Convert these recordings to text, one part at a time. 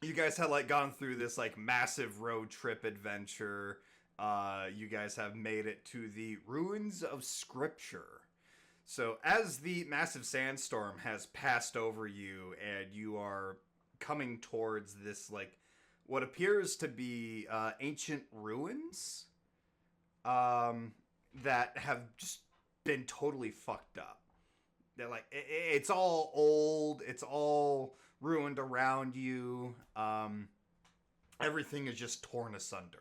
you guys had like gone through this like massive road trip adventure. You guys have made it to the ruins of Scripture. So as the massive sandstorm has passed over you, and you are coming towards this like what appears to be ancient ruins, um, that have just been totally fucked up. They're like it's all old, it's all ruined around you. Everything is just torn asunder.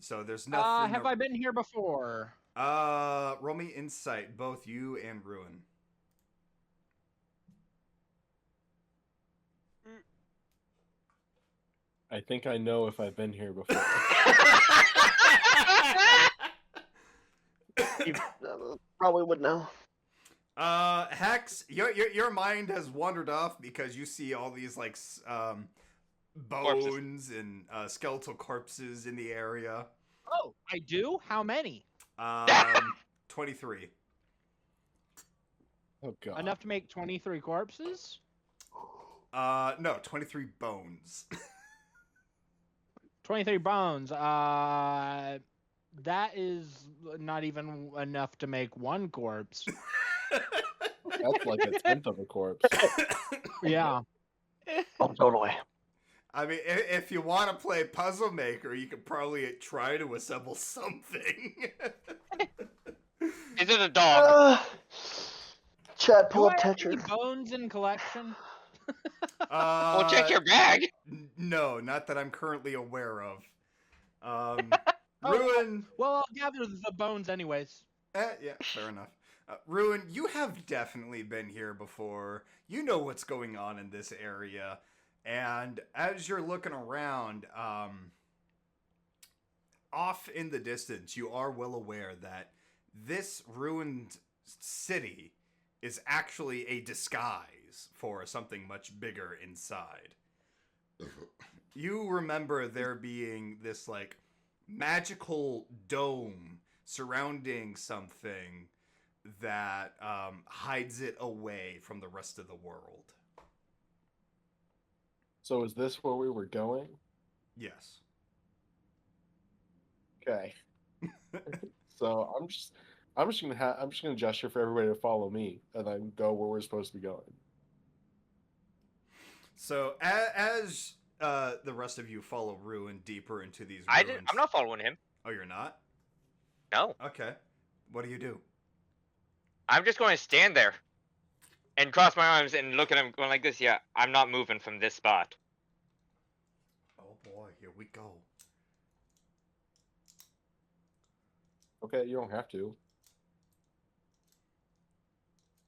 So there's nothing. Have I been here before? Roll me insight, both you and Ruin. I think I know if I've been here before. You probably would know. Hex, your mind has wandered off because you see all these like bones and skeletal corpses in the area. Oh, I do? How many? 23. Oh god. Enough to make 23 corpses? No, 23 bones. 23 bones. That is not even enough to make one corpse. That's like a tenth of a corpse. Yeah. Oh, totally. I mean, if you want to play Puzzle Maker, you could probably try to assemble something. Is it a dog? Chad, pull Do up I have any Tetris. bones in collection? Well, check your bag. No, not that I'm currently aware of. Oh, Ruin. Well, I'll gather the bones anyways. Yeah, fair enough. Ruin, you have definitely been here before. You know what's going on in this area. And as you're looking around, off in the distance, you are well aware that this ruined city is actually a disguise for something much bigger inside. You remember there being this like magical dome surrounding something that hides it away from the rest of the world. So is this where we were going? Yes. Okay. So I'm just gonna gesture for everybody to follow me and then go where we're supposed to be going. So as the rest of you follow Ruin deeper into these ruins. I'm not following him. Oh, you're not? No. Okay. What do you do? I'm just going to stand there and cross my arms and look at him going like this. Yeah, I'm not moving from this spot. Oh boy, here we go. Okay, you don't have to.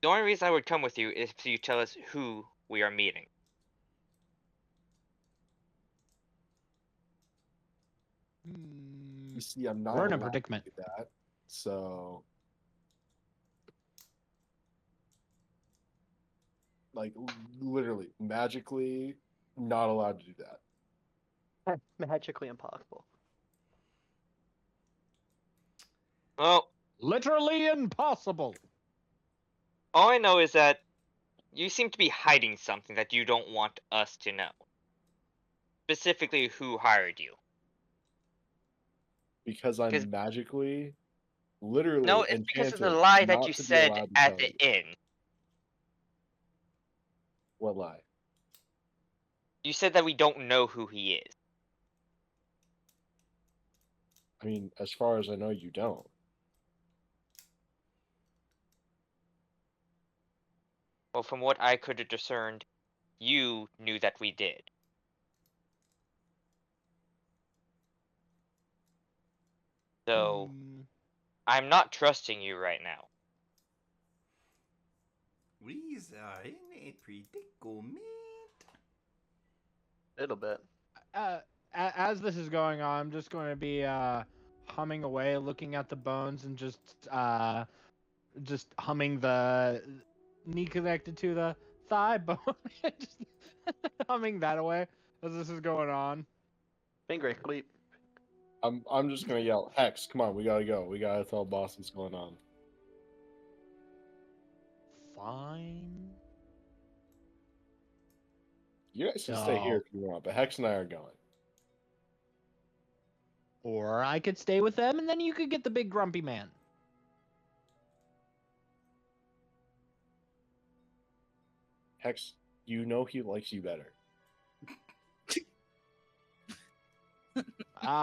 The only reason I would come with you is if you tell us who we are meeting. You see, I'm not We're in a allowed to predicament. do that. So like literally magically not allowed to do that. Magically impossible. Well, Literally impossible. all I know is that you seem to be hiding something that you don't want us to know. Specifically, who hired you. Because I'm 'Cause- magically literally No, it's because of the enchanted lie that not you to be said allowed to at tell the you. inn. What lie? You said that we don't know who he is. I mean, as far as I know, you don't. Well, from what I could have discerned, you knew that we did. So, I'm not trusting you right now. We are in a predicament. A little bit. As this is going on, I'm just going to be humming away, looking at the bones, and just humming the knee connected to the thigh bone, just humming that away as this is going on. Finger sleep. I'm just gonna yell, Hex, come on, we gotta go. We gotta tell boss what's going on. Fine. You guys can stay here if you want, but Hex and I are going. Or I could stay with them, and then you could get the big grumpy man. Hex, you know he likes you better.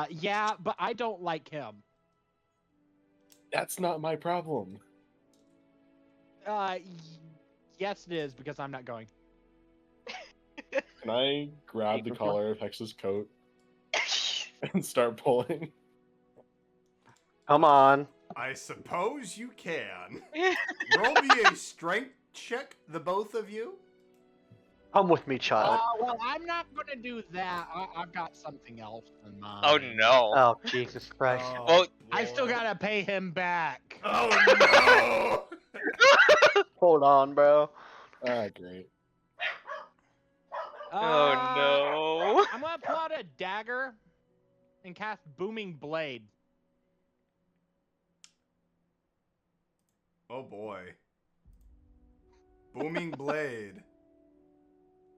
Yeah, but I don't like him. That's not my problem. Yes, it is, because I'm not going. Can I grab the collar of Hex's coat and start pulling? Come on. I suppose you can. Roll me a strength check, the both of you. Come with me, child. Well, I'm not gonna do that. I've got something else in mind. Oh no. Oh, Jesus Christ. Oh, Well, I still boy. gotta pay him back. Oh no! Hold on, bro. Ah, great. Oh no. I'm gonna pull out a dagger and cast Booming Blade. Oh boy. Booming Blade.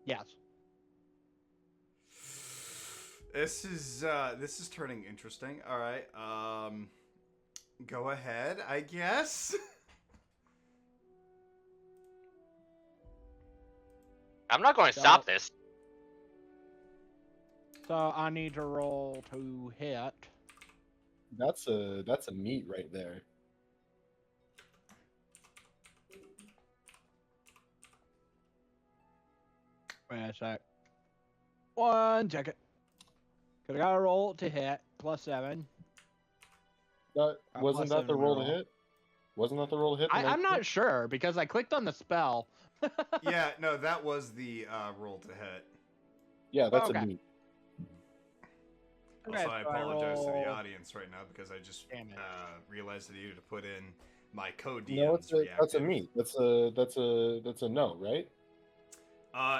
Yes. This is turning interesting. All right. Go ahead, I guess. I'm not going to stop this. So I need to roll to hit. That's a meat right there. Wait a sec. 1 second. Cause I gotta roll to hit +7. That plus wasn't that the 7 roll to roll. hit? Wasn't that the roll to hit? I'm not sure because I clicked on the spell. Yeah, no, that was the roll to hit. Yeah, that's Okay. a meat. Also, Okay, I so I apologize to the roll- audience right now because I just Damn it. realized that I needed to put in my code No, DM's that's a meat. That's a no, right?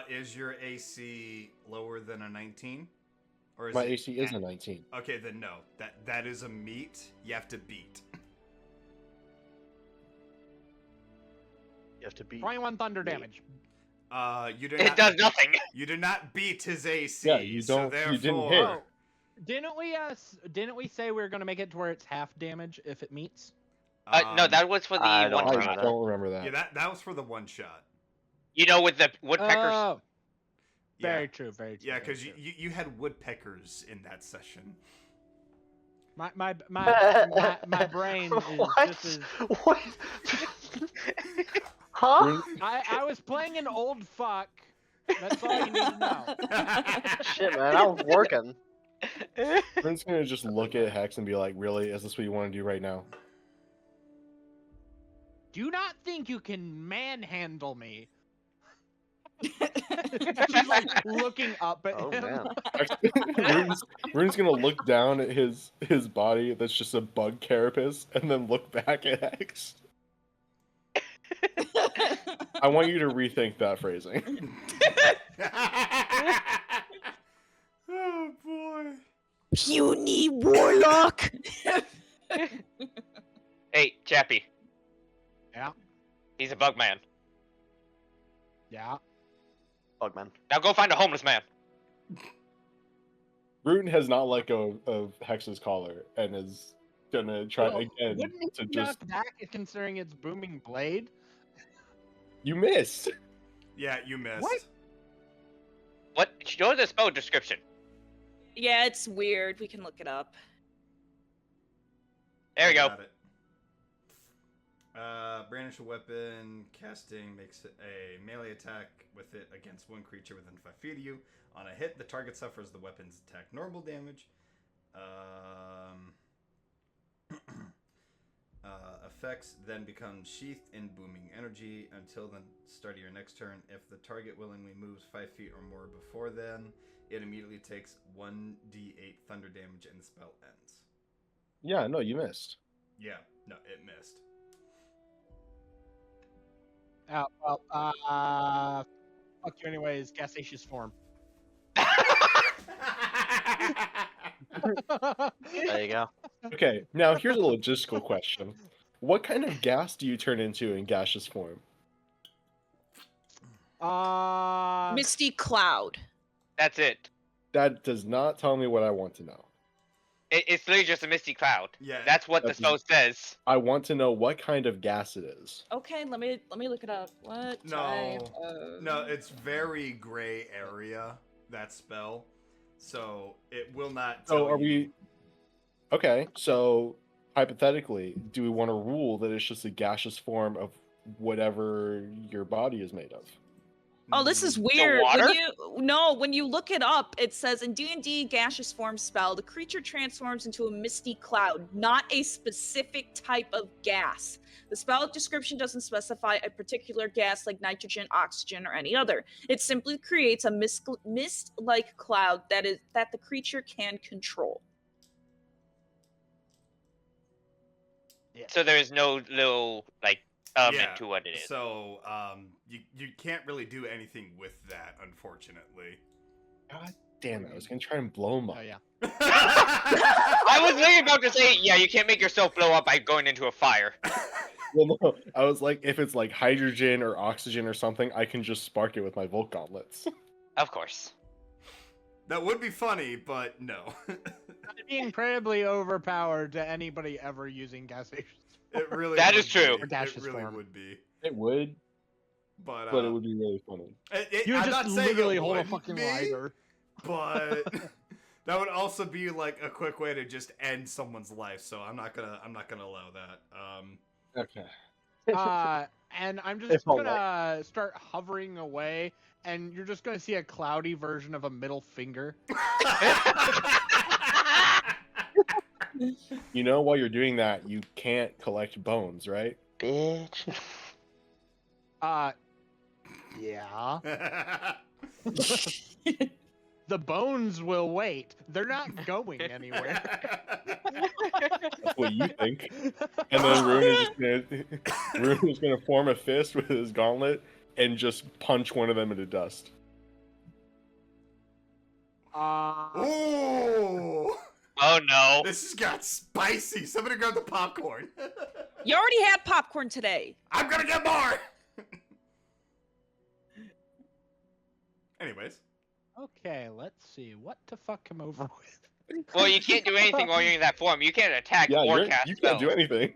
Is your AC lower than a 19? Or is My it AC is a 19. Okay, then no. That is a meat you have to beat. You have to beat. 21 thunder Me. damage. You do It not, does nothing. You do not beat his AC. Yeah, you So don't- you didn't therefore, hit. Oh, didn't we say we were gonna make it to where it's half damage if it meets? No, that was for the I don't one remember shot. that. I don't remember that. Yeah, that was for the one shot. You know, with the woodpeckers. Oh, Yeah, very true, very true. yeah, very because true. you had woodpeckers in that session. My brain is What? just as... What? Huh? I was playing an old fuck. That's all you need to know. Shit, man, I was working. Brent's gonna just look at Hex and be like, "Really? Is this what you want to do right now?" Do not think you can manhandle me. She's like looking up at Oh him. man. Rune's gonna look down at his body that's just a bug carapace, and then look back at Hex. I want you to rethink that phrasing. Oh boy. Puny warlock. Hey, Chappie. Yeah. He's a bug man. Yeah. Bugman. Now go find a homeless man. Rune has not let go of Hex's collar and is gonna try Well, again Wouldn't to it just. knock back considering it's booming blade? You missed. Yeah, you missed. What? What? Show the spell description. Yeah, it's weird. We can look it up. There we go. Got it. Brandish a weapon. Casting makes a melee attack with it against one creature within 5 feet of you. On a hit, the target suffers the weapon's attack normal damage. Effects then become sheathed in booming energy until the start of your next turn. If the target willingly moves 5 feet or more before then, it immediately takes 1d8 thunder damage and the spell ends. Yeah, no, you missed. Yeah, no, it missed. Oh, well, fuck you anyways, gaseous form. There you go. Okay, now here's a logistical question. What kind of gas do you turn into in gaseous form? Uh, Misty cloud. That's it. That does not tell me what I want to know. It's literally just a misty cloud. Yeah. That's what the That spell says. I want to know what kind of gas it is. Okay, let me look it up. What type of... No, it's very gray area, that spell. So it will not tell So are you. we? Okay, so hypothetically, do we want to rule that it's just a gaseous form of whatever your body is made of? Oh, this is Mm, weird. water? When you look it up, it says in D&D gaseous form spell, the creature transforms into a misty cloud, not a specific type of gas. The spell description doesn't specify a particular gas like nitrogen, oxygen, or any other. It simply creates a mist-like cloud that the creature can control. So there's no little like element Yeah, to what it is. So you can't really do anything with that, unfortunately. God damn it! I was gonna try and blow them up. Oh yeah. I was literally about to say, yeah, you can't make yourself blow up by going into a fire. Well, no, I was like, if it's like hydrogen or oxygen or something, I can just spark it with my Volt gauntlets. Of course. That would be funny, but no. That'd be incredibly overpowered to anybody ever using gaseous. It really That would is true. be. Or gaseous It really form. would be. It would, But but it would be really funny. You would I'm just not saying literally it hold a wouldn't fucking be, lighter. but that would also be like a quick way to just end someone's life. So I'm not gonna allow that. Okay. And I'm just It's all gonna start hovering away, and you're just gonna see a cloudy version of a middle finger. You know, while you're doing that, you can't collect bones, right? Bitch. Yeah. The bones will wait. They're not going anywhere. That's what you think. And then Rune is gonna form a fist with his gauntlet and just punch one of them into dust. Ooh, Oh no. this has got spicy. Somebody grab the popcorn. You already had popcorn today. I'm gonna get more. Anyways, Okay, let's see. What the fuck come over with? Well, you can't do anything while you're in that form. You can't attack Yeah, or cast you can't do spells. anything.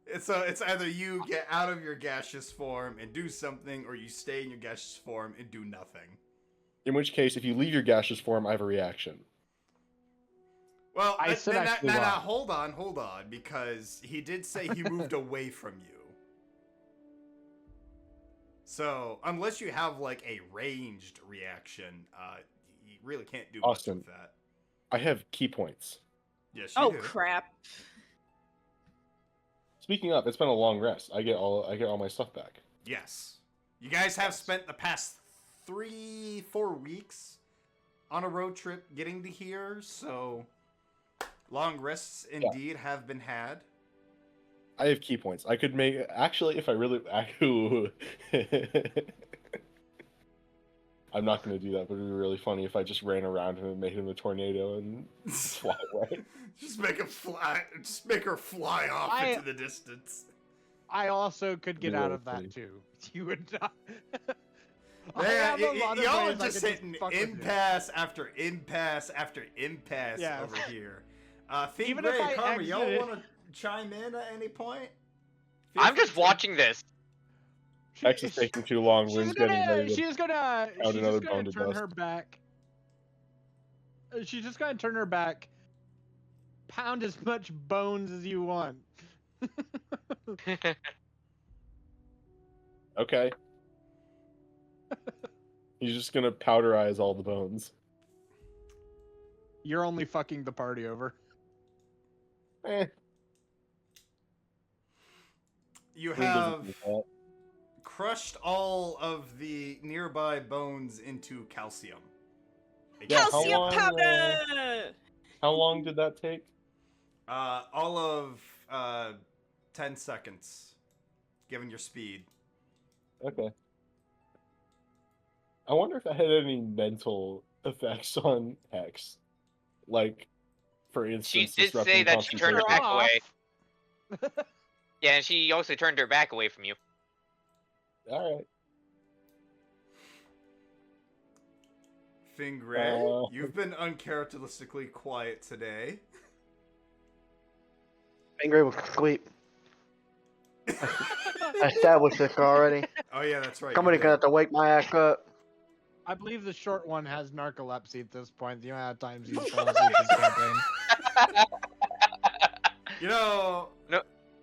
it's either you get out of your gaseous form and do something, or you stay in your gaseous form and do nothing. In which case, if you leave your gaseous form, I have a reaction. Well, I said actually now, wrong. hold on, because he did say he moved away from you. So, unless you have, like, a ranged reaction, you really can't do much Austin. with that. I have key points. Yes, you Oh do. crap. Speaking of, it's been a long rest. I get all my stuff back. Yes. You guys have spent the past 3-4 weeks on a road trip getting to here, so long rests indeed have been had. I have key points. I could make actually if I really. I'm not going to do that, but it'd be really funny if I just ran around him and made him a tornado and fly away. Just make her fly off into the distance. I also could get Really out of that funny. too. You would not. I Man, have a lot of y'all are ways I just could hitting fuck with you. impasse after impasse after impasse Yeah. over here. Theme Even if Ray, I Karma, y'all exited- want to chime in at any point? Feel I'm free just to. watching this. X is taking too long. She's Rune's getting ready to. she's gonna another bone to turn dust. her back. She's just gonna turn her back. Pound as much bones as you want. Okay. He's just gonna powderize all the bones. You're only fucking the party over. Eh. You Rune doesn't have do that. crushed all of the nearby bones into calcium. Yeah, how Calcium long, powder! How long did that take? All of 10 seconds, given your speed. Okay. I wonder if that had any mental effects on X. Like, for She instance, did say disrupting that she turned her concentration. back away. Yeah, and she also turned her back away from you. Alright. Fingray, you've been uncharacteristically quiet today. Angry with sleep. I established this already. Oh yeah, that's right. Somebody's gonna have to wake my ass up. I believe the short one has narcolepsy at this point. The amount of times he's fallen asleep this campaign. You know. No.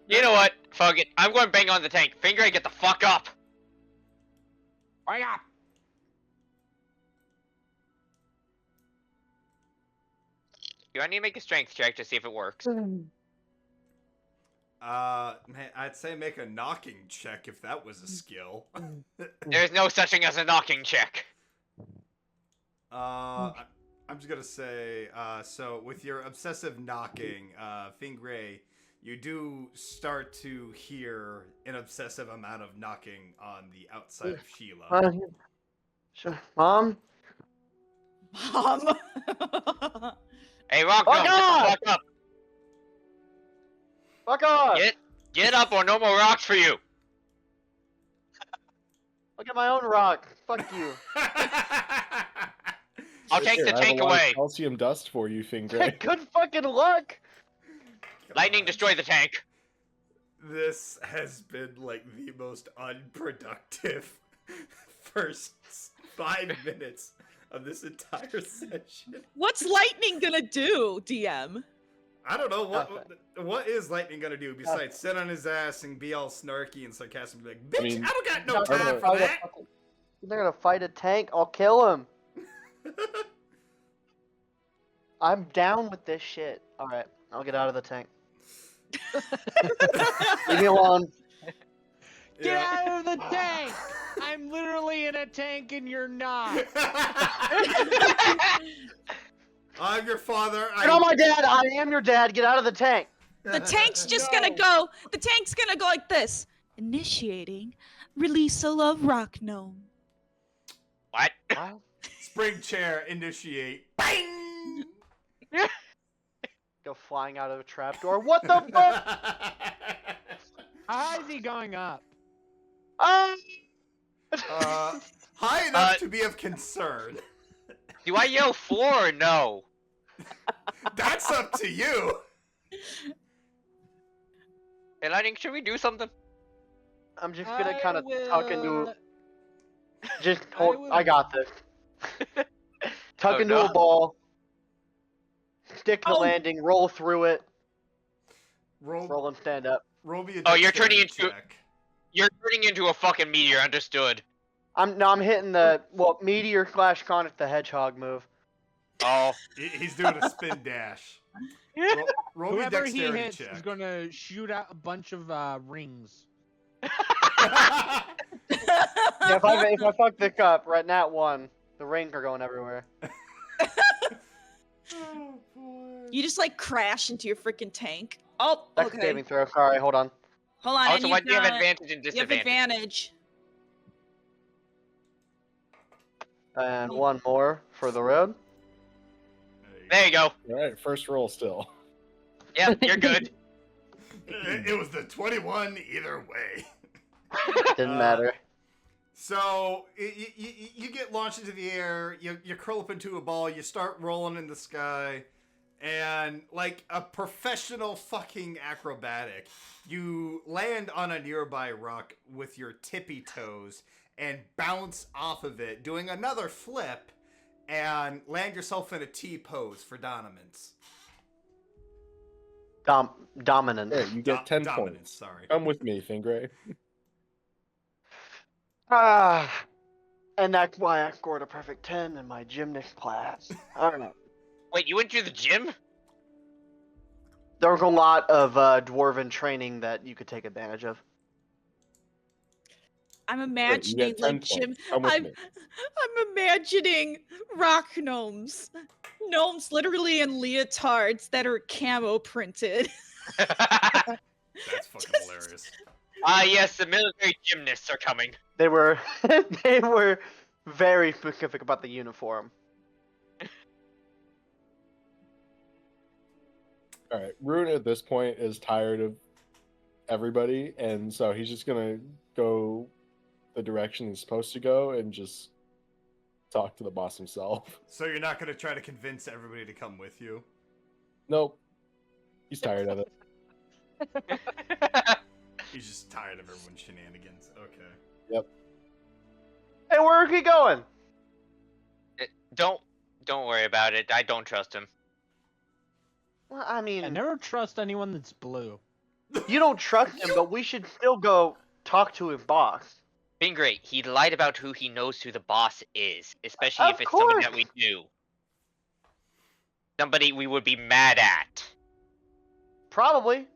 You know what? Fuck it. I'm going to bang on the tank. Finger, get the fuck up. Wake up! Do I need to make a strength check to see if it works? I'd say make a knocking check if that was a skill. There's no such thing as a knocking check. I'm just gonna say, so with your obsessive knocking, Fingray, you do start to hear an obsessive amount of knocking on the outside of Sheila. Mom? Mom. Hey, Rock, Fuck off! fuck up. Fuck off! Get up or no more rocks for you. Look at my own rock. Fuck you. I'll take the I have tank a lot of away. calcium dust for you, Fingray. Good fucking luck. Lightning, destroy the tank. This has been like the most unproductive first 5 minutes of this entire session. What's lightning gonna do, DM? I don't know what is Lightning gonna do besides sit on his ass and be all snarky and sarcastic and be like, bitch, I don't got no time for that. They're gonna fight a tank. I'll kill him. I'm down with this shit. All right, I'll get out of the tank. Leave me alone. Get out of the tank! I'm literally in a tank and you're not. I'm your father. Get on my dad. I am your dad. Get out of the tank. The tank's just gonna go. The tank's gonna go like this. Initiating release of rock gnome. What? Spring chair, initiate. Bang! Go flying out of a trapdoor. What the fuck? How is he going up? High enough to be of concern. Do I yell 4 or no? That's up to you. Hey, Lightning, should we do something? I'm just gonna kind of will- tuck into. Just hold. I got this. Tuck Oh, into no. a ball. Stick the Oh. landing. Roll through it. Roll Roll and stand up. me a Oh, you're turning dexterity into- check. You're turning into a fucking meteor, understood. I'm hitting the meteor / Sonic the Hedgehog move. Oh. He's doing a spin dash. Roll me a Whoever he dexterity hits check. is gonna shoot out a bunch of rings. Yeah, if I fuck this up, right now 1, the rings are going everywhere. Oh boy. You just like crash into your freaking tank. Oh, That's okay. a saving throw. Sorry, hold on. Hold on. Also, and why do you have got- advantage and You have disadvantage? advantage. And 1 more for the road. There you go. Alright, first roll still. Yeah, you're good. It was the 21 either way. Didn't matter. So you get launched into the air, you curl up into a ball, you start rolling in the sky, and like a professional fucking acrobatic, you land on a nearby rock with your tippy toes and bounce off of it, doing another flip, and land yourself in a T pose for dominance. Dominant. Hey, you get 10 Dominance, points. sorry. Come with me, Fingray. And that's why I scored a perfect 10 in my gymnast class. I don't know. Wait, you went to the gym? There was a lot of dwarven training that you could take advantage of. I'm Hey, you imagining get 10 like Jim. points. Come with I'm me. imagining rock gnomes. Gnomes literally in leotards that are camo printed. That's fucking hilarious. Yes, the military gymnasts are coming. They were they were very specific about the uniform. Alright, Rune at this point is tired of everybody, and so he's just gonna go the direction he's supposed to go and just talk to the boss himself. So you're not gonna try to convince everybody to come with you? Nope. He's tired of it. He's just tired of everyone's shenanigans. Okay. Yep. Hey, where are we going? Don't worry about it. I don't trust him. Well, I mean, I never trust anyone that's blue. you don't trust him, but we should still go talk to his boss. Being great, he lied about who he knows who the boss is, especially Of if it's somebody course. that we knew. Somebody we would be mad at. Probably.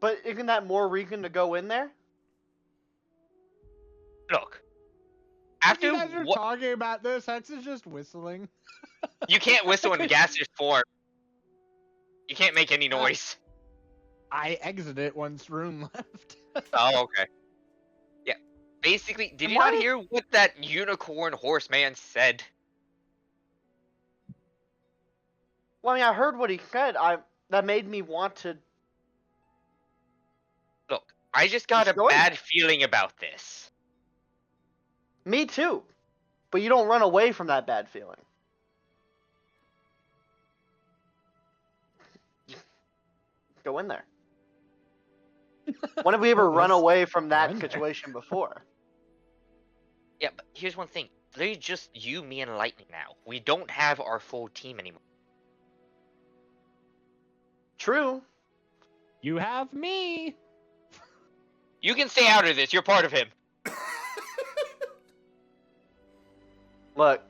But isn't that more reason to go in there? Look, As after you guys are what talking about this, Hex is just whistling. you can't whistle in gaseous form. You can't make any noise. I exited once Rune left. Oh, okay. Yeah. Basically, did you not hear what that unicorn horseman said? Well, I mean, I heard what he said. That made me want to. Look, I just got a Destroy bad feeling about this. Me too. But you don't run away from that bad feeling. Go in there. When have we ever run Let's away from go that in there. situation before? Yeah, but here's one thing. There's just you, me, and Lightning now. We don't have our full team anymore. True. You have me. You can stay out of this. You're part of him. Look.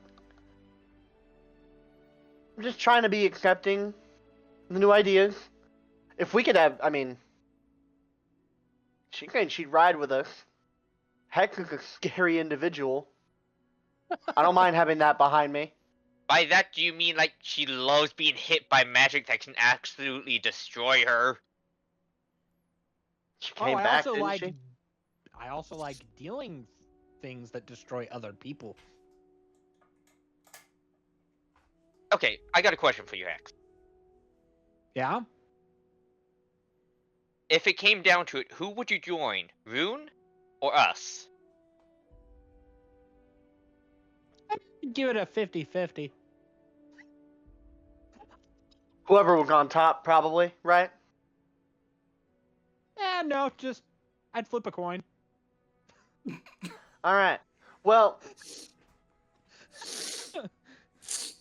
I'm just trying to be accepting of the new ideas. If we could have, I mean, she'd ride with us. Heck, a scary individual. I don't mind having that behind me. By that, do you mean like she loves being hit by magic that can absolutely destroy her? She Oh, came I back, also didn't like. she? I also like dealing things that destroy other people. Okay, I got a question for you, Hex. Yeah. If it came down to it, who would you join? Rune or us? Give it a 50-50. Whoever was on top, probably, right? No, just I'd flip a coin. All right. Well,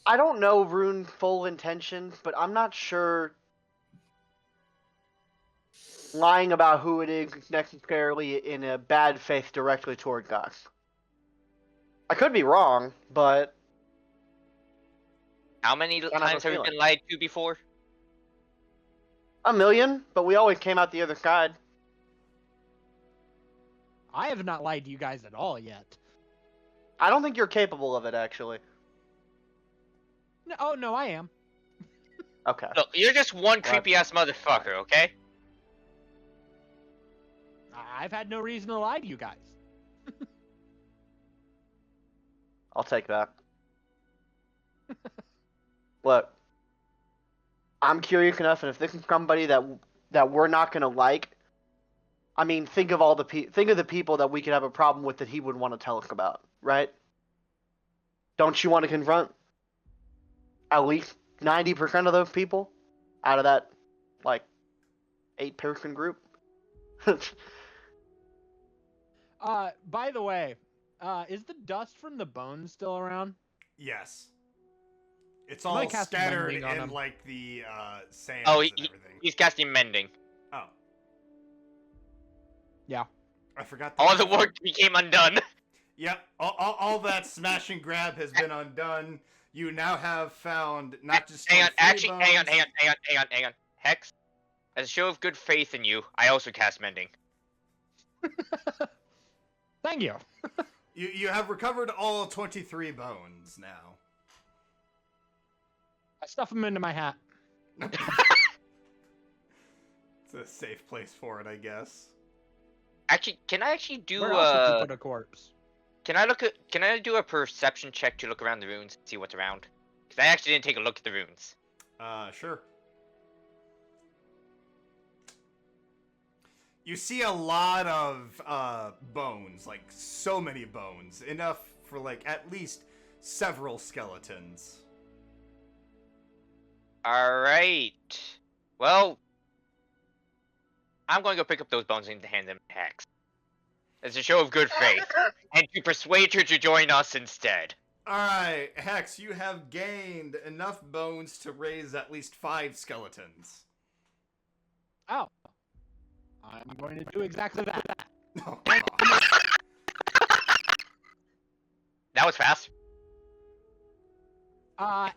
I don't know Rune's full intention, but I'm not sure lying about who it is necessarily in a bad faith directly toward Gus. I could be wrong, but How many have a times have you feeling. been lied to before? a million. But we always came out the other side. I have not lied to you guys at all yet. I don't think you're capable of it, actually. No, oh no, I am. Okay. Look, you're just one creepy ass motherfucker, okay? I've had no reason to lie to you guys. I'll take that. Look, I'm curious enough, and if this is somebody that we're not gonna like, I mean, think of all the think of the people that we could have a problem with that he would want to tell us about, right? Don't you want to confront at least 90% of those people out of that, like, 8-person group? By the way, is the dust from the bones still around? Yes. It's I'm all gonna cast scattered Mending on in him. like the sands Oh, and everything. he's casting mending. Oh. Yeah. I forgot. All the work became undone. Yep. All that smash and grab has been undone. You now have found not just Hang on, 23 actually, hang on, bones. hang on. Hex, as a show of good faith in you, I also cast mending. Thank you. You have recovered all 23 bones now. I stuff them into my hat. It's a safe place for it, I guess. Actually, can I actually do Where else would you put a corpse? Can I do a perception check to look around the ruins and see what's around? Because I actually didn't take a look at the ruins. Sure. You see a lot of bones, like so many bones, enough for like at least several skeletons. Alright. Well, I'm going to go pick up those bones and hand them to Hex. As a show of good faith. And to persuade her to join us instead. Alright, Hex, you have gained enough bones to raise at least 5 skeletons. Oh. I'm going to do exactly that. Oh, God. That was fast.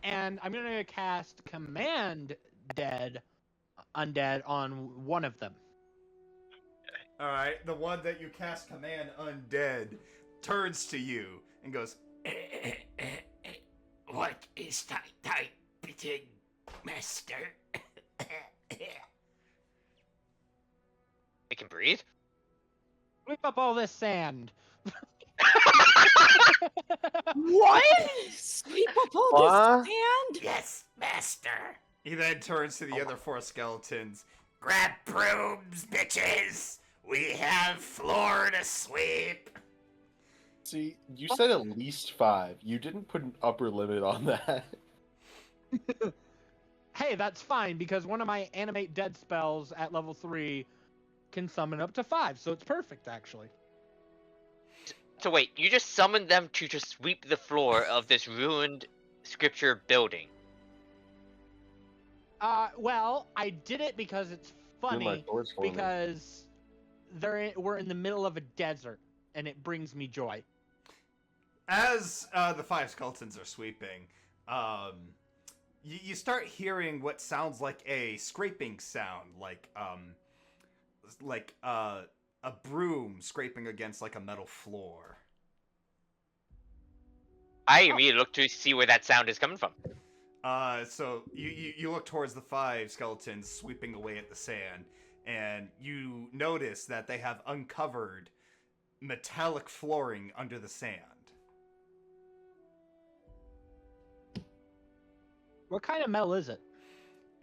And I'm going to cast Command Undead on one of them. Alright, the one that you cast Command Undead turns to you and goes, What is that typing, master? It can breathe. Sweep up all this sand. What? Sweep up all What? this sand? Yes, master. he then turns to the other 4 skeletons. Grab brooms, bitches. We have floor to sweep. See, you said at least 5. You didn't put an upper limit on that. Hey, that's fine, because one of my Animate Dead spells at level 3 can summon up to 5, so it's perfect, actually. So wait, you just summoned them to just sweep the floor of this ruined scripture building. Well, I did it because it's Do my funny, swords for me. because we're in the middle of a desert, and it brings me joy. As the 5 skeletons are sweeping, you start hearing what sounds like a scraping sound, like a broom scraping against like a metal floor. I immediately look to see where that sound is coming from. So you look towards the 5 skeletons sweeping away at the sand, and you notice that they have uncovered metallic flooring under the sand. What kind of metal is it?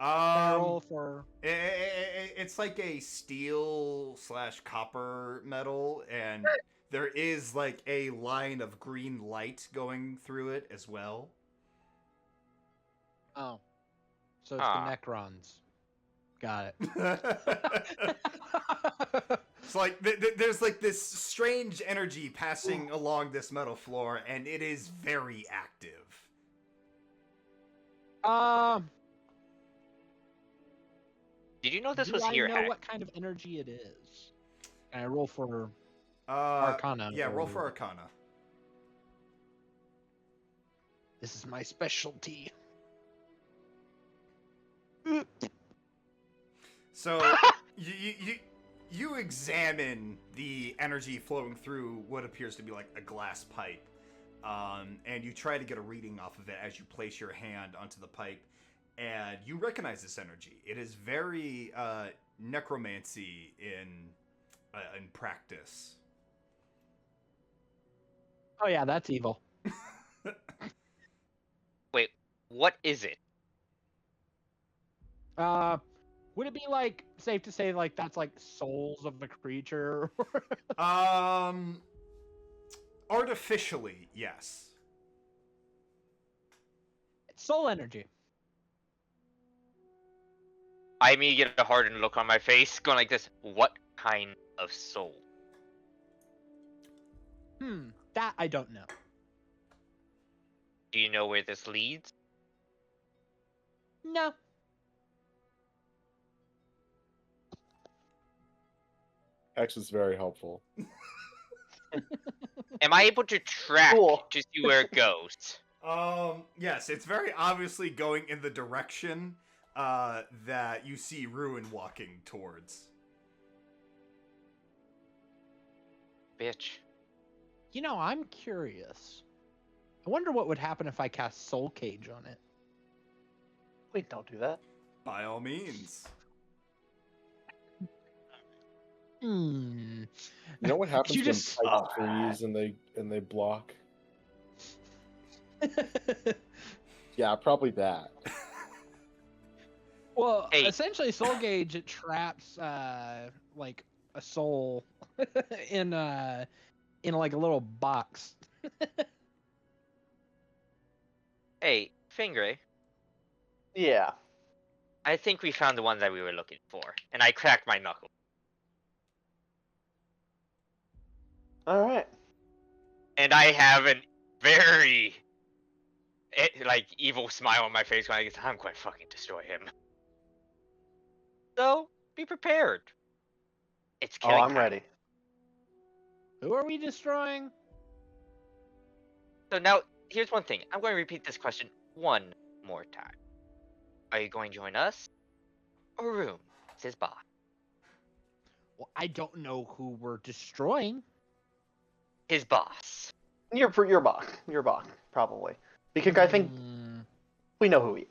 Barrel for... It's like a steel / copper metal, and there is like a line of green light going through it as well. Oh. So it's Ah. the Necrons. Got it. It's like there's like this strange energy passing along this metal floor, and it is very active. Did you know this Do was I here, know Hex? what kind of energy it is? Can I roll for Arcana. Arcana? Yeah, roll or- for Arcana. This is my specialty. So you examine the energy flowing through what appears to be like a glass pipe, and you try to get a reading off of it as you place your hand onto the pipe, and you recognize this energy. It is very necromancy in practice. Oh yeah, that's evil. Wait, what is it? Would it be like safe to say like that's like souls of the creature? Artificially, yes. Soul energy. I immediately get a hardened look on my face, going like this. What kind of soul? That I don't know. Do you know where this leads? No. X is very helpful. Am I able to track Cool. to see where it goes? Yes, it's very obviously going in the direction that you see Ruin walking towards. Bitch. You know, I'm curious. I wonder what would happen if I cast Soul Cage on it. Wait, don't do that. By all means. Hmm. You know what happens You when just- pipes freeze and they block? Yeah, probably that. Well, Hey. essentially, Soul Gauge it traps like a soul in like a little box. Hey, Fingray, Yeah. I think we found the one that we were looking for, and I cracked my knuckle. All right. And I have a very, evil smile on my face when I get, I'm going to fucking destroy him. So, be prepared. It's Oh, killing I'm time. ready. Who are we destroying? So now, here's one thing. I'm going to repeat this question one more time. Are you going to join us? Or Room, says boss. Well, I don't know who we're destroying. His boss. You're Bach. You're Bach, probably. Because I think we know who he is.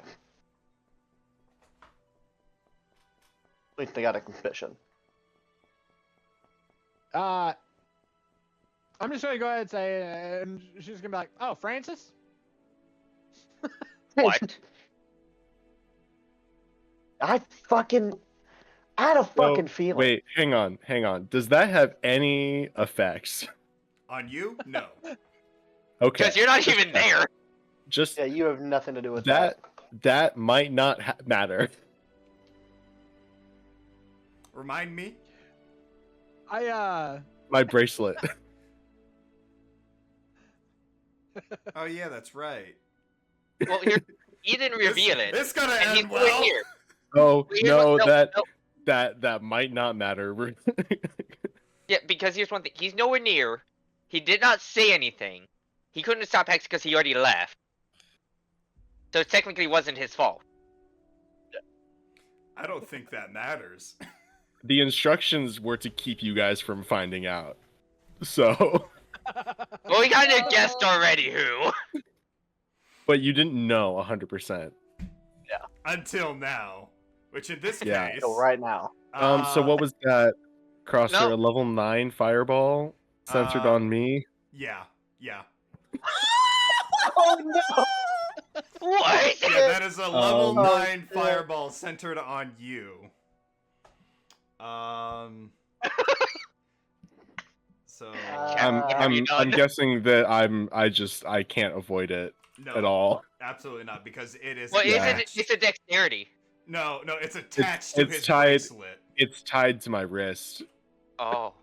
At least they got a suspicion. I'm just gonna go ahead and say, and she's gonna be like, "Oh, Francis." What? I had a fucking feeling. Wait, hang on. Does that have any effects? On you? No. Okay. Because you're not even there. Just Yeah, you have nothing to do with that. That might not matter. Remind me? My bracelet. Oh yeah, that's right. Well, you didn't reveal it. It's gonna And he's end nowhere well. near. Oh Here's no, what- that might not matter. Yeah, because here's one thing. He's nowhere near. He did not say anything. He couldn't stop Hex because he already left. So it technically wasn't his fault. I don't think that matters. The instructions were to keep you guys from finding out. So, Well, we kind of guessed already who. but you didn't know 100%. Until now. Which in this Yeah. case. So right now. So what was that? Crosser, No. a level 9 fireball censored on me. Yeah. Oh no! What? Yeah, that is a level 9 shit. fireball centered on you. So What have you I'm done? guessing that I can't avoid it no, at all. absolutely not, because it is Well, attached. it's a dexterity. No, it's attached to it's his tied- bracelet. It's tied to my wrist. Oh.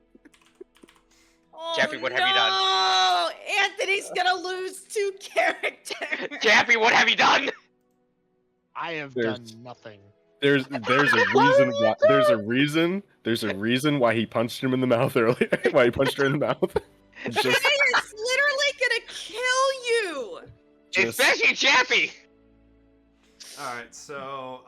Oh, Jeffy, what have you done? No! Anthony's gonna lose 2 characters. Jappy, what have you done? I have There's- done nothing. There's a reason why he punched him in the mouth earlier. Why he punched her in the mouth. It's just, It's literally gonna kill you. just Especially Jappy. Alright, so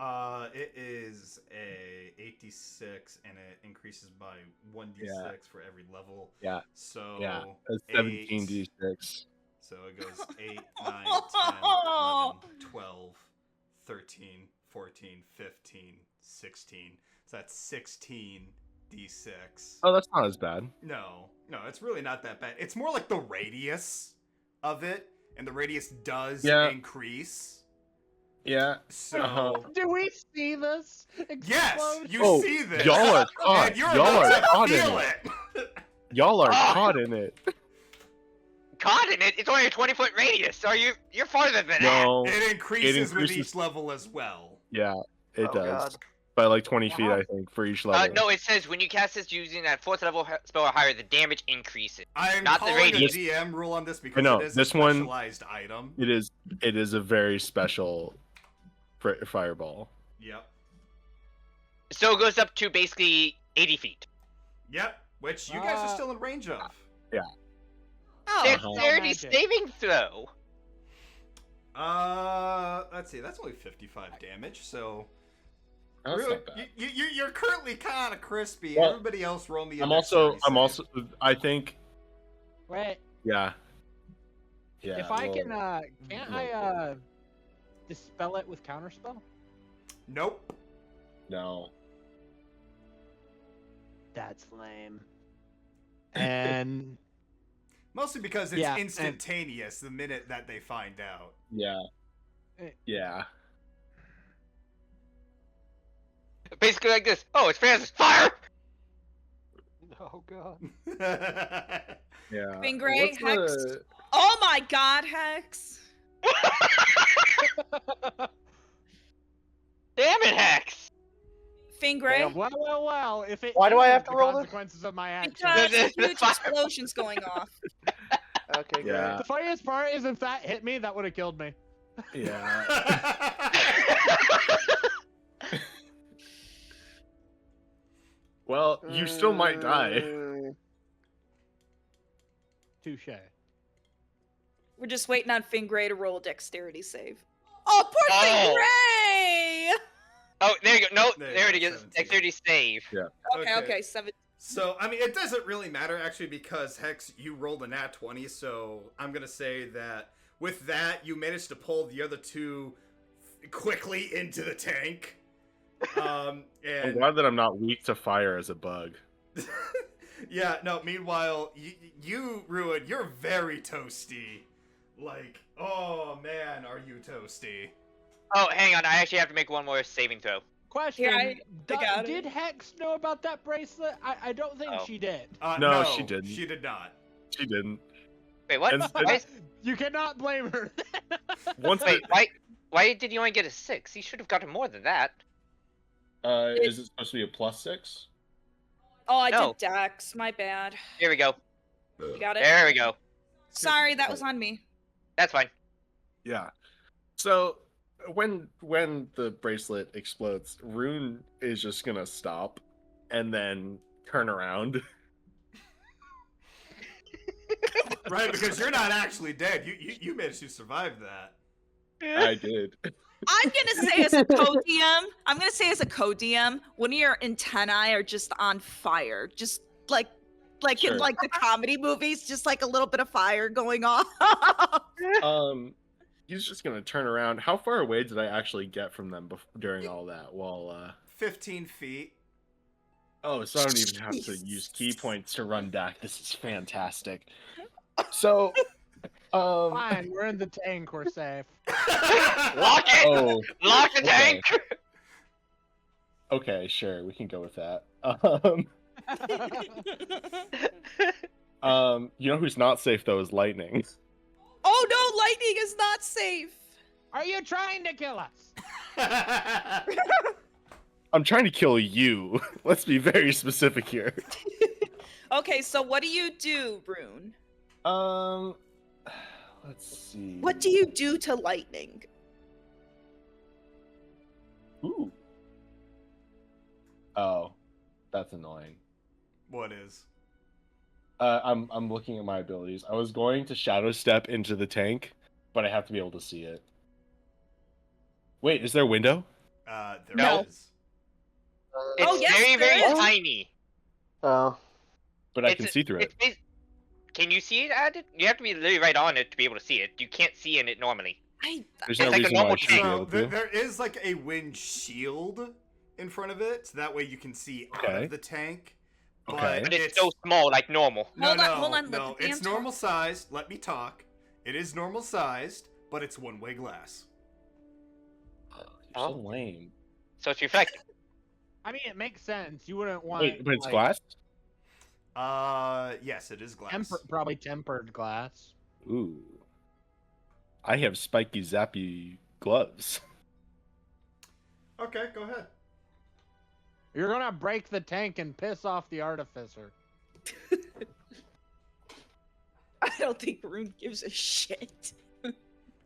it is a 8d6 and it increases by 1d6 Yeah. for every level. Yeah. So yeah, a 8, 17d6. So it goes 8, 9, 10, 11, 12, 13, 14, 15, 16. So that's 16 d6. Oh, that's not as bad. No, it's really not that bad. It's more like the radius of it, and the radius does Yeah. increase. Yeah. So Uh-huh. Do we see this? yes, explode? you Oh, see this. y'all are caught. And you're Y'all are about to caught in feel it. it. Y'all are Ah! caught in it. Caught in it? It's only a 20-foot radius, so you're farther than that. No. It increases with increases- each level as well. Yeah, it Oh, does. God. By like 20 feet, I think, for each level. No, it says when you cast this using that 4th level spell or higher, the damage incases. I'm Not the calling a radius. DM rule on this because know, it is this a one- specialized item. It is a very special fireball. Yep. So it goes up to basically 80 feet. Yep. Which you guys are still in range of. Oh, Dexterity magic. saving throw. Let's see. That's only 55 damage. So That's really, not bad. you're currently kind of crispy. Well, Everybody else roll me. I'm also, I think, Wait, yeah. Yeah. if I can, well, can't no, I dispel it with counterspell? Nope. No. That's lame. And Mostly because it's Yeah, and- instantaneous the minute that they find out. Yeah. Eh. Yeah. Basically like this. Oh, it's Francis. Fire! oh god. Yeah. Fingray, What's Hex. the- Oh my God, Hex. Damn it, Hex! Fingray, Damn. Well. If it Why do I have isn't to the roll this? consequences of my actions. because The huge fire- explosions going off. Okay, Yeah. The funniest part is if that hit me, that would have killed me. Yeah. Well, you still might die. Mm, Touche. We're just waiting on Fingray to roll a dexterity save. Oh, poor Oh. Fingray! Oh, there you go. No, There you there go, it is. 17. Dexterity save. Okay, 7. So, I mean, it doesn't really matter, actually, because, Hex, you rolled a nat 20, so I'm going to say that with that, you managed to pull the other two quickly into the tank. I'm And glad that I'm not weak to fire as a bug. yeah, no, meanwhile, you, Ruin, you're very toasty. Like, oh, man, are you toasty. Oh, hang on. I actually have to make one more saving throw. Question: Yeah, I got it. Did Hex know about that bracelet? I don't think Oh. she did. No, she didn't. She did not. She didn't. Wait, what? And- Why, You cannot blame her. Once wait, why did you only get a 6? You should have gotten more than that. is it supposed to be a +6? Oh, I No. did dex. My bad. Here we go. You got it? There we go. Sorry, that was on me. That's fine. Yeah. So when the bracelet explodes, Rune is just gonna stop and then turn around. Right, because you're not actually dead. You managed to survive that. I did. I'm gonna say as a co-DM, one of your antennae are just on fire. Just like Sure. in like the comedy movies, just like a little bit of fire going on. He's just gonna turn around. How far away did I actually get from them during all that? Well, 15 feet. oh, so I don't even have to use key points to run back. This is fantastic. So, Fine, we're in the tank. We're safe. Lock it! oh, Lock the okay. tank! okay, sure, we can go with that. You know who's not safe though is lightning. Oh no, lightning is not safe. Are you trying to kill us? I'm trying to kill you. Let's be very specific here. Okay, so what do you do, Rune? Let's see. What do you do to lightning? Ooh. Oh, that's annoying. What is? I'm looking at my abilities. I was going to shadow step into the tank, but I have to be able to see it. Wait, is there a window? There No. is. It's Oh, yes, very, there very is. tiny. Oh. But I It's can a- see through it. Can you see it added? You have to be literally right on it to be able to see it. You can't see in it normally. I There's it's no like a reason why normal I shouldn't be So able to. there is like a wind shield in front of it, so that way you can see out Okay. of the tank. Okay. But it's so small, like normal. No, Hold on, no, hold on, let no. the It's damn normal sized. Let me talk. It is normal sized, but it's one-way glass. You're so lame. So it's reflective. I mean, it makes sense. You wouldn't want. Wait, but it's like, glass? Yes, it is glass. Probably tempered glass. Ooh. I have spiky zappy gloves. Okay, go ahead. You're gonna break the tank and piss off the artificer. I don't think Rune gives a shit.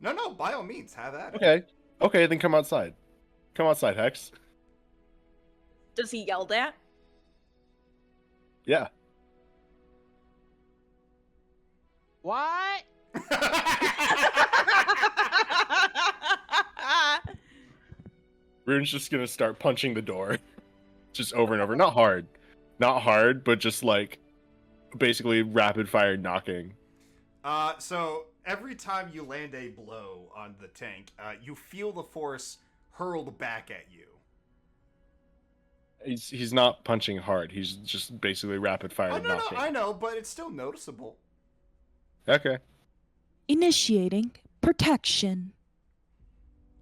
No, by all means, have at it. Okay. Okay, then come outside. Come outside, Hex. Does he yell that? Yeah. What? Rune's just gonna start punching the door. Just over and over. Not hard. Not hard, but just like basically rapid fire knocking. So every time you land a blow on the tank, you feel the force hurled back at you. He's not punching hard. He's just basically rapid fire Oh, no, knocking. I know, but it's still noticeable. Okay. Initiating protection.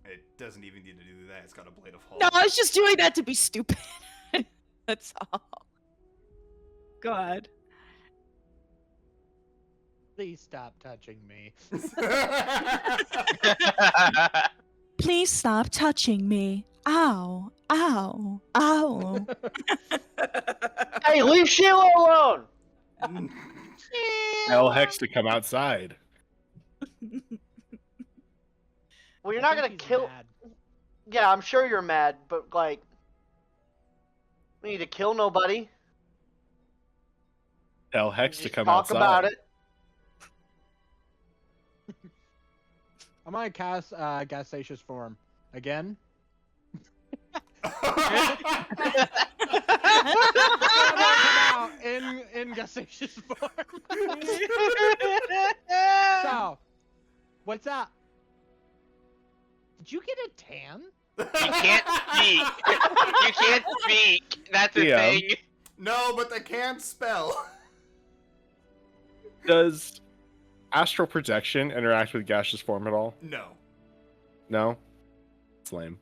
It doesn't even need to do that. It's got a blade of hull. No, I was just doing that to be stupid. That's all. Go ahead. Please stop touching me. Please stop touching me. Ow. Ow. Ow. Hey, leave Sheila alone! Tell Hex to come outside. Well, you're I not think gonna he's kill. mad. Yeah, I'm sure you're mad, but like, we need to kill nobody. Tell Hex to Just come talk outside. about it. I'm gonna cast gaseous form again. Come out in gaseous form. So, what's up? Did you get a tan? You can't speak. You can't speak. That's a Yeah. thing. No, but they can spell. Does astral projection interact with gaseous form at all? No. No? It's lame.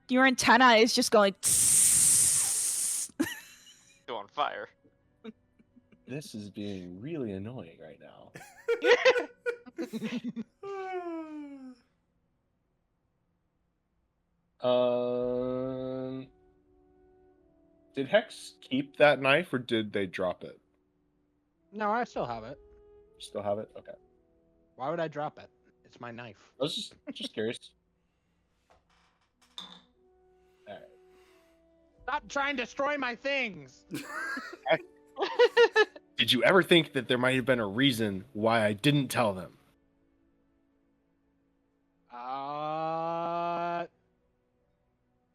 Your antenna is just going. Tss. Go on fire. This is being really annoying right now. Did Hex keep that knife or did they drop it? No, I still have it. Still have it? Okay. Why would I drop it? It's my knife. I was just curious. Stop trying to destroy my things. Did you ever think that there might have been a reason why I didn't tell them?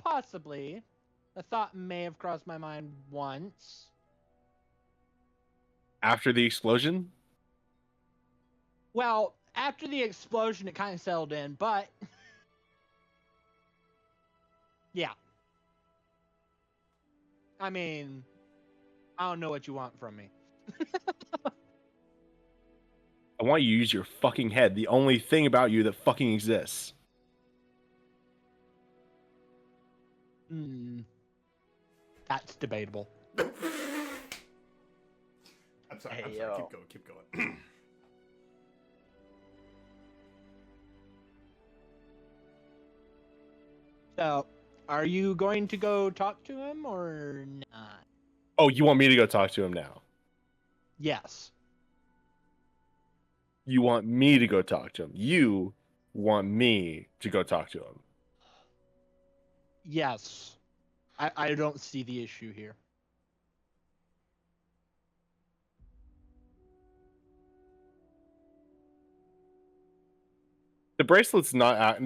Possibly. A thought may have crossed my mind once. After the explosion? Well, after the explosion, it kind of settled in, but yeah. I mean, I don't know what you want from me. I want you to use your fucking head, the only thing about you that fucking exists. That's debatable. I'm sorry. Hey, I'm sorry. yo. Keep going. So, are you going to go talk to him or not? Oh, you want me to go talk to him now? Yes. You want me to go talk to him. You want me to go talk to him. Yes. I don't see the issue here. The bracelet's not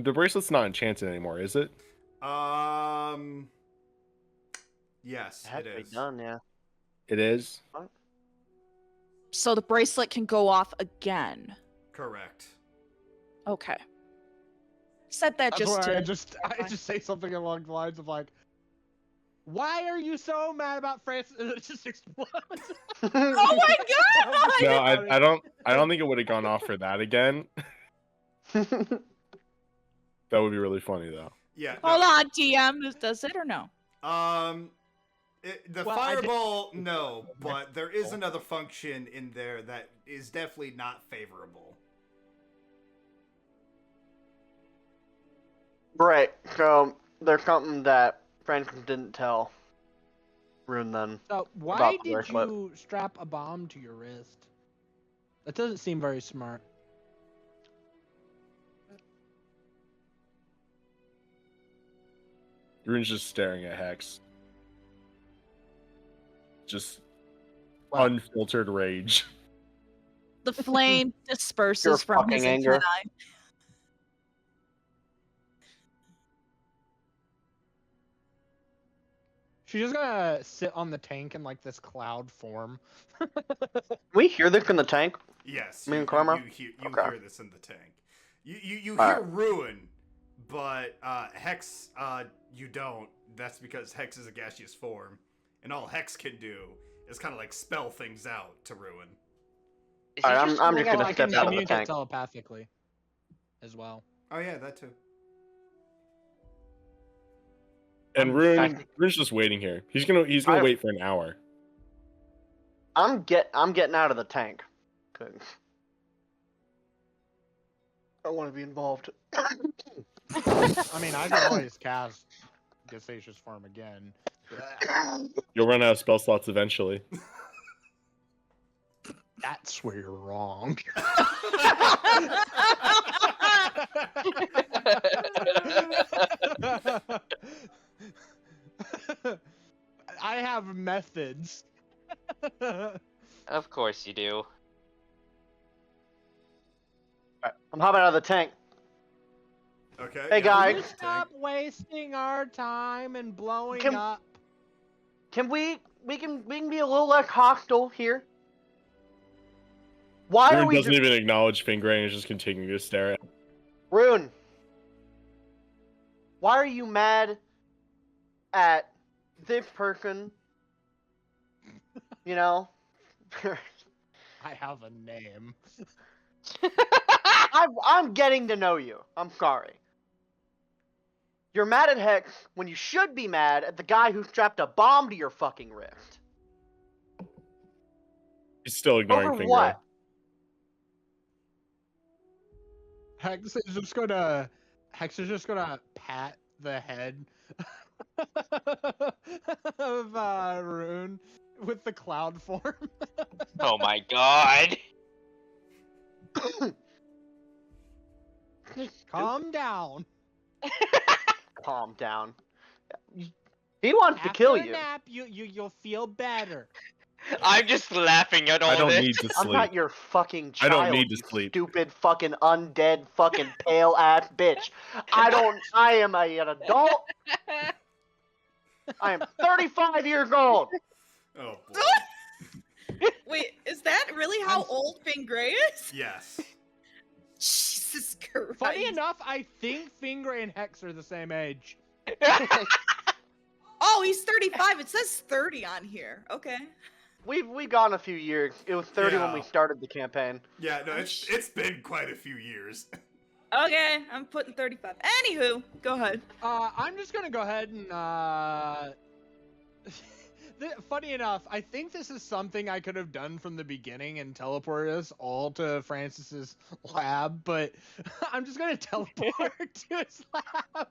enchanted anymore, is it? Yes, It had it to be is. done, yeah. It is. So the bracelet can go off again. Correct. Okay. Said that That's just why to. I just say something along the lines of like, why are you so mad about Francis? And it just explodes. Oh my god! No, I don't think it would have gone off for that again. That would be really funny though. Yeah. Hold on, TM. Does it or no? The Well, I did- fireball, no, but there is another function in there that is definitely not favorable. Right. So there's something that Franklin didn't tell Rune then. So why About the did bracelet. you strap a bomb to your wrist? That doesn't seem very smart. Rune's just staring at Hex. Just Wow. unfiltered rage. The flame disperses Pure from his fucking anger. antennae. She's just gonna sit on the tank in like this cloud form. Can we hear this in the tank? Yes. Me and you Karma? hear Okay. hear this in the tank. You All hear right. Ruin, but Hex, you don't. That's because Hex is a gaseous form, and all Hex can do is kind of like spell things out to Ruin. Is he Alright, just I'm doing just all gonna I that- step can out of the communicate tank. telepathically as well. Oh yeah, that too. And I'm Rune's just waiting here. He's gonna I- wait for an hour. I'm getting out of the tank. Good. I want to be involved. I mean, I can always cast Gaseous Form again. You'll run out of spell slots eventually. That's where you're wrong. I have methods. Of course you do. I'm hopping out of the tank. Okay. Hey, yeah, guys. we can Stop wasting our time and blowing Can- up. Can we can be a little less hostile here? Why are Rune we doesn't even acknowledge Fingray and is just continuing to stare at him. Rune? Why are you mad at this person? You know? I have a name. I'm getting to know you. I'm sorry. You're mad at Hex when you should be mad at the guy who strapped a bomb to your fucking wrist. He's still ignoring Over Fingray. what? Hex is just gonna pat the head of Rune with the cloud form. Oh my god. Calm down. Calm down. He wants to After kill a you. nap, you'll feel better. I'm just laughing at all I don't this. need to I'm sleep. not your fucking I child. don't need to you sleep. Stupid fucking undead fucking pale ass bitch. I am an adult. I am 35 years old. Oh boy. Wait, is that really how old Fingray is? Yes. Jesus Christ. Funny enough, I think Fingray and Hex are the same age. Oh, he's 35. It says 30 on here. Okay. We've gone a few years. It was 30 when we Yeah. started the campaign. Yeah. No, it's been quite a few years. Okay, I'm putting 35. Anywho, go ahead. I'm just gonna go ahead and funny enough, I think this is something I could have done from the beginning and teleported us all to Francis's lab, but I'm just gonna teleport to his lab.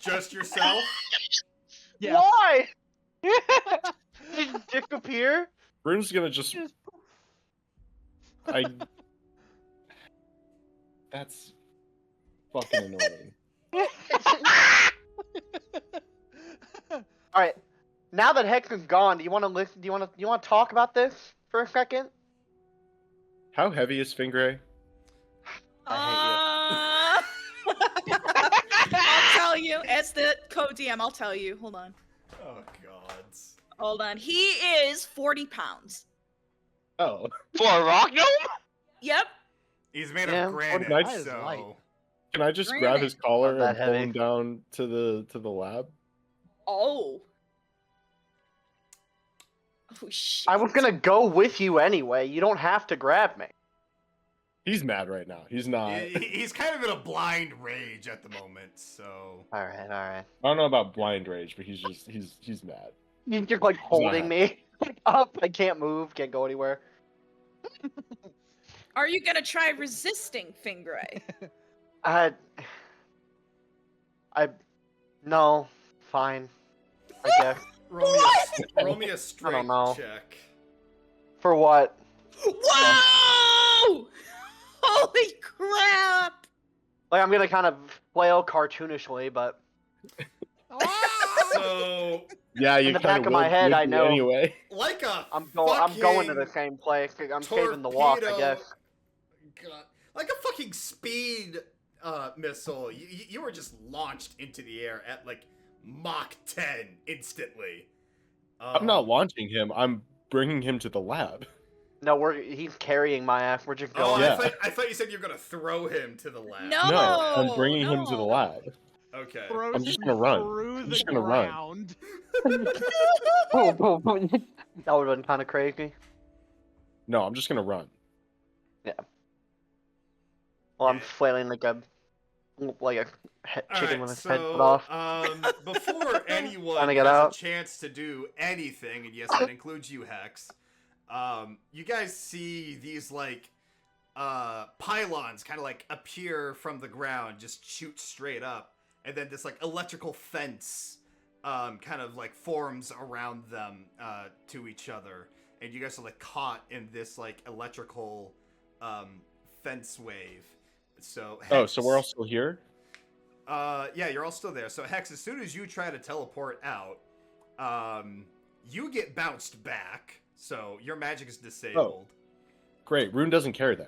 just yourself. Yeah. Why? Did you disappear? Rune's gonna just. That's fucking annoying. All right. Now that Hex is gone, do you want to listen? Do you want to talk about this for a second? How heavy is Fingray? I I'll tell you. It's the code DM. I'll tell you. Hold on. Oh gods. Hold on. He is 40 pounds. Oh. For a rock gnome? Yep. He's made Yeah, of granite, that is light. so Can I just grab his collar Not and that pull heavy. him down to the lab? Oh. Oh shit. I was gonna go with you anyway. You don't have to grab me. He's mad right now. He's not. he's kind of in a blind rage at the moment. So All right, all right. I don't know about blind rage, but he's mad. You're just like holding me like, up. I can't move. Can't go anywhere. Are you gonna try resisting Fingray? No. Fine. I guess. roll me a strength know. check. For what? Whoa! Holy crap! Like I'm gonna kind of flail cartoonishly, but So Yeah, you In the kinda back of my would- head, would I be know. Anyway, like a I'm going to the fucking same place. I'm saving the walk, I torpedo- guess. God, like a fucking speed missile, you were just launched into the air at like Mach 10 instantly. I'm not launching him. I'm bringing him to the lab. No, he's carrying my ass. We're just Oh, going. Yeah. I thought you said you were gonna throw him to the lab. No. No, I'm bringing him to the no. lab. Okay. Throws I'm just him gonna run. through I'm the just gonna run. ground. Boom, boom, boom. That would have been kind of crazy. No, I'm just gonna run. Well, I'm Yeah. flailing like a chicken All with right, its head cut off. before anyone Trying to has get out. a chance to do anything, and yes, that includes you, Hex, you guys see these, like, pylons kind of like appear from the ground, just shoot straight up, and then this like electrical fence kind of like forms around them to each other, and you guys are like caught in this like electrical fence wave. So Hex, so we're all still here? yeah, you're all still there. So Hex, as soon as you try to teleport out, you get bounced back, so your magic is disabled. Great. Rune doesn't care then.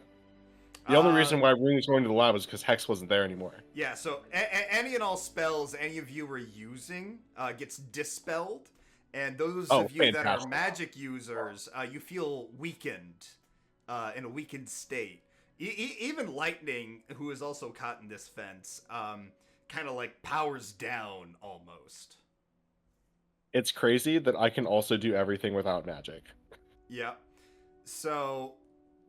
The only reason why Rune was going to the lab was because Hex wasn't there anymore. Yeah, so any and all spells any of you were using gets dispelled, and those of you that are magic users, you feel weakened, in a weakened state. Even Lightning, who is also caught in this fence, kind of like powers down almost. It's crazy that I can also do everything without magic. Yeah. So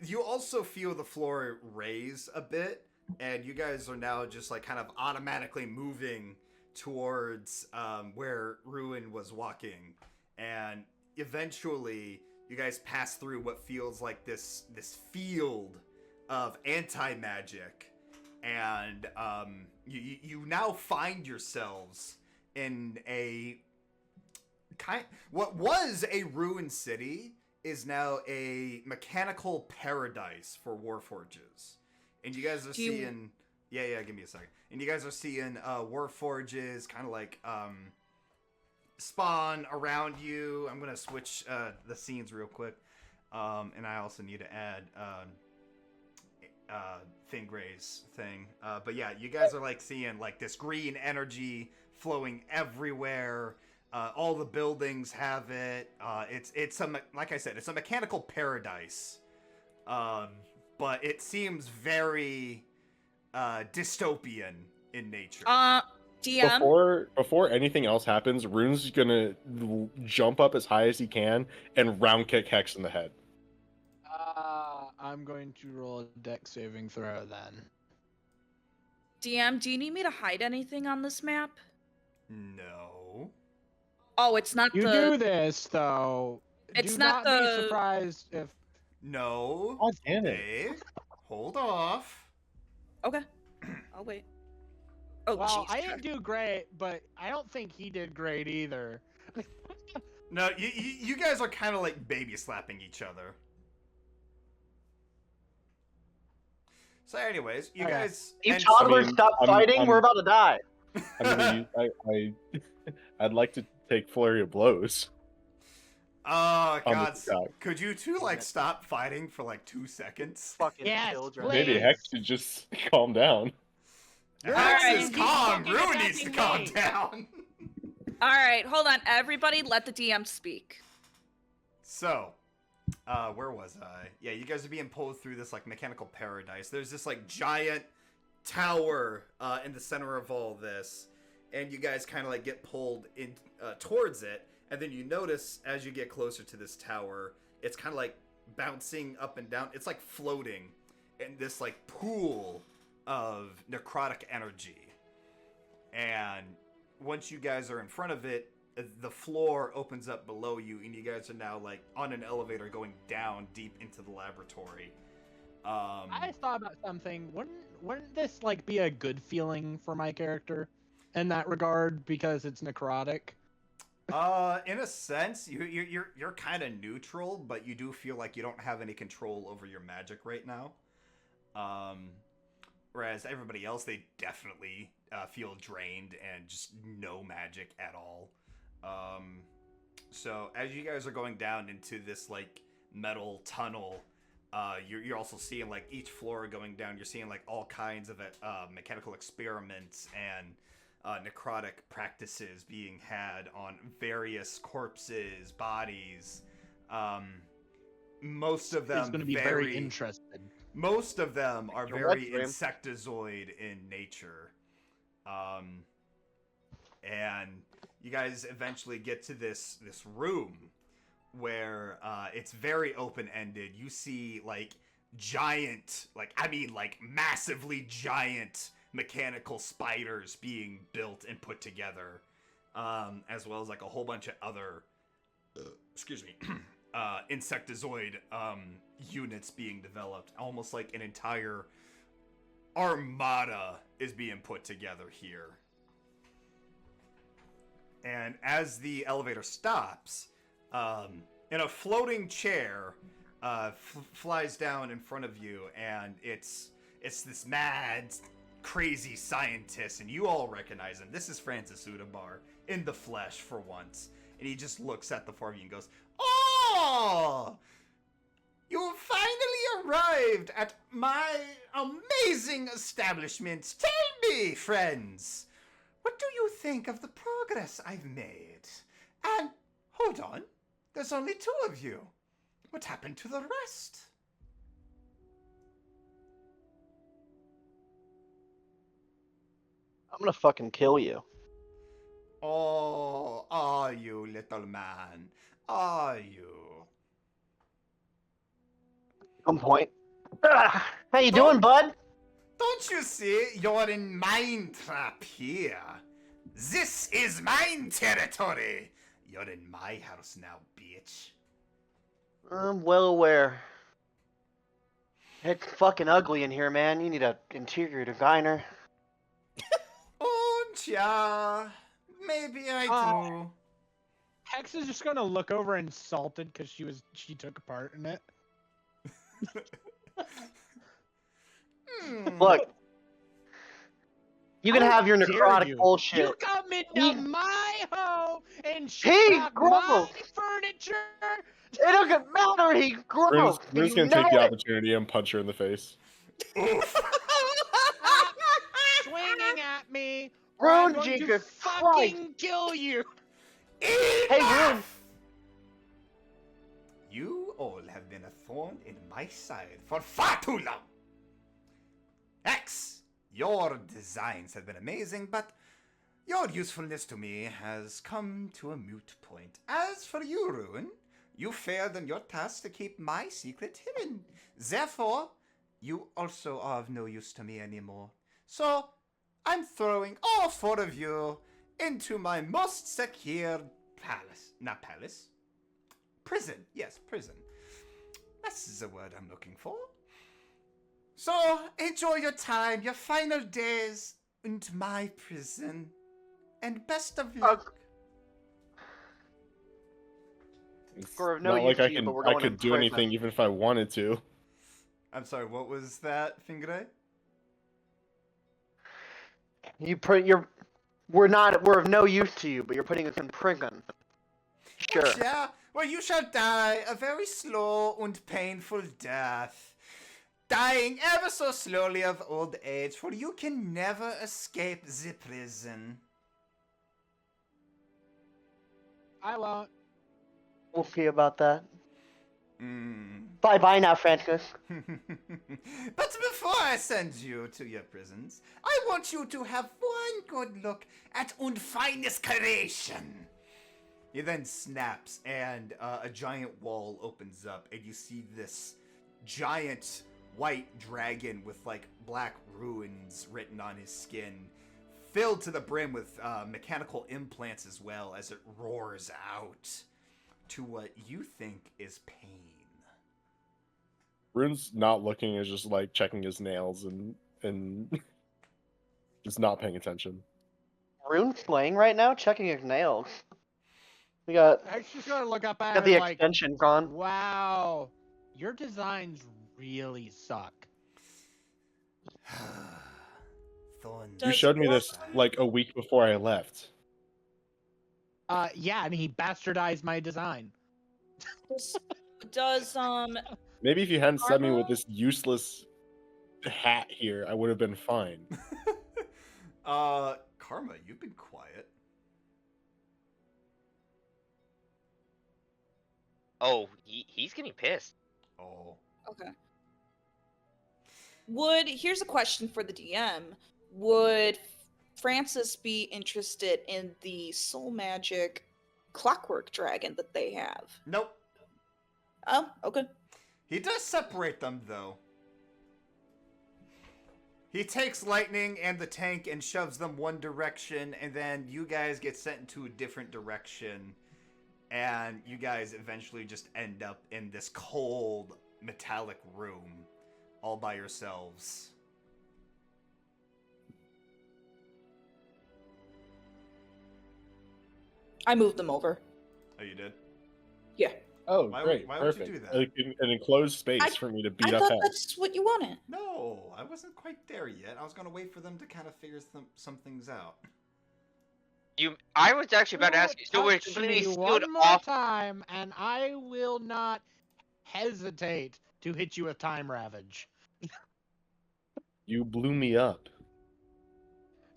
you also feel the floor raise a bit, and you guys are now just like kind of automatically moving towards where Ruin was walking, and eventually you guys pass through what feels like this field of anti-magic, and you now find yourselves in what was a ruined city is now a mechanical paradise for warforges. And you guys are seeing... Yeah, give me a second. And you guys are seeing warforges kind of like spawn around you. I'm going to switch the scenes real quick. And I also need to add Fingray's thing. But yeah, you guys are like seeing like this green energy flowing everywhere. All the buildings have it. It's like I said, it's a mechanical paradise. But it seems very dystopian in nature. DM. Before anything else happens, Rune's gonna jump up as high as he can and round kick Hex in the head. I'm going to roll a dex saving throw then. DM, do you need me to hide anything on this map? No. Oh, it's not You the... do this, though. It's do not be the- surprised if... No. God damn it. Dave, hold off. Okay. I'll wait. Oh, Well, jeez. I didn't do great, but I don't think he did great either. No, you guys are kind of like baby slapping each other. So anyways, you Okay. guys... You and- toddlers, I mean, stop fighting. We're about to die. I'd like to take flurry of blows. Oh, on God. this guy. Could you two, like, stop fighting for, like, 2 seconds? Fucking Yes, children. please. Maybe Hex should just calm down. Hex Alright. is calm. He's Rune fucking needs to attacking calm me. down. All right, hold on. Everybody let the DM speak. So, where was I? Yeah, you guys are being pulled through this, like, mechanical paradise. There's this, like, giant tower in the center of all this. And you guys kind of, like, get pulled in towards it. And then you notice, as you get closer to this tower, it's kind of, like, bouncing up and down. It's, like, floating in this, like, pool of necrotic energy. And once you guys are in front of it, the floor opens up below you, and you guys are now, like, on an elevator going down deep into the laboratory. I thought about something. Wouldn't this like be a good feeling for my character in that regard because it's necrotic? In a sense, you're kind of neutral, but you do feel like you don't have any control over your magic right now. Whereas everybody else, they definitely feel drained and just no magic at all. So as you guys are going down into this like metal tunnel, you're also seeing like each floor going down. You're seeing like all kinds of mechanical experiments and necrotic practices being had on various corpses, bodies. Most of them It's going to be very interested. Most of them are Your very web stream. insectozoid in nature. And you guys eventually get to this room where it's very open-ended. You see like giant, like massively giant mechanical spiders being built and put together, as well as like a whole bunch of other insectozoid units being developed, almost like an entire armada is being put together here. And as the elevator stops, in a floating chair flies down in front of you, and it's this mad, crazy scientist, and you all recognize him. This is Francis Udamar in the flesh for once, and he just looks at the four of you and goes, "Oh, you finally arrived at my amazing establishment. Tell me, friends, what do you think of the progress I've made? And hold on, there's only two of you. What happened to the rest?" I'm gonna fucking kill you. Oh, are you, little man? Are you? One point. How you doing, bud? Don't you see you're in mine trap here? This is mine territory. You're in my house now, bitch. I'm well aware. It's fucking ugly in here, man. You need an interior designer. Oh, yeah. Maybe I do. Hex is just gonna look over insulted because she took a part in it. Look, you can How have your dare necrotic you. bullshit. You come into He- my home and He shock my gross. furniture. It doesn't matter. He gross. Rune's You gonna take know the it. opportunity and punch her in the face. Swinging at me. Or I'm Rune, going to Jesus fucking kill you. Hey, Rune. You all have been a thorn in my side for far too long. X, your designs have been amazing, but your usefulness to me has come to a moot point. As for you, Rune, you failed in your task to keep my secret hidden. Therefore, you also are of no use to me anymore. So, I'm throwing all four of you into my most secure palace. Not palace. Prison. Yes, prison. That's the word I'm looking for. So, enjoy your time, your final days in my prison. And best of luck. It's We're of no not use like to you, but we're I going could in do prison. anything even if I wanted to. I'm sorry, what was that, Fingre? We're of no use to you, but you're putting us in prison. Sure. Yeah, well, you shall die a very slow and painful death. Dying ever so slowly of old age, for you can never escape the prison. I won't. We'll see about that. Mm. Bye now, Francis. But before I send you to your prisons, I want you to have one good look at und finest creation. He then snaps, and a giant wall opens up, and you see this giant white dragon with like black runes written on his skin, filled to the brim with mechanical implants as well, as it roars out to what you think is pain. Rune's not looking, is just like checking his nails and just not paying attention. Rune's playing right now, checking his nails. We got Hex just gonna look up at got her the and like, extension gone. wow, your designs really suck. Thorns. You Does showed me this Orphan- like a week before I left. Yeah, and he bastardized my design. Does Maybe if you hadn't sent me with Karma? this useless hat here, I would have been fine. Karma, you've been quiet. Oh, he's getting pissed. Oh. Okay. Here's a question for the DM. Would Francis be interested in the soul magic clockwork dragon that they have? Nope. Oh, okay. He does separate them, though. He takes Lightning and the tank and shoves them one direction, and then you guys get sent into a different direction, and you guys eventually just end up in this cold, metallic room all by yourselves. I moved them over. Oh, you did? Yeah. Oh, Why great. would you Perfect. do that? Like an enclosed space I- for me to I beat up thought Hex. that's what you wanted. No, I wasn't quite there yet. I was gonna wait for them to kind of figure some things out. I was actually about to ask you. So we're Touch completely me sealed one more off. time, and I will not hesitate to hit you with Time Ravage. You blew me up.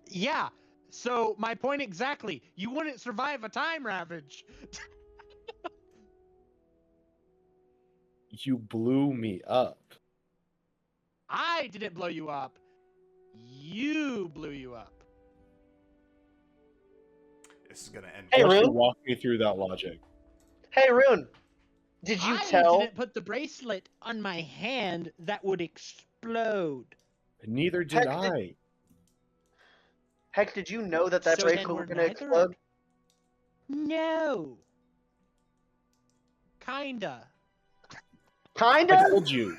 Yeah. So my point exactly. You wouldn't survive a Time Ravage. You blew me up. I didn't blow you up. You blew you up. This is gonna end. Hey, Why don't you Rune. walk me through that logic? Hey, Rune. Did you I tell? didn't put the bracelet on my hand that would explode. Neither did Heck, I. Heck, did you know that that So then bracelet we're was gonna neither- explode? No. Kinda. I Kinda. told you.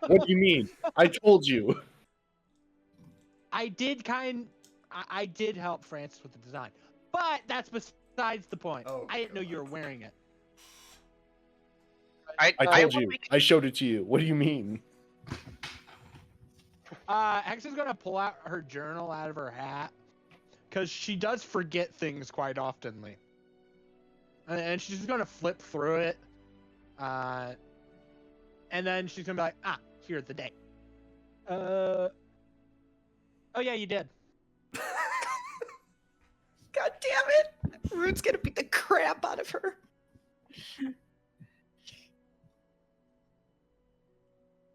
What do you mean? I told you. I did help Francis with the design. But that's besides the point. Oh, I didn't know you were God. wearing it. I told will you. be- I showed it to you. What do you mean? Hex is gonna pull out her journal out of her hat. Because she does forget things quite oftenly. And she's just gonna flip through it. And then she's gonna be like, here's the date. Oh yeah, you did. God damn it! Rude's gonna beat the crap out of her.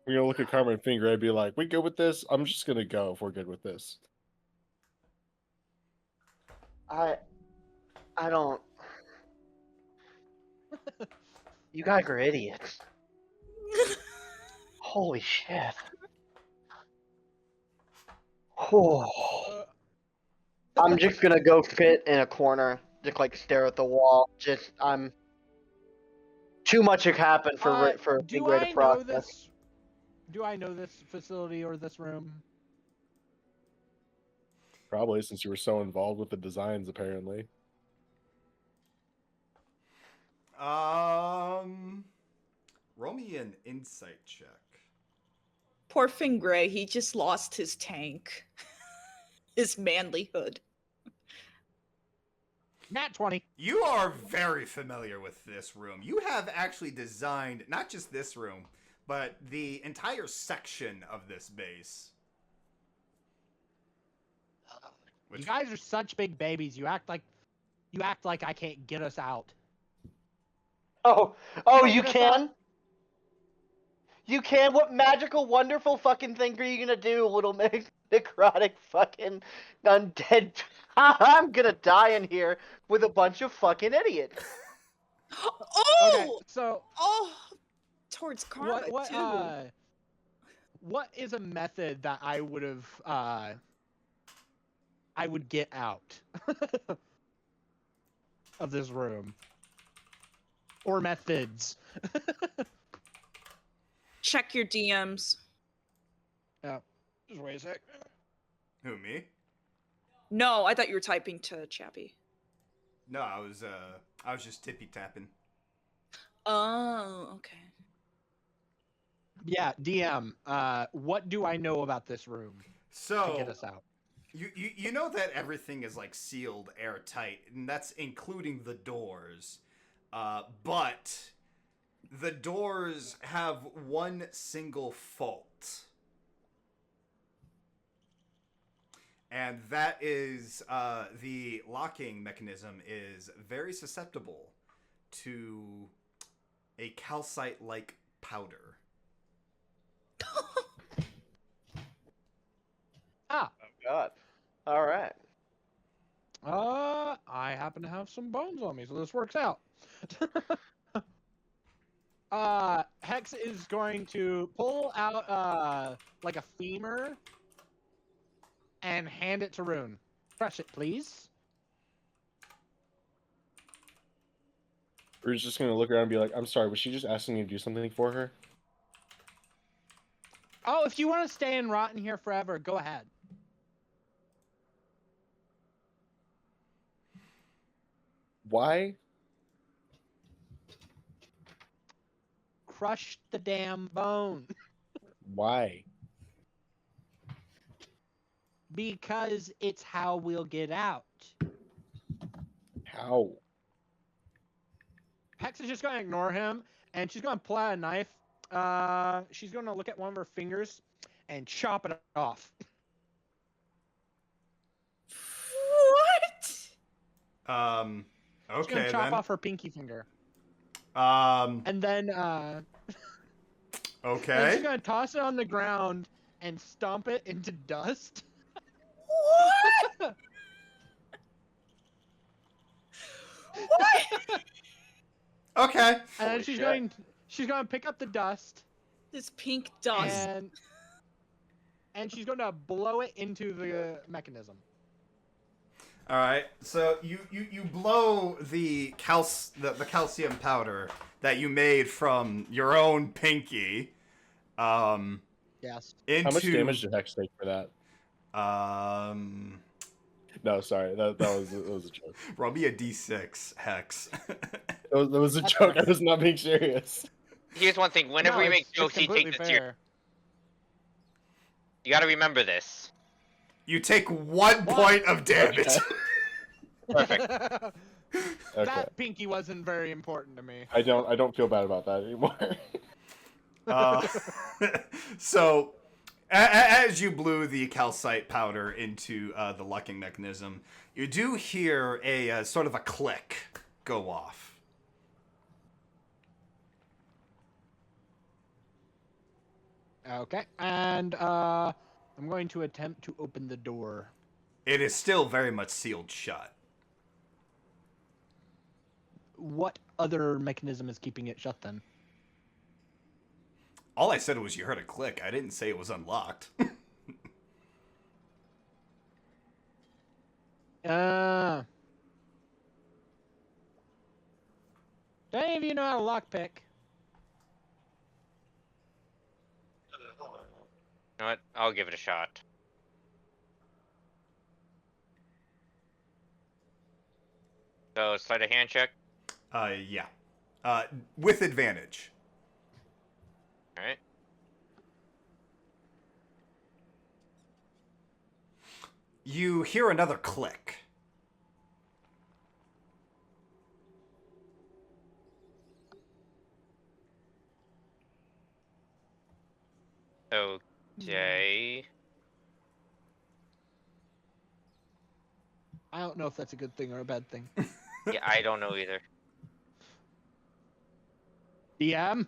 We're gonna look at Carmen Finger. I'd be like, "We good with this? I'm just gonna go if we're good with this." I don't. You guys are idiots. Holy shit. Oh. I'm just gonna go fit in a corner, just like stare at the wall. I'm. Too much has happened for Do Big Ray to I know process. this? Do I know this facility or this room? Probably since you were so involved with the designs, apparently. Roll me an insight check. Poor Fingray, he just lost his tank. His manlyhood. Nat 20. You are very familiar with this room. You have actually designed not just this room, but the entire section of this base. You guys are such big babies. You act like I can't get us out. Oh, Can't you get us can? out. You can? What magical, wonderful fucking thing are you gonna do, little necrotic fucking undead? I'm gonna die in here with a bunch of fucking idiots. Oh! Okay, so Oh! Towards karma, too. what is a method that I would have I would get out of this room? Or methods. Check your DMs. Yeah. Just wait a sec. Who, me? No, I thought you were typing to Chappie. No, I was just tippy tapping. Oh, okay. Yeah, DM. What do I know about this room to get So us out? you know that everything is like sealed airtight, and that's including the doors. But the doors have one single fault. And that is the locking mechanism is very susceptible to a calcite-like powder. Ah. Oh god. Alright. I happen to have some bones on me, so this works out. Hex is going to pull out like a femur and hand it to Rune. Crush it, please. Rune's just gonna look around and be like, "I'm sorry, was she just asking me to do something for her?" Oh, if you want to stay and rot in here forever, go ahead. Why? Crush the damn bone. Why? Because it's how we'll get out. How? Hex is just going to ignore him, and she's going to pull out a knife. She's going to look at one of her fingers and chop it off. What? She's going Okay to chop then. off her pinky finger. Um, And then, and okay. she's going to toss it on the ground and stomp it into dust. What? What? Okay. And then Holy she's shit. going to pick up the dust This pink dust. and she's going to blow it into the mechanism. All right. So you blow the calcium powder that you made from your own pinky Yes. into How much damage did Hex take for that? No, sorry, that was a joke. roll me a d6 hex. That was a That's joke. I fair. was not being serious. Here's one thing: whenever No, we make it's jokes, he completely takes it serious. fair. You gotta remember this. You take 1 point of damage. Perfect. Okay. That pinky wasn't very important to me. I don't feel bad about that anymore. So, as you blew the calcite powder into the locking mechanism, you do hear a sort of a click go off. Okay, and I'm going to attempt to open the door. It is still very much sealed shut. What other mechanism is keeping it shut then? All I said was you heard a click. I didn't say it was unlocked. Do any of you know how to lockpick? You know what? I'll give it a shot. So, sleight of hand check. Yeah. With advantage. Alright. You hear another click. Okay. I don't know if that's a good thing or a bad thing. Yeah, I don't know either. DM?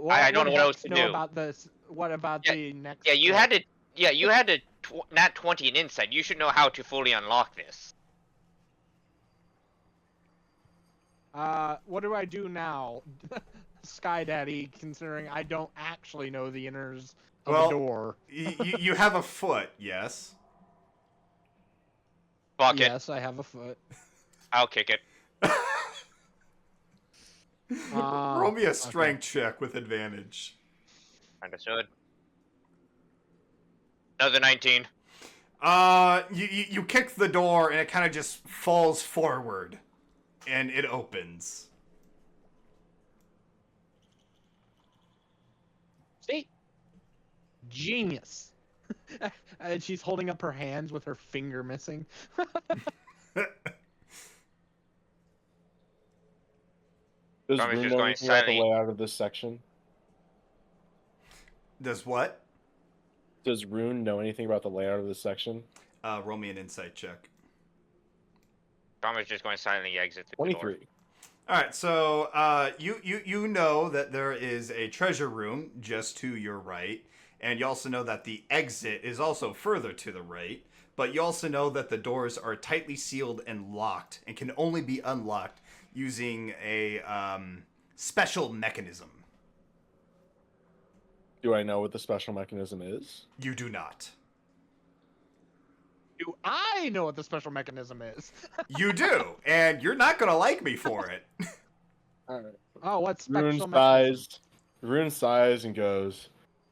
I don't know what else to do. About this. What about the next? Yeah, you had to. Yeah, you had to. Nat 20 in insight. You should know how to fully unlock this. What do I do now, Sky Daddy? Considering I don't actually know the inners of Well, the door. You have a foot, yes. Fuck it. Yes, I have a foot. I'll kick it. Roll me a strength check with advantage. Understood. Another 19. You kick the door and it kind of just falls forward, and it opens. See? Genius. And she's holding up her hands with her finger missing. Does Probably Rune just know going anything about the silent. layout of this section? Does what? Does Rune know anything about the layout of this section? Roll me an insight check. Thomas just going silently exit the door. 23. All right, so you know that there is a treasure room just to your right, and you also know that the exit is also further to the right. But you also know that the doors are tightly sealed and locked, and can only be unlocked using a special mechanism. Do I know what the special mechanism is? You do not. Do I know what the special mechanism is? You do, and you're not gonna like me for it. Oh, what Rune special mechanism? sighs and goes,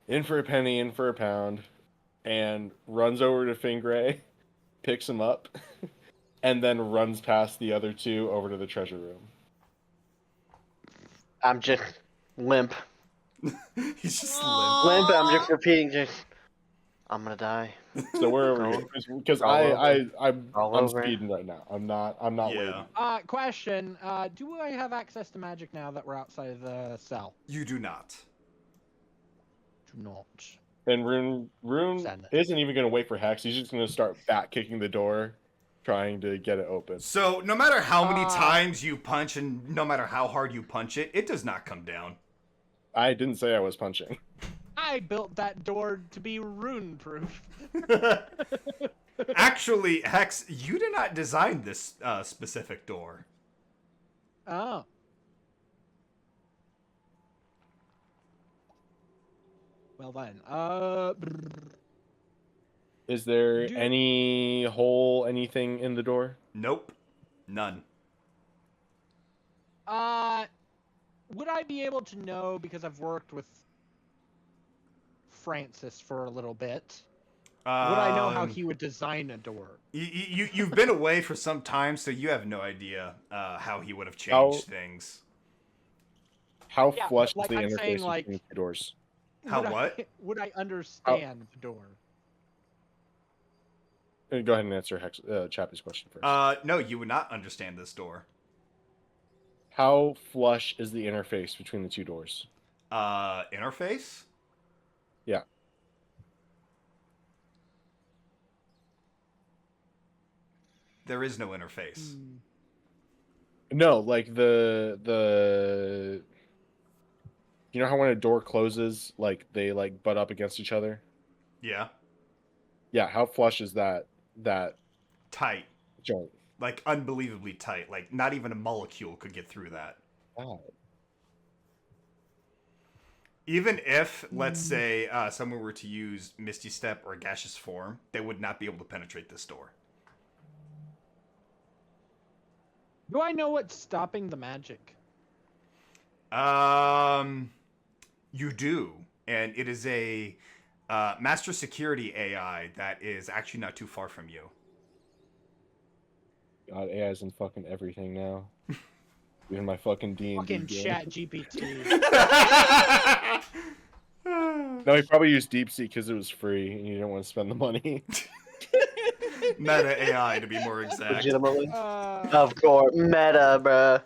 in for a penny, in for a pound, and runs over to Fingray, picks him up, and then runs past the other two over to the treasure room. I'm just limp. He's just Limp, and I'm just repeating, I'm gonna die. So where are we? Because I'm All over. speeding right now. I'm not Yeah. waiting. Question. Do I have access to magic now that we're outside of the cell? You do not. Do not. And Rune Sadness. isn't even gonna wait for Hex. He's just gonna start back kicking the door, trying to get it open. So no matter how many times you punch and no matter how hard you punch it, it does not come down. I didn't say I was punching. I built that door to be rune-proof. Actually, Hex, you did not design this specific door. Oh. Well then, Is there Do- any hole, anything in the door? Nope. None. would I be able to know, because I've worked with Francis for a little bit, would I know how he would design a door? You've been away for some time, so you have no idea how he would have changed things. How Yeah, flush like, is the I'm interface saying, between like- the two doors? How Would what? Would I understand the door? Go ahead and answer Chappie's question first. No, you would not understand this door. How flush is the interface between the two doors? Interface? Yeah. There is no interface. No, like the you know how when a door closes, like they like butt up against each other? Yeah. Yeah, how flush is that Tight. joint? Like, unbelievably tight. Like, not even a molecule could get through that. Wow. Even if, let's say, someone were to use Misty Step or Gaseous Form, they would not be able to penetrate this door. Do I know what's stopping the magic? You do. And it is a master security AI that is actually not too far from you. God, AI's in fucking everything now. Even my fucking D&D Fucking game. Chat GPT. No, he probably used DeepSeek because it was free and you didn't want to spend the money. Meta AI, to be more exact. Legitimately. Uh, Of course, meta, bruh.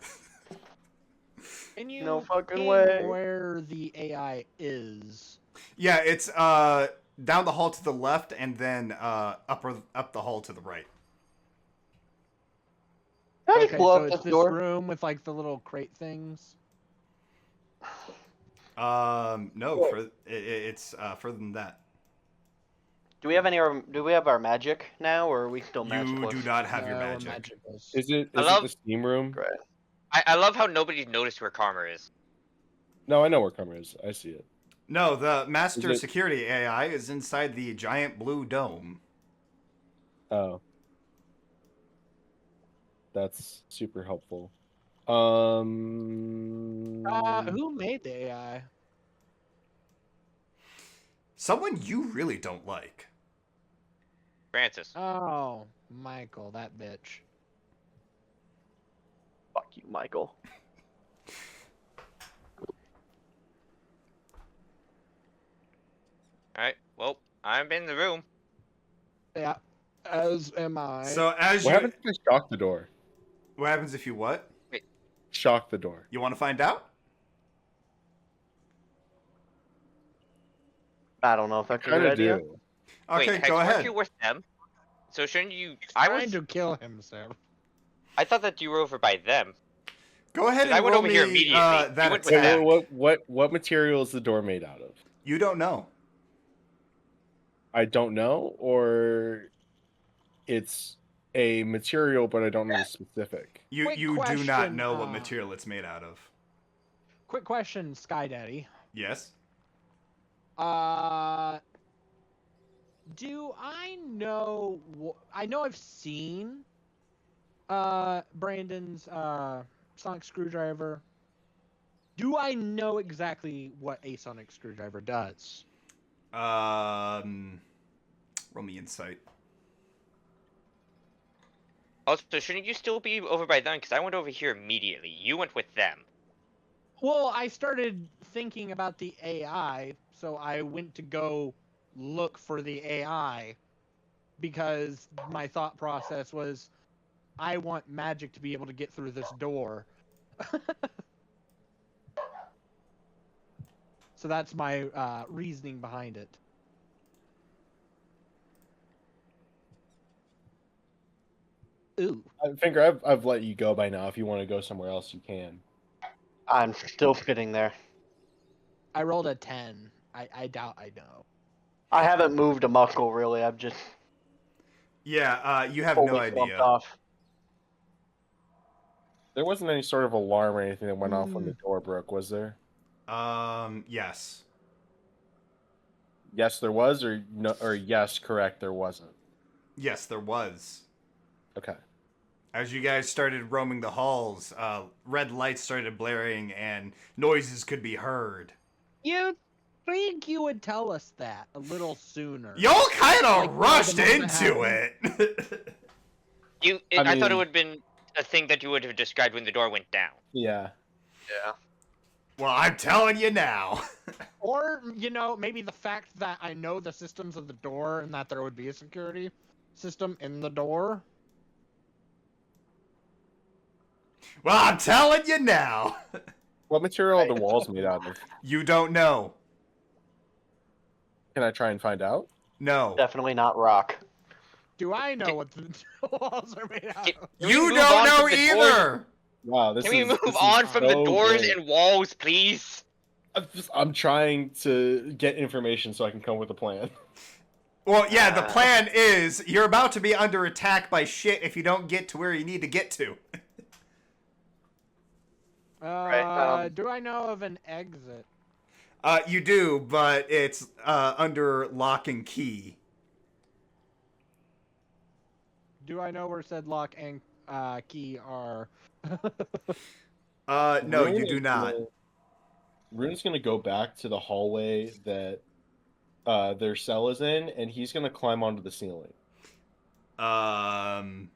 Can you No fucking name way. where the AI is? Yeah, it's down the hall to the left and then up the hall to the right. Can I just Okay, blow so up it's this this door? room with like the little crate things. No, it's further than that. Do we have our magic now, or are we still You magicless? do not have your No, we're magic. magicless. Is it I is love- it the steam room? Great. I love how nobody noticed where Karma is. No, I know where Karma is. I see it. No, the master Is it- security AI is inside the giant blue dome. Oh. That's super helpful. Who made the AI? Someone you really don't like. Francis. Oh, Michael, that bitch. Fuck you, Michael. Alright, well, I'm in the room. Yeah, as am I. So as What you, happens if I shock the door? what happens if you what? Shock the door. You want to find out? I don't know if that's a Kind good of idea. do. Okay, Wait, Hex, go weren't ahead. you with them? So shouldn't you... trying to kill himself. I thought that you were over by them. Go ahead and I went roll over me here immediately. that You went with attack. them. What material is the door made out of? You don't know. I don't know, or it's a material, but I don't know the specific. You Quick do not question, know what material it's made out of. Quick question, Sky Daddy. Yes. Do I know? I know I've seen Brandon's sonic screwdriver. Do I know exactly what a sonic screwdriver does? Roll me insight. Also, shouldn't you still be over by them? Because I went over here immediately. You went with them. Well, I started thinking about the AI, so I went to go look for the AI because my thought process was I want magic to be able to get through this door. So that's my reasoning behind it. Ooh. Finger, I've let you go by now. If you want to go somewhere else, you can. I'm still getting there. I rolled a 10. I doubt I know. I haven't moved a muckle really. I'm just Yeah, you have no fully slumped idea. off. There wasn't any sort of alarm or anything that went off when the door broke, was there? Yes. Yes, there was, or no, or yes, correct, there wasn't. Yes, there was. Okay. As you guys started roaming the halls, red lights started blaring and noises could be heard. You'd think you would tell us that a little sooner. Y'all kind of Like, rushed why the month into ahead? it. I thought it mean- would have been a thing that you would have described when the door went down. Yeah. Yeah. Well, I'm telling you now. Or, you know, maybe the fact that I know the systems of the door and that there would be a security system in the door. Well, I'm telling you now. What material are the walls made out of? You don't know. Can I try and find out? No. Definitely not rock. Do I know what the walls are made out of? Can we You move don't on know from the doors? either. Wow, this Can we is move this is on from the so doors great. and walls, please? I'm trying to get information so I can come up with a plan. Well, yeah, the plan is you're about to be under attack by shit if you don't get to where you need to get to. Do I know of an exit? You do, but it's under lock and key. Do I know where said lock and key are? No, Rune you do is not. Rune's gonna go back to the hallway that their cell is in, and he's gonna climb onto the ceiling. Why?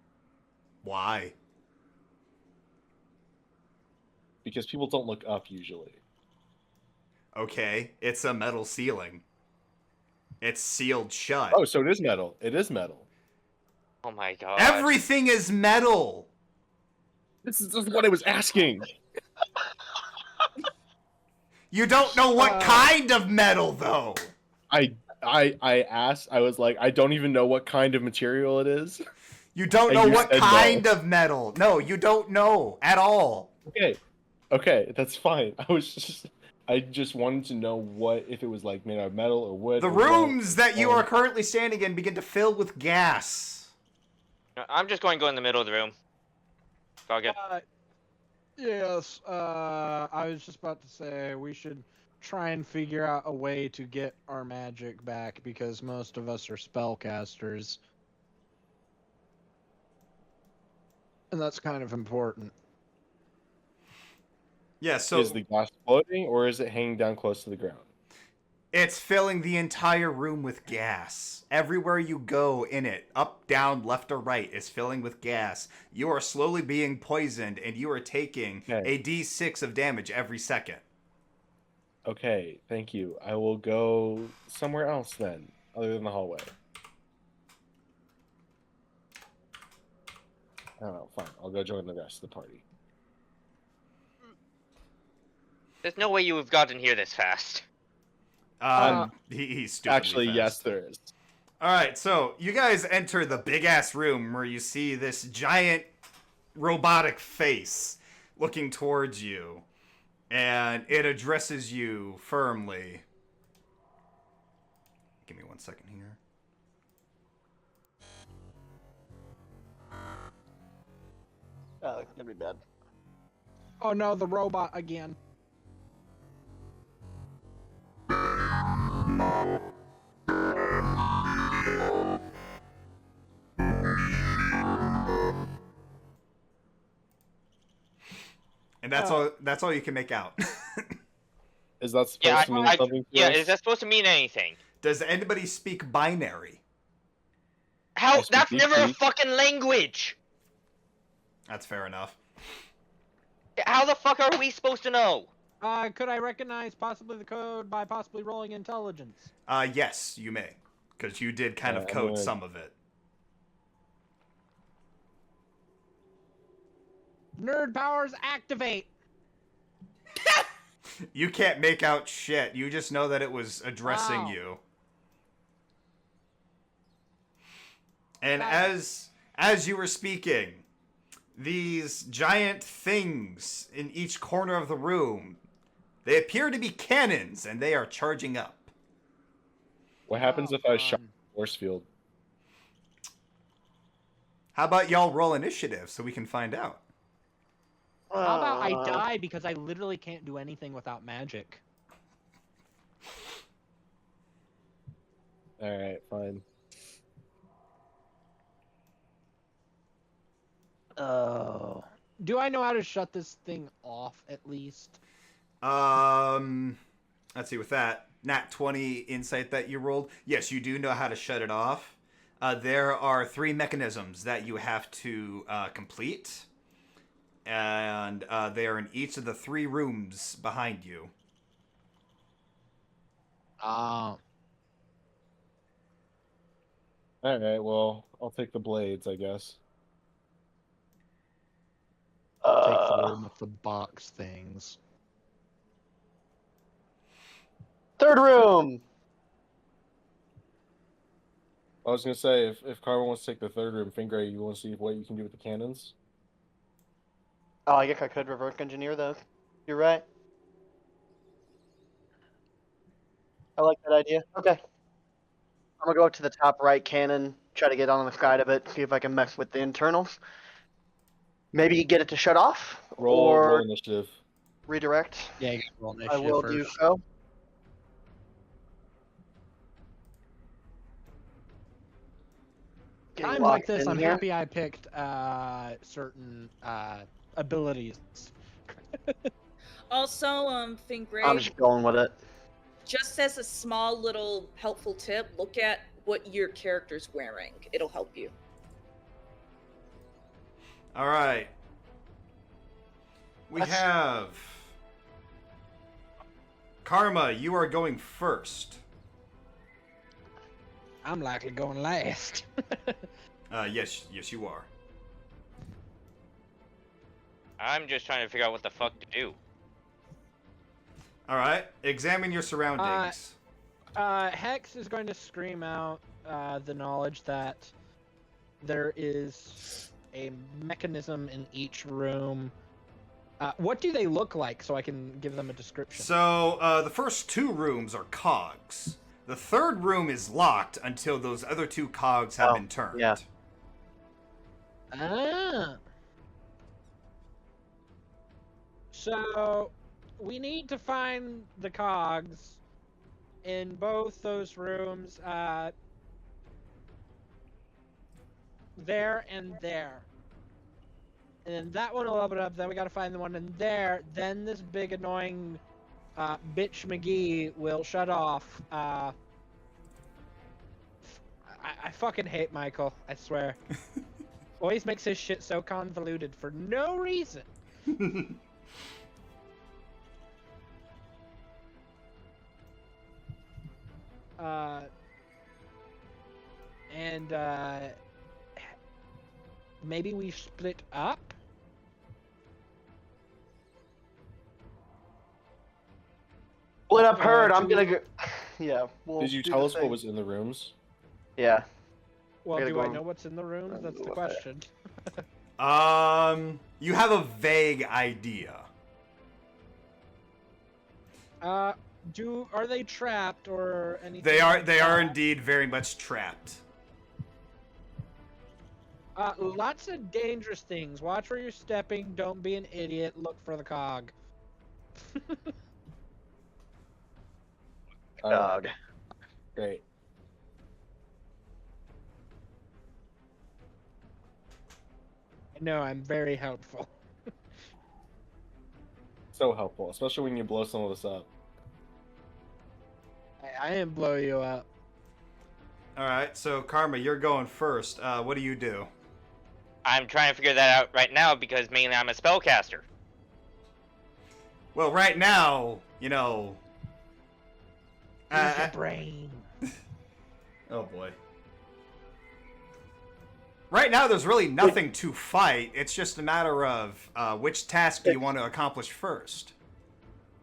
Because people don't look up usually. Okay, it's a metal ceiling. It's sealed shut. Oh, so it is metal. It is metal. Oh my god. Everything is metal. This is what I was asking. You don't know what kind of metal, though. I asked. I was like, I don't even know what kind of material it is. You don't And know you what said no. kind of metal. No, you don't know at all. Okay, that's fine. I just wanted to know what if it was like made out of metal or wood. The or what. rooms that you are currently standing in begin to fill with gas. I'm just going to go in the middle of the room. All good. Yes, I was just about to say we should try and figure out a way to get our magic back because most of us are spellcasters. And that's kind of important. Yeah, so Is the gas floating or is it hanging down close to the ground? it's filling the entire room with gas. Everywhere you go in it, up, down, left, or right, is filling with gas. You are slowly being poisoned, and you are taking a d6 of damage every second. Okay, thank you. I will go somewhere else then, other than the hallway. I don't know, fine. I'll go join the rest of the party. There's no way you have gotten here this fast. He's stupidly Actually, fast. yes, there is. All right, so you guys enter the big-ass room where you see this giant robotic face looking towards you, and it addresses you firmly. Give me 1 second here. That'd be bad. Oh no, the robot again. And that's all you can make out. Is that supposed Yeah, to mean something? To yeah. us? Is that supposed to mean anything? Does anybody speak binary? How? I speak That's never a Geek. fucking language. That's fair enough. How the fuck are we supposed to know? Could I recognize possibly the code by possibly rolling intelligence? Yes, you may, because you did kind of I'm code gonna- some of it. Nerd powers activate. You can't make out shit. You just know that it was addressing Wow. you. And Got it. as you were speaking, these giant things in each corner of the room, they appear to be cannons, and they are charging up. What happens Oh, if I shot fun. a force field? How about y'all roll initiative so we can find out? How about I die because I literally can't do anything without magic? All right, fine. Oh. Do I know how to shut this thing off at least? Let's see, with that nat 20 insight that you rolled, yes, you do know how to shut it off. There are 3 mechanisms that you have to complete, and they are in each of the 3 rooms behind you. All right, well, I'll take the blades, I guess. Take the room with the box things. Third room. I was gonna say, if Carver wants to take the third room, Finger, you want to see what you can do with the cannons? Oh, I guess I could reverse engineer those. You're right. I like that idea. Okay. I'm gonna go up to the top right cannon, try to get on the side of it, see if I can mess with the internals. Maybe get it to shut off or Roll initiative. redirect. Yeah, you can roll I initiative will first. do so. Getting Times like locked this, in I'm here. happy I picked certain abilities. Also, I'm Fingray, just going with it. just as a small little helpful tip, look at what your character's wearing. It'll help you. All right. We That's- have Karma. You are going first. I'm likely going last. Yes, you are. I'm just trying to figure out what the fuck to do. All right. Examine your surroundings. Hex is going to scream out the knowledge that there is a mechanism in each room. What do they look like so I can give them a description? So, the first 2 rooms are cogs. The third room is locked until those other 2 cogs have Oh, been turned. yeah. So, we need to find the cogs in both those rooms, there and there. And then that one will open up, then we gotta find the one in there, then this big annoying bitch McGee will shut off. I fucking hate Michael, I swear. Always makes his shit so convoluted for no reason. And maybe we split up? What I've heard, I'm do gonna we- go. Yeah. We'll Did you do tell the us what thing. was in the rooms? Yeah. Well, Gotta do go I on- know what's in the rooms? I'm That's the gonna go with that. question. You have a vague idea. Are they trapped or anything? They are like that? indeed very much trapped. Lots of dangerous things. Watch where you're stepping. Don't be an idiot. Look for the cog. Dog. Great. No, I'm very helpful. So helpful, especially when you blow some of this up. I didn't blow you up. All right, so Karma, you're going first. What do you do? I'm trying to figure that out right now because mainly I'm a spellcaster. Well, right now, you know. Use your brain. Oh boy. Right now, there's really nothing to fight. It's just a matter of which task do you want to accomplish first.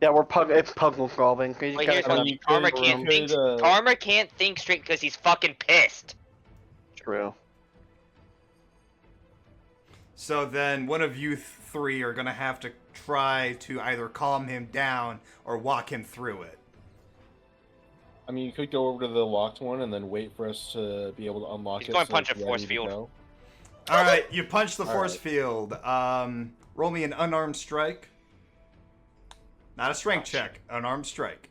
Yeah, it's puzzle solving. You Wait, gotta here's go what you Karma could- can't you think. could, Karma can't think straight because he's fucking pissed. True. So then one of you three are going to have to try to either calm him down or walk him through it. I mean, you could go over to the locked one and then wait for us to be able to unlock He's it. going to so punch it's a force ready to field. go. All right, you punch the All force right. field. Roll me an unarmed strike. Not a strength check, unarmed strike.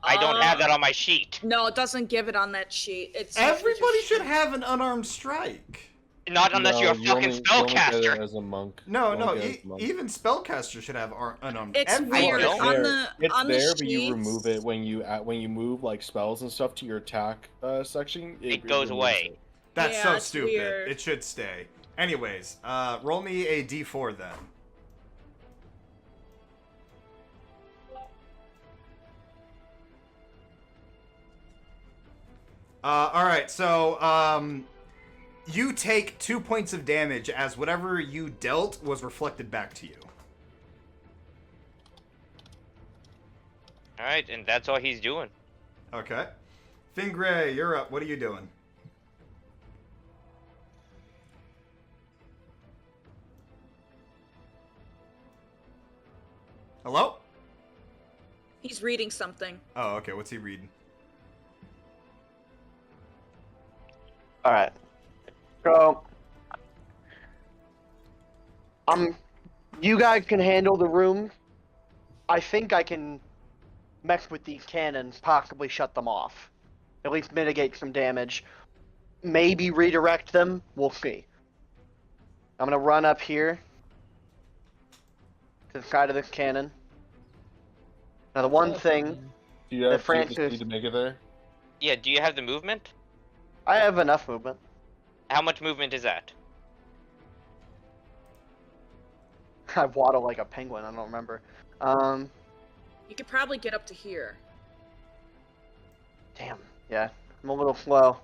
I don't have that on my sheet. No, it doesn't give it on that sheet. It's Everybody should have an unarmed strike. Not unless No, you're a you fucking only get it spellcaster. as a monk. No, You no, only get it as a monk. even spellcasters should have unarmed. It's Everybody weird. don't. On there. the It's on the there, sheets, but you remove it when you move like spells and stuff to your attack section. It goes removes away. it. That's Yeah, so it's stupid. weird. It should stay. Anyways, roll me a d4 then. All right, so you take 2 points of damage as whatever you dealt was reflected back to you. Alright, and that's all he's doing. Okay, Fingray, you're up. What are you doing? Hello? he's reading something. Oh, okay. What's he reading? All right. So, you guys can handle the room. I think I can mess with these cannons, possibly shut them off. At least mitigate some damage. Maybe redirect them. We'll see. I'm gonna run up here to the side of this cannon. Now, the one thing, Do you have The the Francis- speed to make it there? Yeah, do you have the movement? I have enough movement. How much movement is that? I waddle like a penguin. I don't remember. You could probably get up to here. Damn. Yeah, I'm a little slow.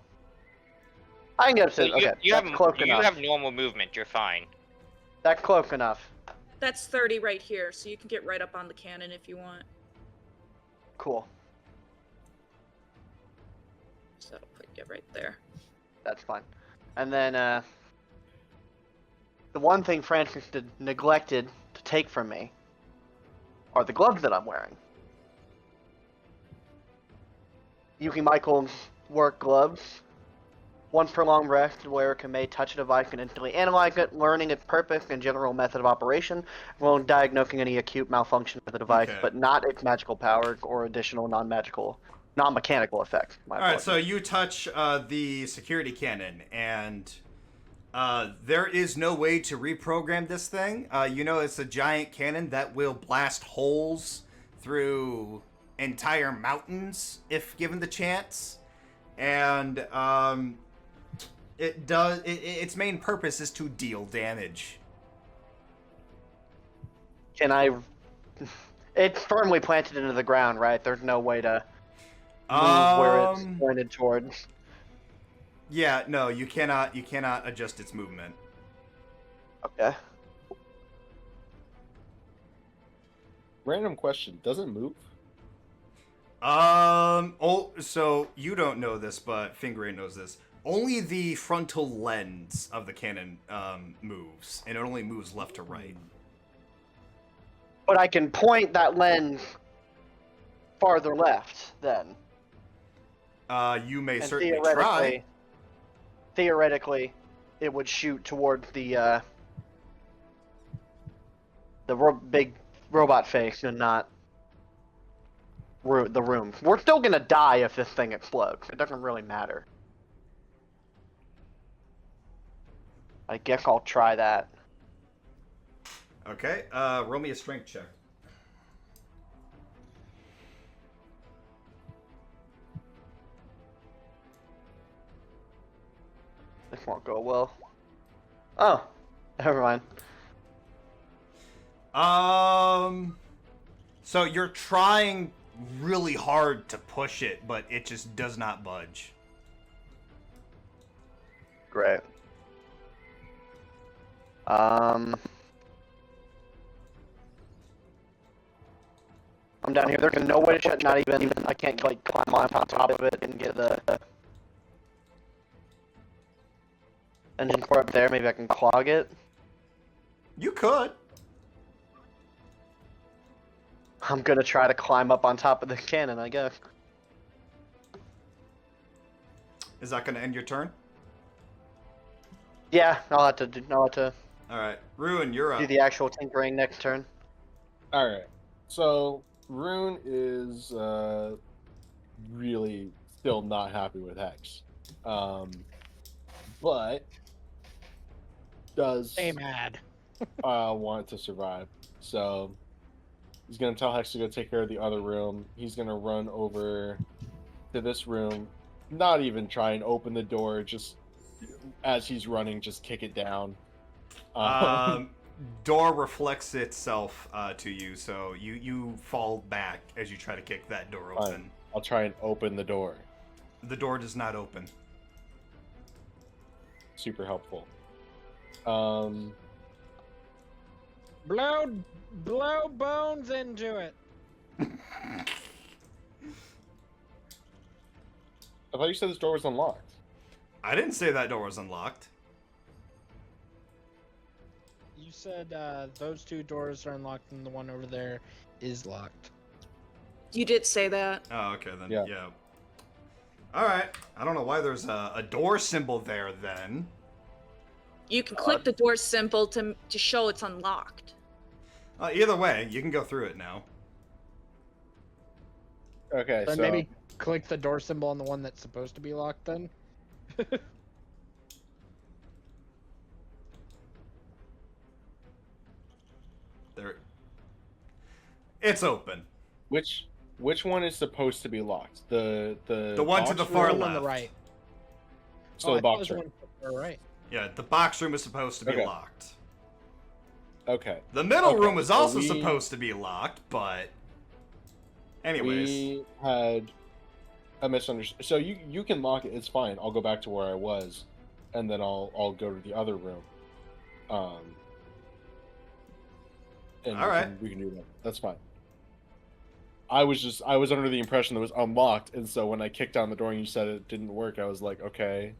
I can get up to. Okay, you that's close you enough. have normal movement, you're fine. That's close enough. That's 30 right here, so you can get right up on the cannon if you want. Cool. So that'll put you right there. That's fine. And then the one thing Francis neglected to take from me are the gloves that I'm wearing. Yuki Michael's work gloves. Once per long rest, the wearer may touch a device and instantly analyze it, learning its purpose and general method of operation, while diagnosing any acute malfunction of the device, Okay. but not its magical powers or additional non-mechanical effects. All right, so you touch the security cannon, and there is no way to reprogram this thing. You know, it's a giant cannon that will blast holes through entire mountains if given the chance, and its main purpose is to deal damage. Can I? It's firmly planted into the ground, right? There's no way to move where it's pointed towards. Yeah, no, you cannot adjust its movement. Okay. Random question: does it move? Oh, so you don't know this, but Fingray knows this. Only the frontal lens of the cannon moves, and it only moves left to right. But I can point that lens farther left, then. You may And certainly try. theoretically, it would shoot towards the big robot face and not the room. We're still gonna die if this thing explodes. It doesn't really matter. I guess I'll try that. Okay, roll me a strength check. won't go well. Oh, never mind. So you're trying really hard to push it, but it just does not budge. Great. I'm down here. There's no way to shut. Not even. I can't like climb on top of it and get the engine core up there. Maybe I can clog it. You could. I'm gonna try to climb up on top of the cannon, I guess. Is that gonna end your turn? Yeah, I'll have to All right, Ruin, you're up. do the actual tinkering next turn. All right. So Rune is really still not happy with Hex, but does Stay mad. want to survive. So he's gonna tell Hex to go take care of the other room. He's gonna run over to this room, not even try and open the door. Just as he's running, just kick it down. Door reflects itself to you, so you fall back as you try to kick that door open. Fine. I'll try and open the door. The door does not open. Super helpful. Blow bones into it. I thought you said this door was unlocked. I didn't say that door was unlocked. You said those two doors are unlocked and the one over there is locked. You did say that. Oh, okay then. Yeah. Yeah. All right. I don't know why there's a door symbol there then. You can click the door symbol to show it's unlocked. Either way, you can go through it now. Okay, Then so maybe click the door symbol on the one that's supposed to be locked then. There. It's open. which one is supposed to be locked? The one to box the room? far One left. on the right. So Oh, I the thought it box was room. one to the right. Yeah, the box room is supposed to be Okay. locked. Okay. The middle Okay, room is so also we- supposed to be locked, but anyways. We had a misunderstanding. So you can lock it. It's fine. I'll go back to where I was, and then I'll go to the other room. And All right. we can do that. That's fine. I was under the impression that it was unlocked, and so when I kicked down the door and you said it didn't work, I was like, okay.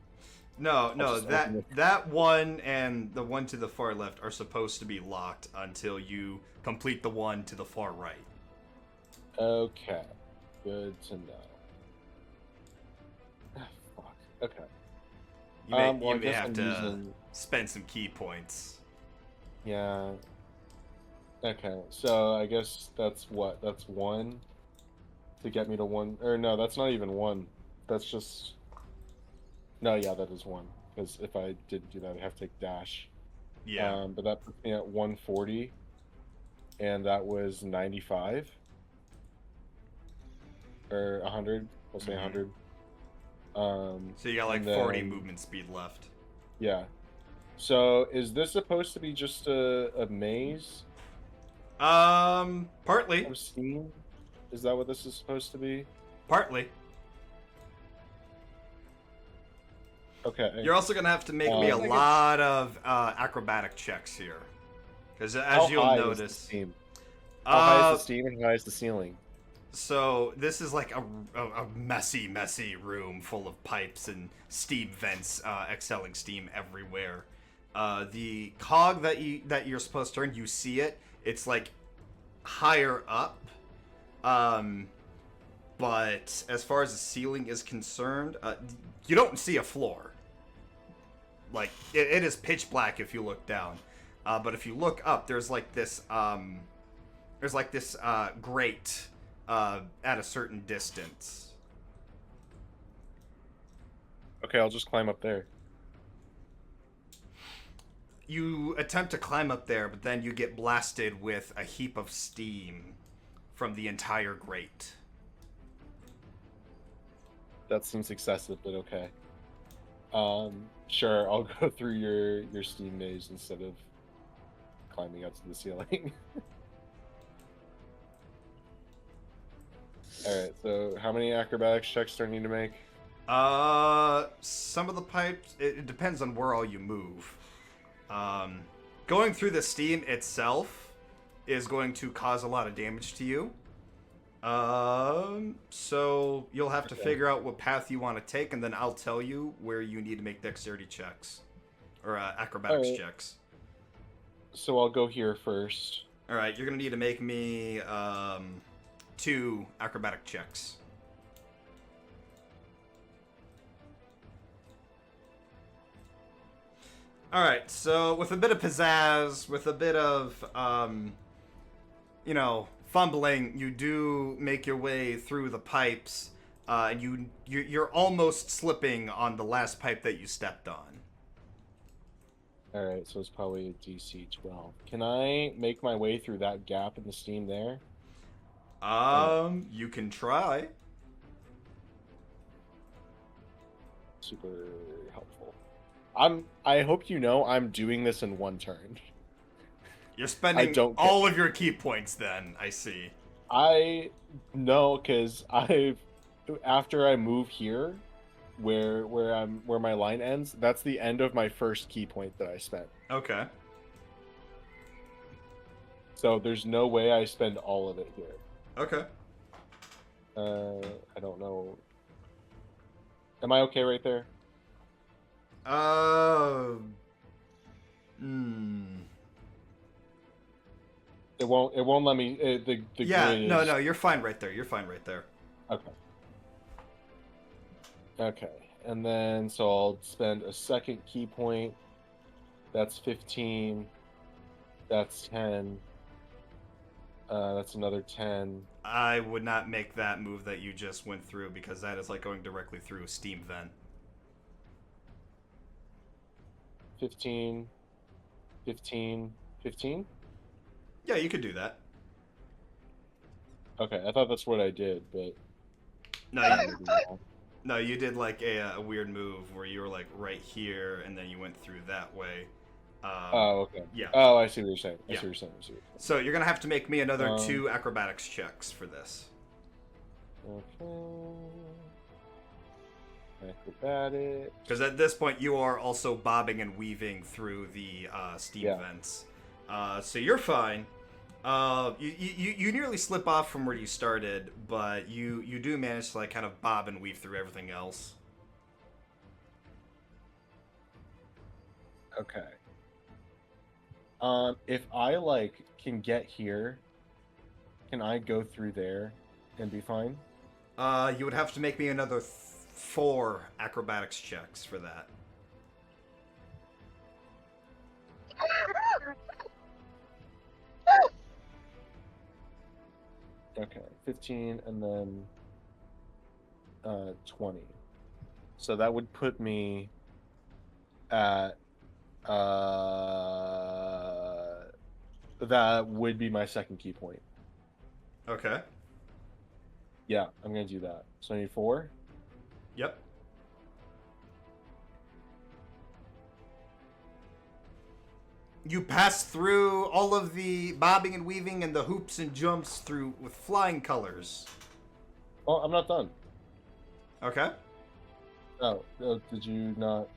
No, just open it. that one and the one to the far left are supposed to be locked until you complete the one to the far right. Okay. Good to know. Fuck. Okay. You may, Well, I you may guess have I'm to using- spend some key points. Yeah. Okay, so I guess that's what? That's one to get me to one. Or no, that's not even one. That's just. No, yeah, that is one. Because if I didn't do that, I'd have to take dash. Yeah. But that puts me at 140. And that was 95. Or 100. We'll say Mhm. 100. So you got like and then- 40 movement speed left. Yeah. So is this supposed to be just a maze Partly. of steam? Is that what this is supposed to be? Partly. Okay. You're also gonna have to make me a Um, lot of acrobatic checks here, because How as you'll high is the notice, steam? How high uh, is the steam and how high is the ceiling? so this is like a messy room full of pipes and steam vents, exhaling steam everywhere. The cog that you're supposed to turn, you see it. It's like higher up. But as far as the ceiling is concerned, you don't see a floor. Like it is pitch black if you look down. But if you look up, there's like this grate at a certain distance. Okay, I'll just climb up there. You attempt to climb up there, but then you get blasted with a heap of steam from the entire grate. That seems excessive, but okay. Sure, I'll go through your steam maze instead of climbing up to the ceiling. Alright, so how many acrobatics checks do I need to make? Some of the pipes, it depends on where all you move. Going through the steam itself is going to cause a lot of damage to you. So you'll have to figure out what path you want to take, and then I'll tell you where you need to make dexterity checks. Or acrobatics checks. So I'll go here first. Alright, you're gonna need to make me, 2 acrobatic checks. Alright, so with a bit of pizzazz, with a bit of, fumbling, you do make your way through the pipes, and you're almost slipping on the last pipe that you stepped on. Alright, so it's probably a DC 12. Can I make my way through that gap in the steam there? You can try. Super helpful. I hope you know I'm doing this in one turn. You're spending don't all of your key points then, I see. I know, because after I move here, where my line ends, that's the end of my first key point that I spent. Okay. So there's no way I spend all of it here. Okay. I don't know. Am I okay right there? It won't let me. The Yeah, grid no, is... you're fine right there. You're fine right there. Okay. Okay, and then so I'll spend a second key point. That's 15. That's 10. That's another 10. I would not make that move that you just went through, because that is like going directly through a steam vent. 15. 15. 15? Yeah, you could do that. Okay, I thought that's what I did, but... No, you did like a weird move where you were like right here, and then you went through that way. Oh, okay. Yeah. Oh, I see what you're saying. I Yeah. see what you're saying. So you're gonna have to make me another 2 acrobatics checks for this. Okay. Acrobatics. Because at this point you are also bobbing and weaving through the steam vents. So you're fine. You nearly slip off from where you started, but you do manage to like kind of bob and weave through everything else. Okay. If I can get here, can I go through there and be fine? You would have to make me another 4 acrobatics checks for that. Okay, 15 and then 20. So that would put me at that would be my second key point. Okay. Yeah, I'm gonna do that. So I need 4. Yep. You pass through all of the bobbing and weaving and the hoops and jumps through with flying colors. Oh, I'm not done. Okay. Oh, did you not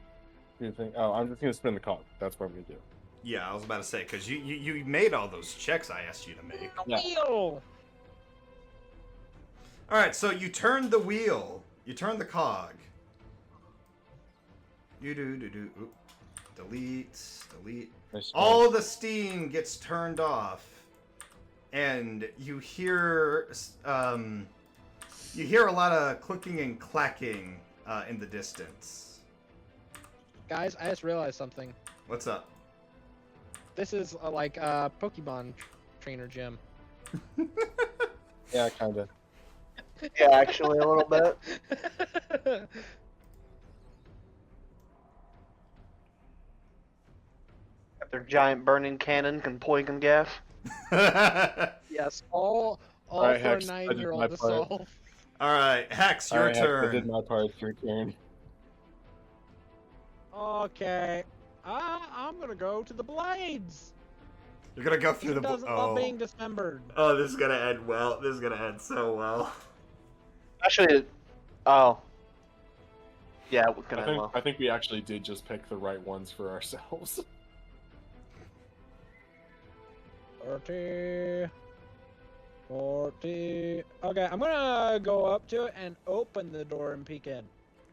do the thing? Oh, I'm just gonna spin the cog. That's what I'm gonna do. Yeah, I was about to say, because you made all those checks I asked you to make. Yeah. Wheel. Alright, so you turn the wheel. You turn the cog. You do. Oop. Delete. Nice. All the steam gets turned off, and you hear a lot of clicking and clacking in the distance. Guys, I just realized something. What's up? This is like a Pokemon trainer gym. Yeah, kinda. Yeah, actually, a little bit. Got their giant burning cannon can poison gas. Yes, all Alright, for a Hex, I did 9-year-old my to part. solve. Alright, Hex, your Alright, Hex, I turn. did my part. Your turn. Okay. I'm gonna go to the blades. You're gonna go through He the. doesn't love being dismembered. Oh, this is gonna end well. This is gonna end so well. Actually, oh. Yeah, we're gonna well. I think we actually did just pick the right ones for ourselves. 40. Okay, I'm gonna go up to it and open the door and peek in.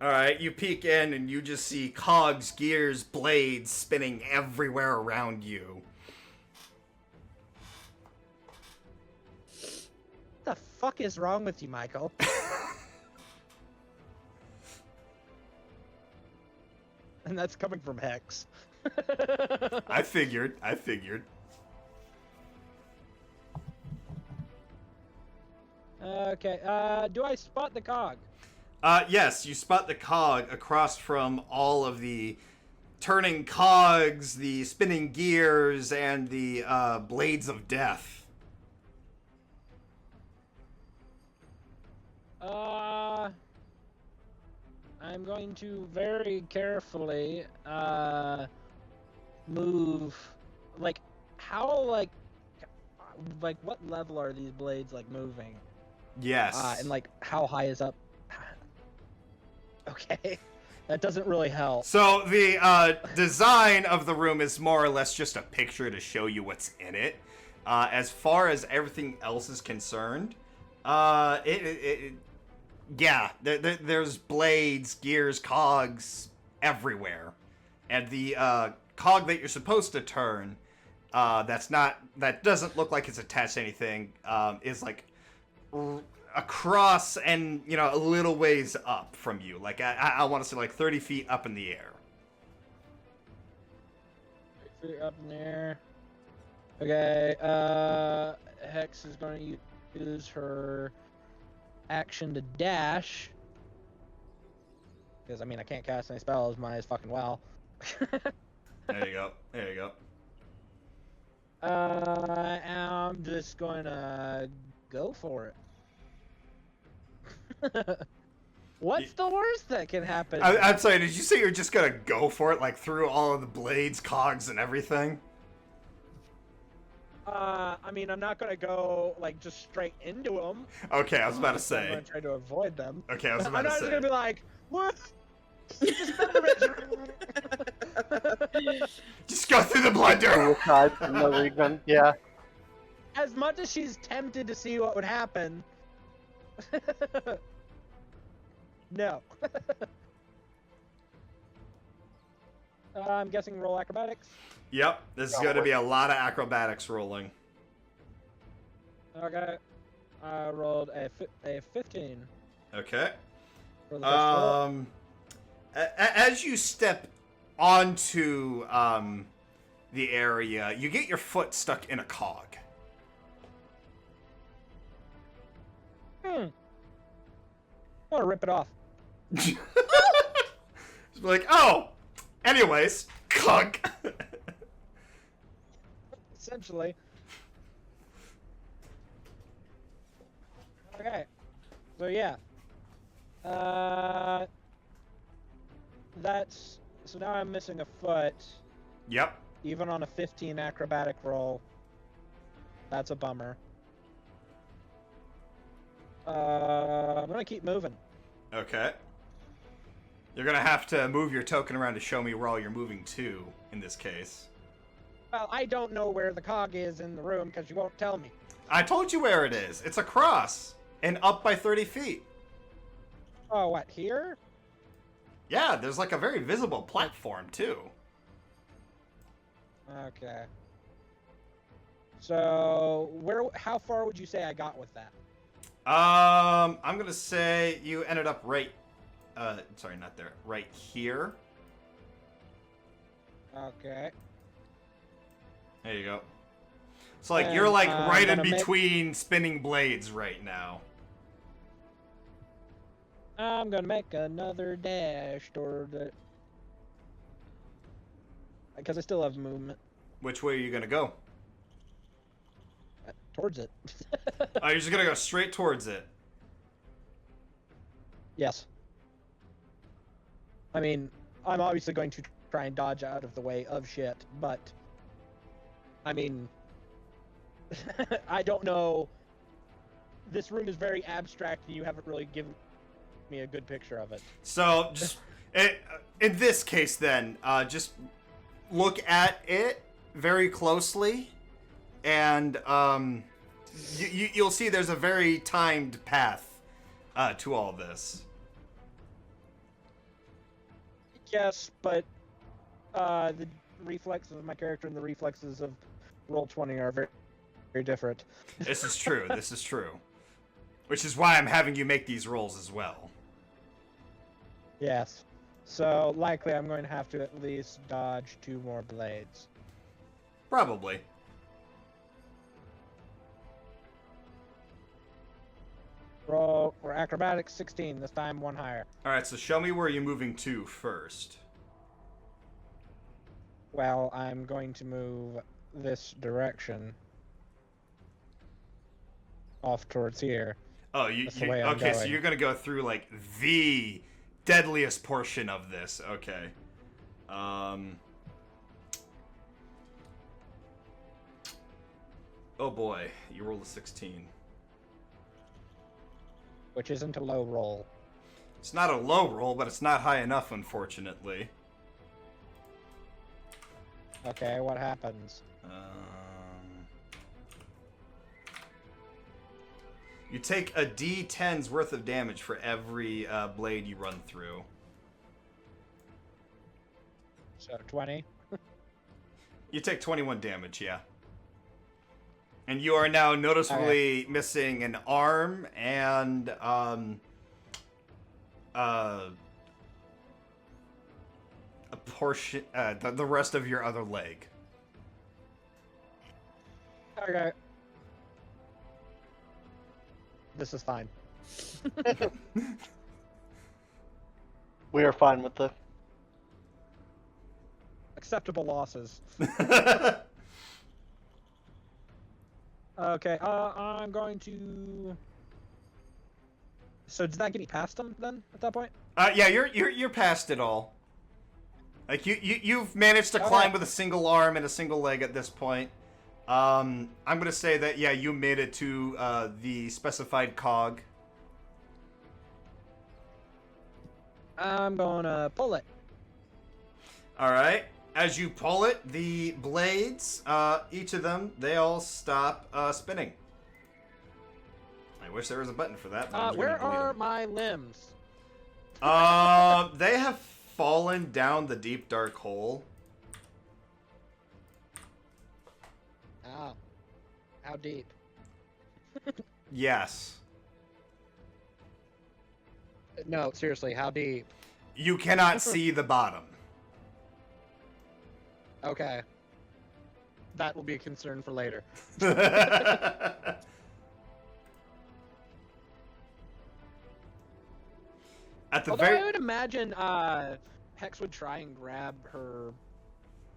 All right, you peek in and you just see cogs, gears, blades spinning everywhere around you. What the fuck is wrong with you, Michael? And that's coming from Hex. I figured. Okay, do I spot the cog? Yes, you spot the cog across from all of the turning cogs, the spinning gears, and the blades of death. I'm going to very carefully, move, like, how, like, what level are these blades, like, moving? Yes. And, like, how high is up? Okay, that doesn't really help. So the design of the room is more or less just a picture to show you what's in it. As far as everything else is concerned, there's blades, gears, cogs everywhere, and the cog that you're supposed to turn, that doesn't look like it's attached to anything, is like across and a little ways up from you. Like I want to say like 30 feet up in the air. 30 feet up in the air. Okay. Hex is going to use her action to dash. Because, I mean, I can't cast any spells, might as fucking well. There you go. I'm just going to go for it. What's the worst that can happen? I'm sorry, did you say you're just going to go for it, like through all of the blades, cogs, and everything? I mean, I'm not gonna go, like, just straight into them. Okay, I was about to say. I'm gonna try to avoid them. Okay, I was about I'm to not say. just gonna be like, what? Just go through the blender! Yeah. As much as she's tempted to see what would happen. No. I'm guessing roll acrobatics. Yep, this is going to be a lot of acrobatics rolling. Okay. I rolled a 15. Okay. For the first roll. As you step onto the area, you get your foot stuck in a cog. I want to rip it off. Just be like, oh, anyways, cog. Essentially. Okay. So yeah. That's so now I'm missing a foot. Yep. Even on a 15 acrobatic roll. That's a bummer. I'm gonna keep moving. Okay. You're gonna have to move your token around to show me where all you're moving to, in this case. Well, I don't know where the cog is in the room because you won't tell me. I told you where it is. It's across and up by 30 feet. Oh, what, here? Yeah, there's like a very visible platform, too. Okay. So, how far would you say I got with that? I'm gonna say you ended up right, sorry, not there, right here. Okay. There you go. So, like, And, you're, like, right in gonna make- between spinning blades right now. I'm gonna make another dash toward it. Because I still have movement. Which way are you gonna go? Towards it. Oh, you're just gonna go straight towards it. Yes. I mean, I'm obviously going to try and dodge out of the way of shit. But I mean, I don't know. This room is very abstract, and you haven't really given me a good picture of it. So, just in this case, then, just look at it very closely, and you'll see there's a very timed path to all this. Yes, but the reflexes of my character and the reflexes of Roll20 are very, very different. This is true. This is true. Which is why I'm having you make these rolls as well. Yes. So likely I'm going to have to at least dodge 2 more blades. Probably. Roll for acrobatics 16, this time 1 higher. Alright, so show me where you're moving to first. Well, I'm going to move this direction. Off towards here. Oh, That's the way I'm okay, so going. you're gonna go through, like, the deadliest portion of this. Okay. Oh boy, you rolled a 16. Which isn't a low roll. It's not a low roll, but it's not high enough, unfortunately. Okay, what happens? You take a D10's worth of damage for every blade you run through. So 20? You take 21 damage, yeah. And you are now noticeably missing an arm and a portion, the rest of your other leg. Okay. This is fine. We are fine with the. Acceptable losses. Okay, I'm going to... So does that get me past them then, at that point? Yeah, you're past it all. Like you've managed to climb with a single arm and a single leg at this point. I'm gonna say that yeah, you made it to the specified cog. I'm gonna pull it. All right. As you pull it, the blades, each of them, they all stop spinning. I wish there was a button for that. But I'm just Where gonna delete are them. my limbs? They have fallen down the deep dark hole. Ow. How deep? Yes. No, seriously, how deep? You cannot see the bottom. Okay. That will be a concern for later. At the Although very I would imagine Hex would try and grab her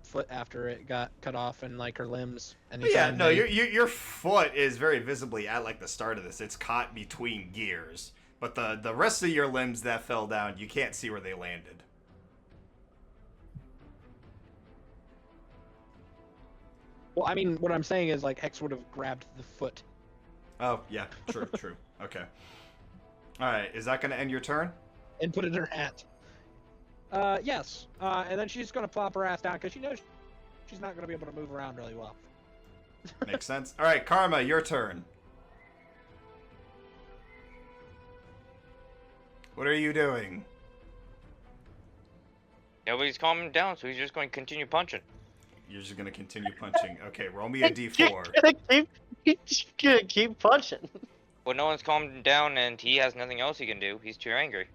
foot after it got cut off and like her limbs. And yeah, no, your foot is very visibly at like the start of this. It's caught between gears, but the rest of your limbs that fell down, you can't see where they landed. Well, I mean, what I'm saying is like Hex would have grabbed the foot. Oh yeah, true, true. Okay. All right, is that going to end your turn? And put it in her hat. Yes. And then she's gonna plop her ass down because she knows she's not gonna be able to move around really well. Makes sense. All right, Karma, your turn. What are you doing? Nobody's calming down, so he's just going to continue punching. You're just going to continue punching. Okay, roll me a d4. He's gonna keep punching. Well, no one's calmed down, and he has nothing else he can do. He's too angry.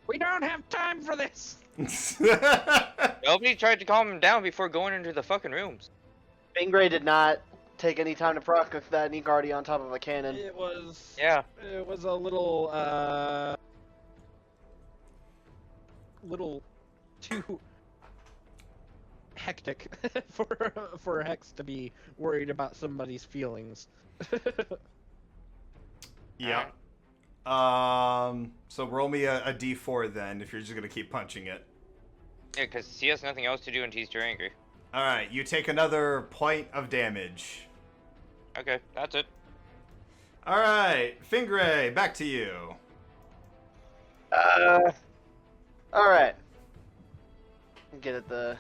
We don't have time for this. Nobody tried to calm him down before going into the fucking rooms. Bingray did not take any time to process that, and he already on top of a cannon. It was. Yeah. It was a little. Little too hectic for Hex to be worried about somebody's feelings. Yeah. So roll me a d4 then, if you're just gonna keep punching it. Yeah, because he has nothing else to do and he's too angry. All right, you take another point of damage. Okay, that's it. All right, Fingray, back to you. All right. Get at the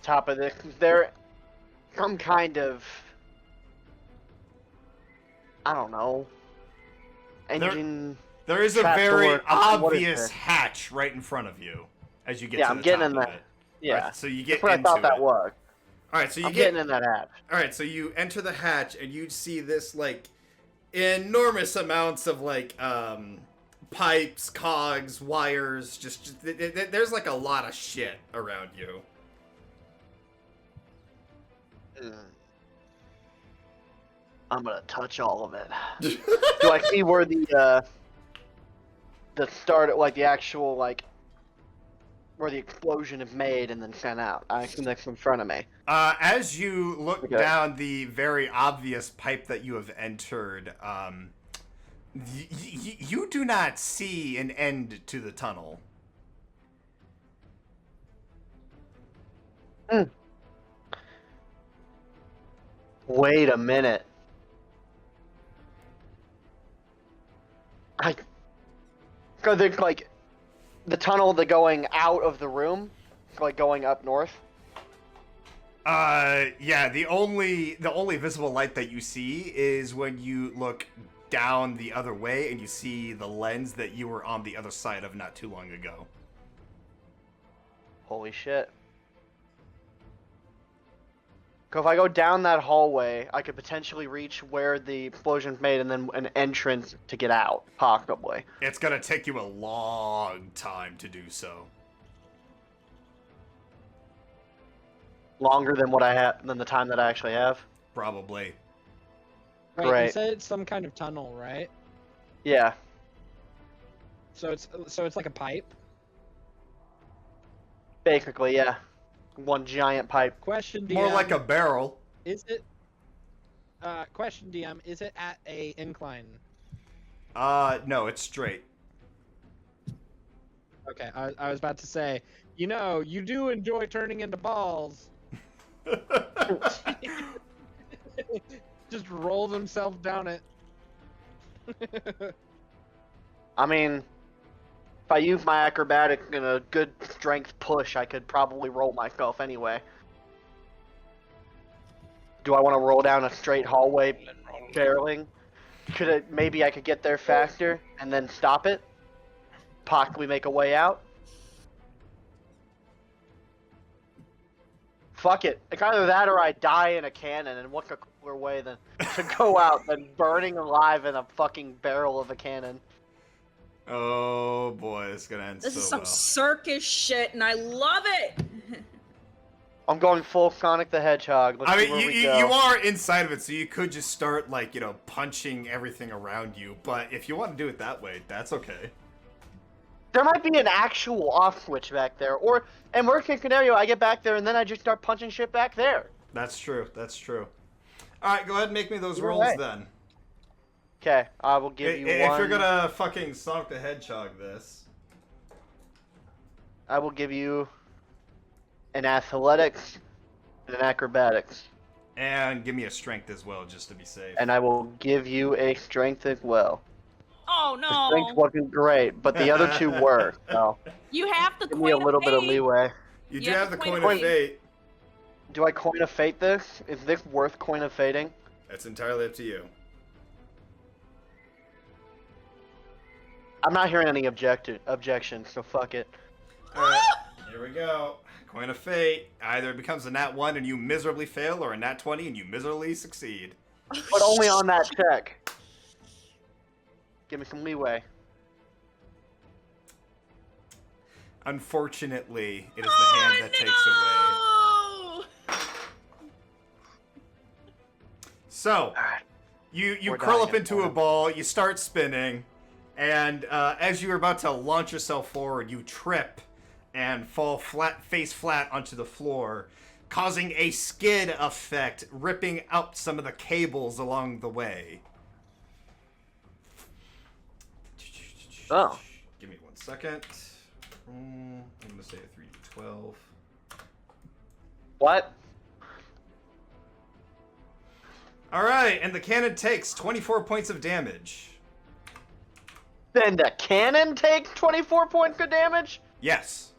top of this. There, some kind of, I don't know, engine. There is a Trap very door. What is obvious this? hatch right in front of you as you get Yeah, to I'm the getting top in of that. it. Yeah, Right, so you get that's what I into thought that it. was. All right, so you I'm get getting in that hatch. All right, so you enter the hatch and you see this like enormous amounts of like pipes, cogs, wires. There's like a lot of shit around you. I'm gonna touch all of it. Do I see where the start, like the actual like where the explosion is made and then sent out? I assume that's in front of me. As you look Okay. down the very obvious pipe that you have entered, you do not see an end to the tunnel. Wait a minute. Cause it's like the tunnel that going out of the room, like going up north. Yeah, the only visible light that you see is when you look down the other way and you see the lens that you were on the other side of not too long ago. Holy shit. Cause if I go down that hallway, I could potentially reach where the explosion's made and then an entrance to get out, possibly. It's gonna take you a long time to do so. Longer than what I have, than the time that I actually have. Probably. Wait, you Great. said it's some kind of tunnel, right? Yeah. So it's like a pipe. Basically, yeah. One giant pipe. Question DM. More like a barrel. Is it? Question DM. Is it at a incline? No, it's straight. Okay, I was about to say. You know, you do enjoy turning into balls. Just rolls himself down it. I mean, if I use my acrobatic and a good strength push, I could probably roll myself anyway. Do I want to roll down a straight hallway barreling? Maybe I could get there faster and then stop it? Possibly make a way out? Fuck it. It's either that or I die in a cannon, and what's a cooler way than to go out than burning alive in a fucking barrel of a cannon? Oh boy, it's gonna end This so is some well. circus shit, and I love it. I'm going full Sonic the Hedgehog. Let's I see mean, where we you go. are inside of it, so you could just start, like, punching everything around you. But if you want to do it that way, that's okay. There might be an actual off switch back there, or in worst case scenario, I get back there and then I just start punching shit back there. That's true. That's true. All right, go ahead and make me those Either rolls way. then. Okay, I will give you If one. you're gonna fucking Sonic the Hedgehog this. I will give you an athletics and an acrobatics, And give me a strength as well, just to be safe. and I will give you a strength as well. Oh The strength no! wasn't great, but the other two were. So You have the give me a coin little of bit of fate. leeway. You do You have have the to coin coin of of fate. Do I coin of fate this? Is this worth coin of fating? That's entirely up to you. I'm not hearing any objections, so fuck it. Alright, here we go. Coin of fate. Either it becomes a nat 1 and you miserably fail, or a nat 20 and you miserably succeed. But only on that check. Give me some leeway. Unfortunately, it is the hand that takes away. So, Alright. you We're curl dying up in into a time. ball, you start spinning, and as you are about to launch yourself forward, you trip and fall face flat onto the floor, causing a skid effect, ripping out some of the cables along the way. Oh. Give me 1 second. I'm gonna say a 12. What? All right, and the cannon takes 24 points of damage. Then the cannon take 24 points of damage? Yes.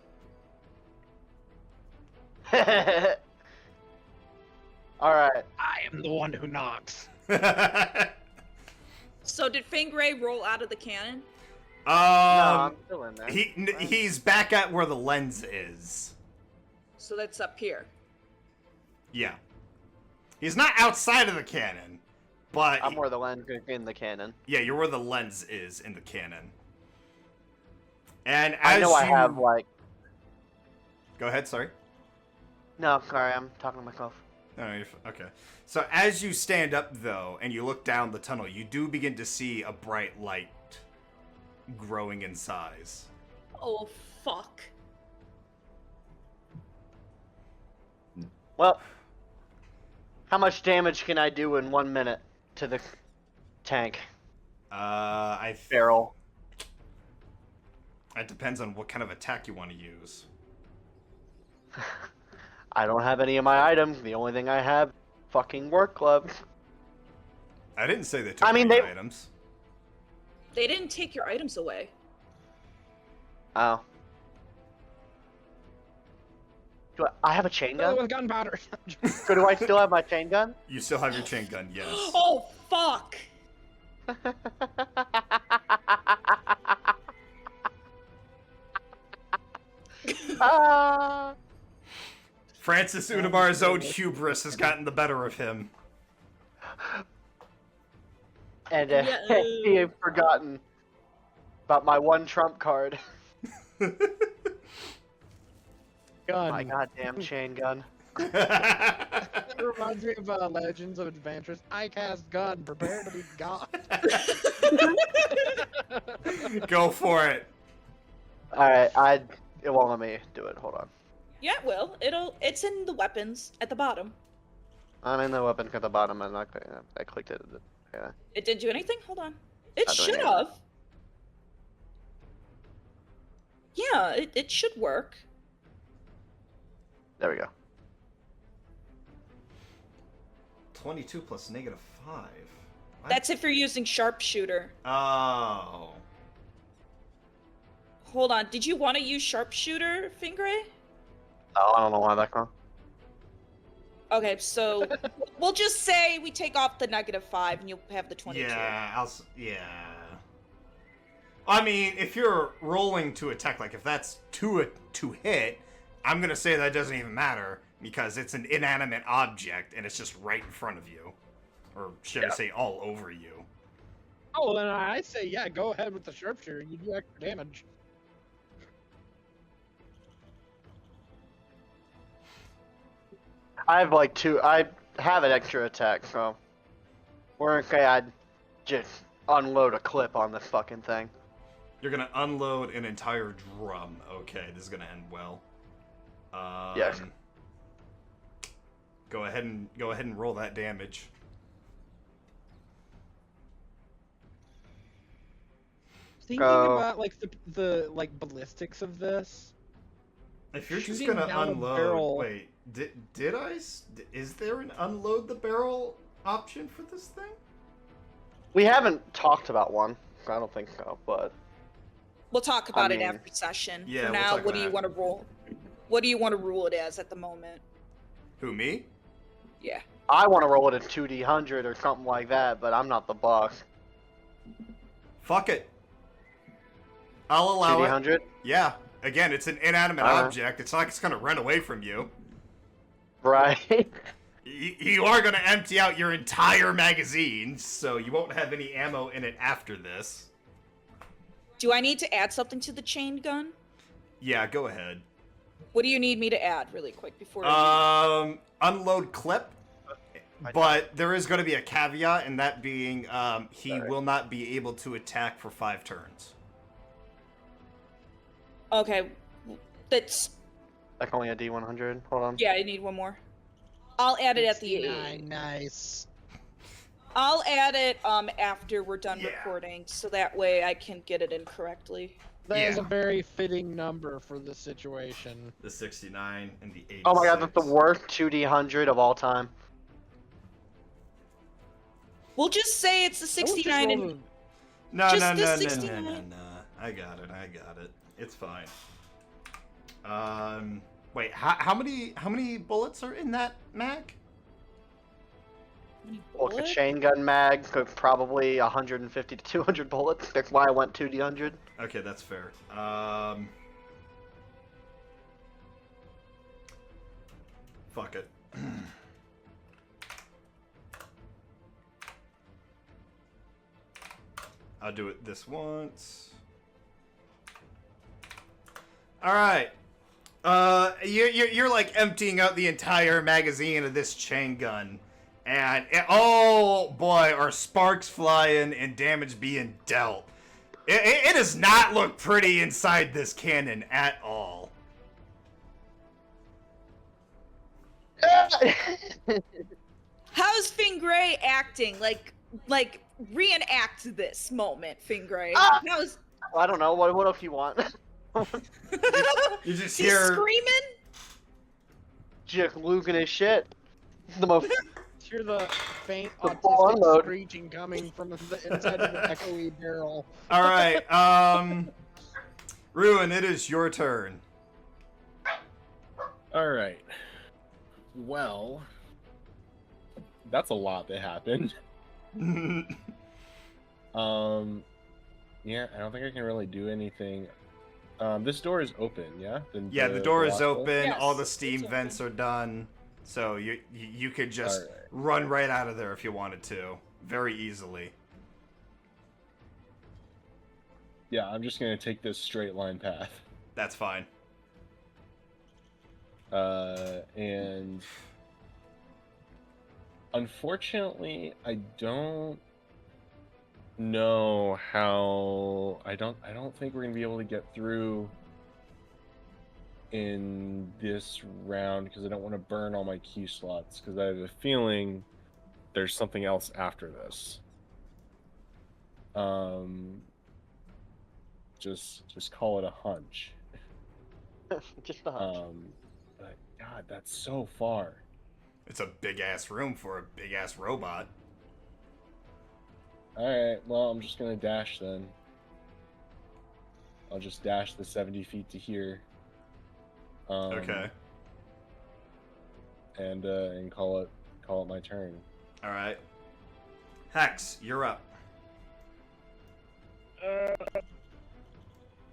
Alright. I am the one who knocks. So did Fingray roll out of the cannon? No, I'm still in there. He's back at where the lens is. So that's up here. Yeah. He's not outside of the cannon, but I'm where the lens is in the cannon. yeah, you're where the lens is in the cannon. And as I know I you- have, like... Go ahead, sorry. No, sorry, I'm talking to myself. No, okay. So as you stand up, though, and you look down the tunnel, you do begin to see a bright light growing in size. Oh, fuck. Well, how much damage can I do in 1 minute to the tank barrel? It depends on what kind of attack you want to use. I don't have any of my items. The only thing I have, fucking work gloves. I didn't say they took I mean, any they- items. They didn't take your items away. Oh. I have a chain Oh, gun? with gunpowder. So do I still have my chain gun? You still have your chain gun, yes. Oh, fuck. Ah. Francis Unamar's own hubris has gotten the better of him. And Yeah. he had forgotten about my one trump card. Gun. My goddamn chain gun. It reminds me of Legends of Adventures. I cast gun, prepare to be God. Go for it. Alright, it won't let me do it. Hold on. Yeah, it will. It's in the weapons at the bottom. I'm in the weapon at the bottom and I clicked it. Yeah. It didn't do anything? Hold on. It Not doing should anything. have. Yeah, it should work. There we go. 22 plus -5. What? That's if you're using sharpshooter. Oh. Hold on. Did you want to use sharpshooter, Fingray? Oh, I don't know why that come. Okay, so we'll just say we take off the -5 and you'll have the 22. Yeah, yeah. I mean, if you're rolling to attack, like if that's to hit, I'm gonna say that doesn't even matter because it's an inanimate object and it's just right in front of you, or should I say, all over you. Oh, then I say, yeah, go ahead with the sharpshooter. You do extra damage. I have like two. I have an extra attack, so we're okay. I'd just unload a clip on this fucking thing. You're gonna unload an entire drum. Okay, this is gonna end well. Yes. Go ahead and roll that damage. Thinking about like the like ballistics of this. If you're just Shooting gonna down a unload, barrel- wait, is there an unload the barrel option for this thing? We haven't talked about one. I don't think so, but We'll talk about it mean, after session. yeah, For we'll now, talk what do about you it want to roll? What do you want to rule it as at the moment? Who, me? Yeah. I want to roll it at 2D100 or something like that. But I'm not the boss. Fuck it. I'll allow it. 2D100. Yeah. Again, it's an inanimate Alright. object. It's not like it's gonna run away from you. Right. You are gonna empty out your entire magazine, so you won't have any ammo in it after this. Do I need to add something to the chain gun? Yeah, go ahead. What do you need me to add really quick before Unload clip. But there is going to be a caveat, and that being he will not be able to attack for 5 turns. Okay. That's Like only a D100. Hold on. yeah, I need one more. I'll add it at the 69, nice. I'll add it after we're done Yeah. recording, so that way I can get it in correctly. That is Yeah. a very fitting number for this situation. The 69 and the 86. Oh my god, that's the worst 2D100 of all time. We'll just say it's the I would just 69 roll and No, Just no, the no, no, 69. no, no, no. I got it. It's fine. Wait, how many bullets are in that mag? Well, a What? chain gun mag, probably 150 to 200 bullets. That's why I went 2D100. Okay, that's fair. Fuck it. I'll do it this once. All right. You're like emptying out the entire magazine of this chain gun, and oh boy, are sparks flying and damage being dealt. It does not look pretty inside this cannon at all. How's Fingray acting? Like reenact this moment, Fingray. Ah! How's I don't know. What else you want? You just he's hear screaming? Just losing his shit. The most. Hear the faint The full autistic unload. screeching coming from the inside of the echoey barrel. All right, Ruin, it is your turn. All right. Well, that's a lot that happened. Yeah, I don't think I can really do anything. This door is open, yeah? Yeah, the door is last door? open. Yes, all the it's steam open. vents are done. So you could just Alright. run right out of there if you wanted to, very easily. Yeah, I'm just gonna take this straight line path. That's fine. And unfortunately, I don't know how. I don't think we're gonna be able to get through in this round because I don't want to burn all my key slots because I have a feeling there's something else after this. Just call it a hunch. Just a hunch. But God, that's so far. It's a big ass room for a big ass robot. Alright, well, I'm just gonna dash then. I'll just dash the 70 feet to here. Okay. And call it my turn. All right. Hex, you're up.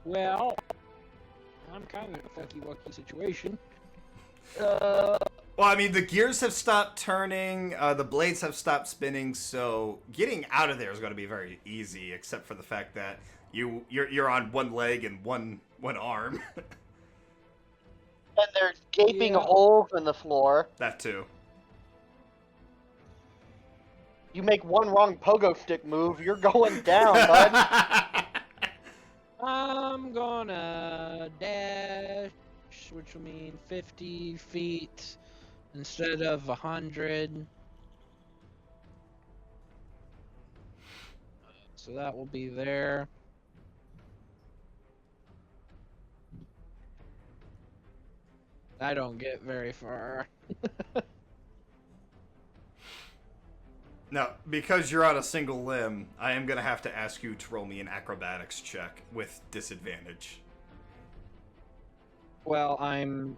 Well, I'm kind of in a fucky-wucky situation. Well, I mean, the gears have stopped turning, the blades have stopped spinning, so getting out of there is going to be very easy, except for the fact that you're on one leg and one arm. And there's gaping Yeah. holes in the floor. That too. You make one wrong pogo stick move, you're going down, bud. I'm gonna dash, which will mean 50 feet instead of 100. So that will be there. I don't get very far. Now, because you're on a single limb, I am going to have to ask you to roll me an acrobatics check with disadvantage. Well, I'm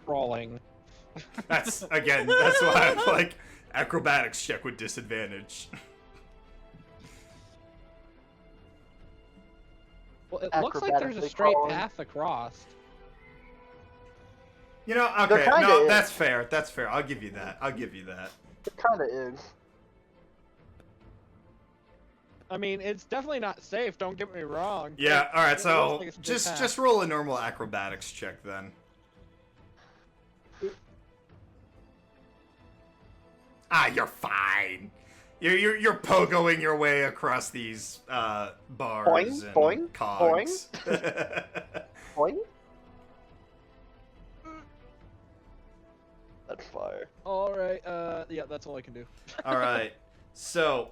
crawling. That's why I'm like, acrobatics check with disadvantage. Well, it looks like there's a Acrobatically straight crawling. path across. You know, There okay, kinda no, is. that's fair. I'll give you that. It kinda is. I mean, it's definitely not safe, don't get me wrong. Yeah, but alright, it so looks like it's a good path. just roll a normal acrobatics check then. Ah, you're fine. You're pogoing your way across these bars Boing, and boing, cogs. Point? That's fire. Alright, yeah, that's all I can do. All right. So,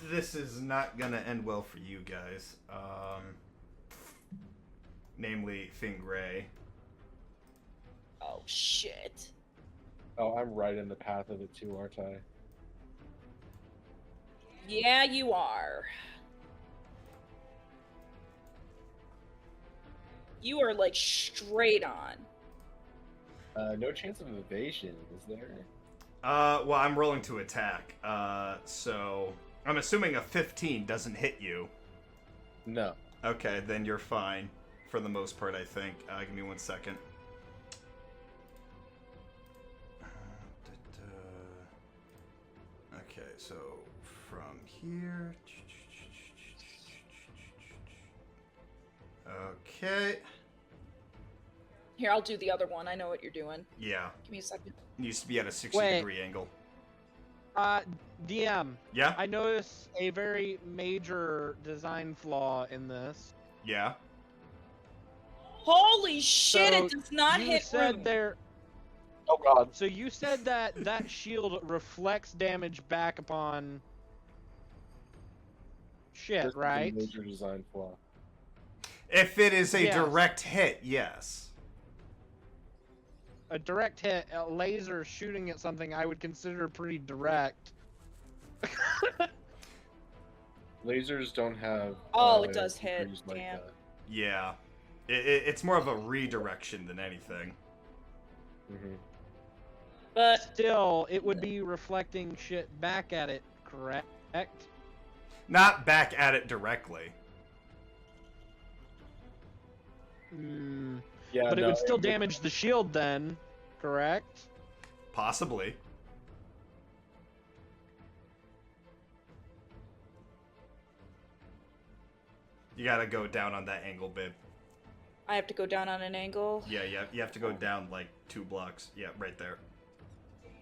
this is not gonna end well for you guys. Namely, Fingray. Oh shit. Oh, I'm right in the path of it too, aren't I? Yeah, you are. You are like straight on. No chance of evasion, is there? Well, I'm rolling to attack. So I'm assuming a 15 doesn't hit you. No. Okay, then you're fine for the most part, I think. Give me 1 second. Okay, so from here. Okay. Here, I'll do the other one. I know what you're doing. Yeah. Give me a second. It used to be at a 60 Wait. degree angle. DM. Yeah? I notice a very major design flaw in this. Yeah. Holy shit, So, it does not you hit said Rune. there. Oh god. So you said that that shield reflects damage back upon shit, This is a right? major design flaw. If it is a Yes. direct hit, yes. A direct hit, a laser shooting at something I would consider pretty direct. Lasers don't have. Oh, it does hit, degrees like damn. that. Yeah. It's more of a redirection than anything. Mhm. But Still, it would be reflecting shit back at it, correct? Not back at it directly. Mm, Yeah, but it no, would still damage the shield then, correct? Possibly. You gotta go down on that angle, babe. I have to go down on an angle. Yeah, you have to go down like 2 blocks. Yeah, right there.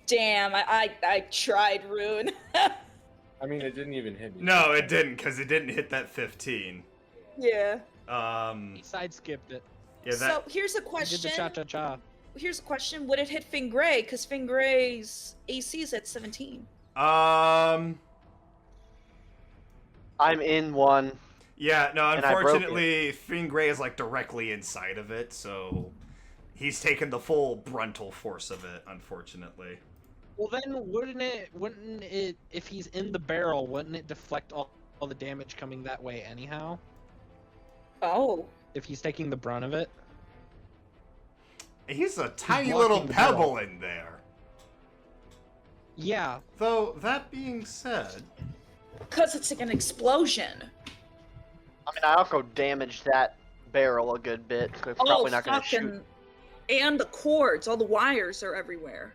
Damn, I tried, Rune. I mean, it didn't even hit me. No, it didn't, because it didn't hit that 15. Yeah. Um, He sidestepped it. yeah, that... So here's a He did question. the cha-cha-cha. Here's a question. Would it hit Fingray? Because Fingray's AC is at 17. Um, I'm in one. yeah, no, And I broke unfortunately, Fingray is like directly inside of it, so he's taken the full bruntal force of it, unfortunately. Well, then wouldn't it, if he's in the barrel, wouldn't it deflect all the damage coming that way anyhow? Oh. If he's taking the brunt of it? He's a tiny blocking little the pebble in there. Yeah. Though, that being said... Because it's like an explosion. I mean, I also damaged that barrel a good bit. 'Cause it's probably not going to shoot. And the cords, all the wires are everywhere.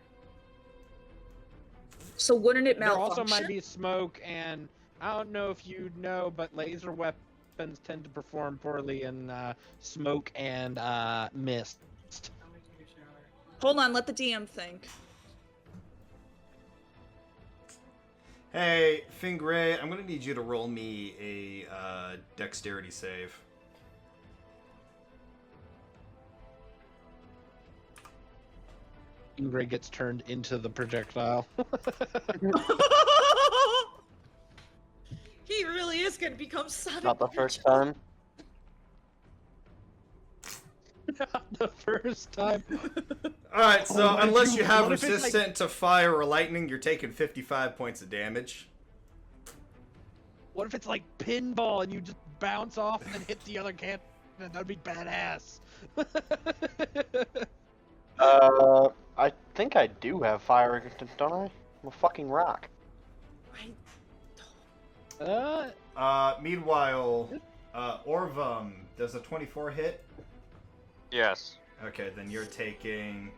So wouldn't it There malfunction? also might be smoke, and I don't know if you know, but laser weapons tend to perform poorly in smoke and mist. Hold on, let the DM think. Hey, Fingray, I'm gonna need you to roll me a dexterity save. Ingray gets turned into the projectile. He really is going to become Sonic. Not the first time. Not the first time. Alright, so what if unless you have what if it's like- resistant to fire or lightning, you're taking 55 points of damage. What if it's like pinball and you just bounce off and then hit the other cannon? That'd be badass. I think I do have fire resistance, don't I? I'm a fucking rock. Meanwhile, Orvum, does a 24 hit? Yes. Okay, then you're taking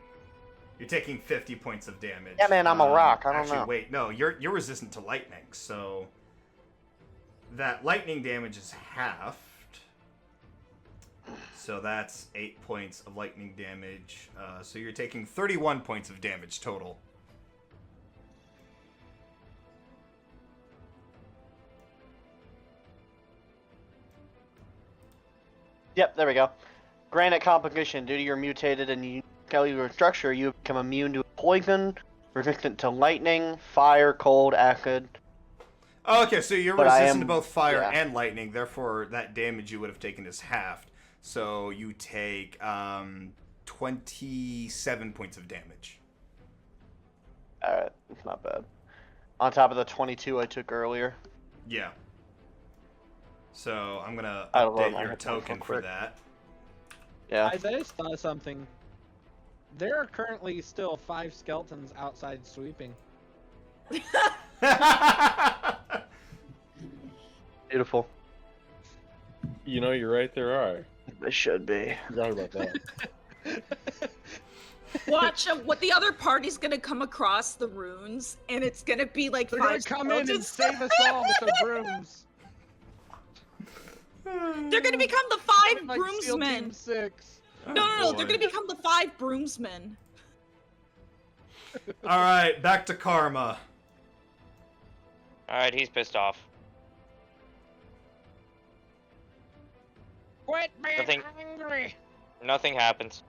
50 points of damage. Yeah, man, I'm a rock. I don't actually, know. wait, no, you're resistant to lightning, so that lightning damage is halved. So that's 8 points of lightning damage. So you're taking 31 points of damage total. Yep, there we go. Granite complication. Due to your mutated and cellular structure, you become immune to poison, resistant to lightning, fire, cold, acid. Oh, okay, so you're But I resistant to am- both fire yeah. and lightning, therefore that damage you would have taken is halved. So you take 27 points of damage. Alright, it's not bad. On top of the 22 I took earlier. Yeah. So I'm gonna I don't know, update my your hit points real token for quick. that. Yeah. Guys, I just thought of something. There are currently still 5 skeletons outside sweeping. Beautiful. You know, you're right. There are. They should be. Forgot about that. Watch what the other party's gonna come across the runes, and it's gonna be like They're gonna 5 come in and skeletons. save us all with their brooms. They're gonna become the 5 Like SEAL Team broomsmen. 6. No, no, no, they're boy. gonna become the 5 broomsmen. All right, back to Karma. Alright, he's pissed off. Quit being Nothing- angry! Nothing happens.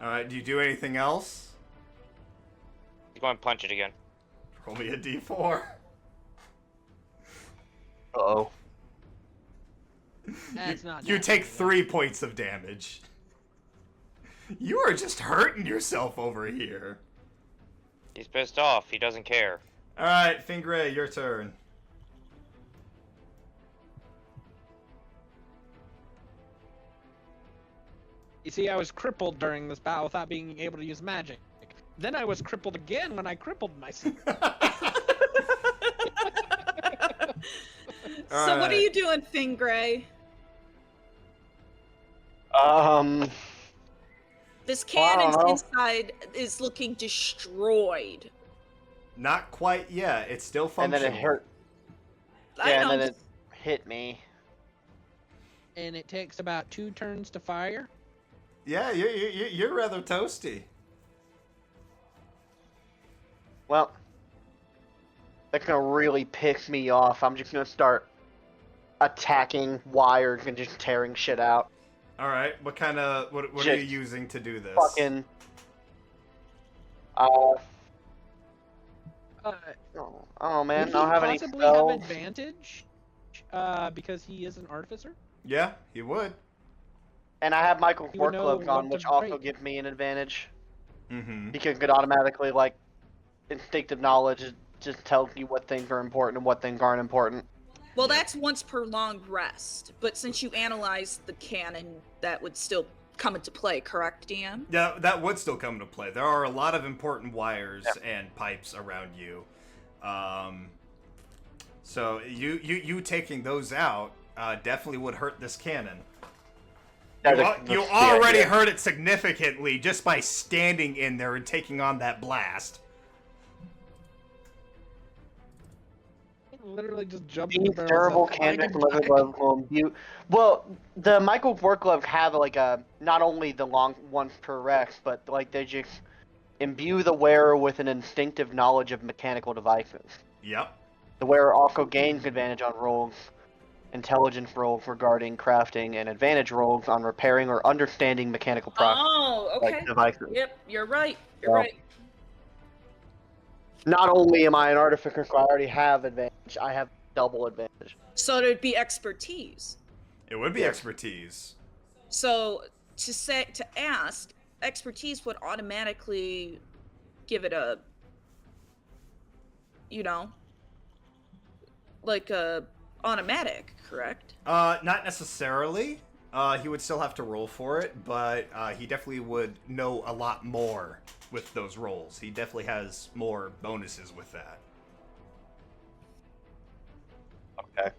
All right, do you do anything else? He's going to punch it again. Roll me a d4. Uh-oh. That's not You nice. take 3 points of damage. You are just hurting yourself over here. He's pissed off. He doesn't care. All right, Fingray, your turn. You see, I was crippled during this battle without being able to use magic. Then I was crippled again when I crippled myself. So what are Alright. you doing, Fingray? This Well, I don't cannon's know. inside is looking destroyed. Not quite yet. It's still And functional. then it hurt. I Yeah, and know. then it hit me. And it takes about 2 turns to fire. Yeah, you're rather toasty. Well, that's gonna really piss me off. I'm just gonna start attacking wires and just tearing shit out. All right, what are you Just using to do this? Fucking. Uh, Oh man, would I don't he have any possibly have spells. advantage? Because he is an artificer? Yeah, he would. And I have Michael You would know Forklift on, what which to also break. gives me an advantage. Mm-hmm. Because it could automatically, like, instinctive knowledge just tells you what things are important and what things aren't important. Well, that's once per long rest. But since you analyzed the cannon, that would still come into play, correct, DM? Yeah, that would still come into play. There are a lot of important wires and pipes around you. So you taking those out definitely would hurt this cannon. You already hurt it significantly just by standing in there and taking on that blast. Literally just jump These durable canvas leather gloves will imbue. Well, the Michael Fork gloves have like a not only the long ones per rest, but like they just imbue the wearer with an instinctive knowledge of mechanical devices. Yep. The wearer also gains advantage on rolls, intelligence rolls regarding crafting, and advantage rolls on repairing or understanding mechanical Oh, okay. like devices. Yep, you're right. You're Well, right. Not only am I an artificer, so I already have advantage. I have double advantage. So there'd be expertise. It would be expertise. So to ask, expertise would automatically give it a, like a automatic, correct? Not necessarily. He would still have to roll for it, but he definitely would know a lot more with those rolls. He definitely has more bonuses with that. Okay.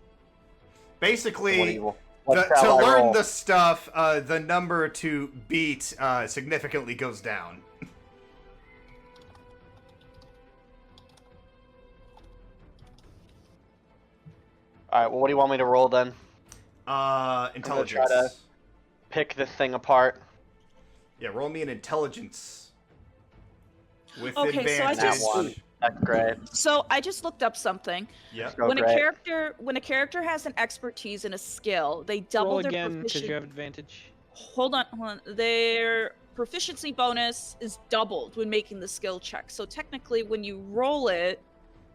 Basically, What to shall I learn roll? the stuff, the number to beat significantly goes down. Alright, well, what do you want me to roll then? Intelligence. try to- Pick this thing apart. Yeah, roll me an intelligence. With Okay, so I advantage. just- That one. That's great. So I just looked up something. Yep. Go When great. a character has an expertise and a skill, they double Roll their again because proficiency. you have advantage. Hold on. Their proficiency bonus is doubled when making the skill check. So technically, when you roll it,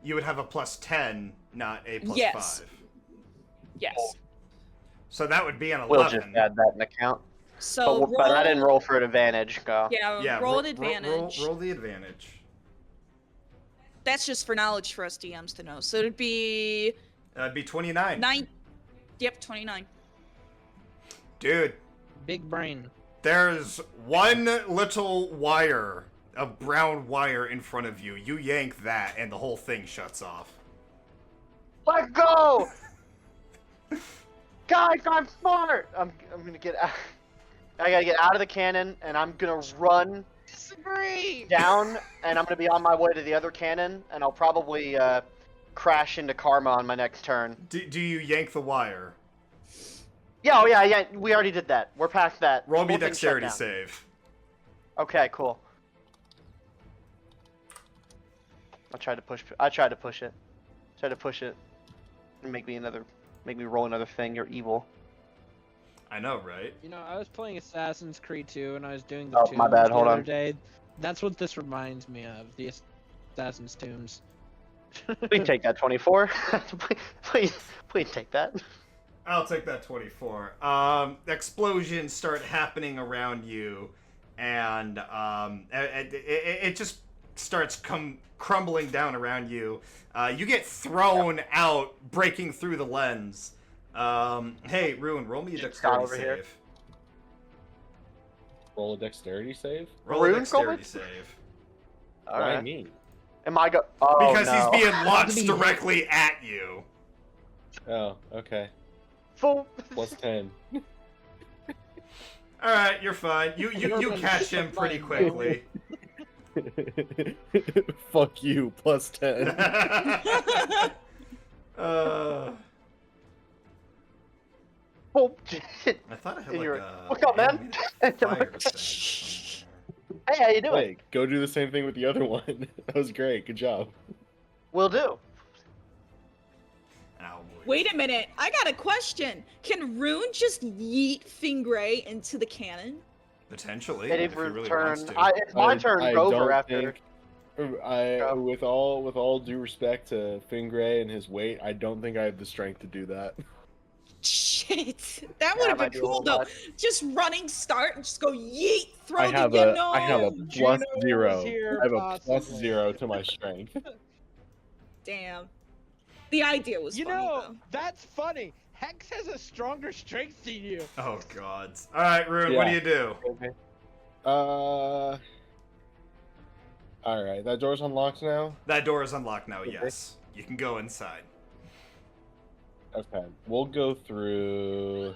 You would have a plus 10, not a plus Yes. 5. yes. So that would be an 11. We'll just add that in account. So But I didn't roll for an advantage. Go. Yeah, roll an advantage. Roll the advantage. That's just for knowledge for us DMs to know. So it'd be That'd be 29. 9. Yep, 29. Dude, Big brain. there's one little wire, a brown wire in front of you. You yank that, and the whole thing shuts off. Let go! Guys, I'm smart! I'm gonna get out. I gotta get out of the cannon, and I'm gonna run Disagree. down, and I'm gonna be on my way to the other cannon, and I'll probably crash into Karma on my next turn. Do you yank the wire? Yeah, oh yeah, we already did that. We're past that. Roll me a Whole thing shut dexterity down. save. Okay, cool. I tried to push it. Tried to push it. And make me roll another thing. You're evil. I know, right? You know, I was playing Assassin's Creed 2 and I was doing the Oh, tombs my bad, hold the other on. day. That's what this reminds me of, the Assassin's Tombs. Please take that 24. please take that. I'll take that 24. Explosions start happening around you, and it just starts crumbling down around you. You get thrown out, breaking through the lens. Hey, Ruin, roll me a dexterity over here. save. Roll a dexterity save? Roll a Ruin, dexterity Colbert? save. All Why right. me? Am I go? Oh, Because no. he's being Did launched he- directly at you. Oh, okay. Full. Plus 10. Alright, you're fine. You catch him pretty quickly. Fuck you, plus 10. Full. I thought I had In like your- a... What's up, man? fire extinguisher. Hey, how you doing? Wait, go do the same thing with the other one. That was great. Good job. Will do. Ow, boy. Wait a minute. I got a question. Can Rune just yeet Fingray into the cannon? Potentially, It if is he really turn. wants to. It's my turn. I Rover don't after. think, with all due respect to Fingray and his weight, I don't think I have the strength to do that. Shit. That would Yeah, have might been be a cool little though. much. Just running start and just go yeet, throw I the have you a know. I have a plus Juno 0. is here, I have a plus possibly. 0 to my strength. Damn. The idea was You funny know, though. that's funny. Hex has a stronger strength than you. Oh god. All right, Rune. What do Yeah. you do? All right, that door's unlocked now. That door is unlocked now. Yes, you can go inside. Okay, we'll go through.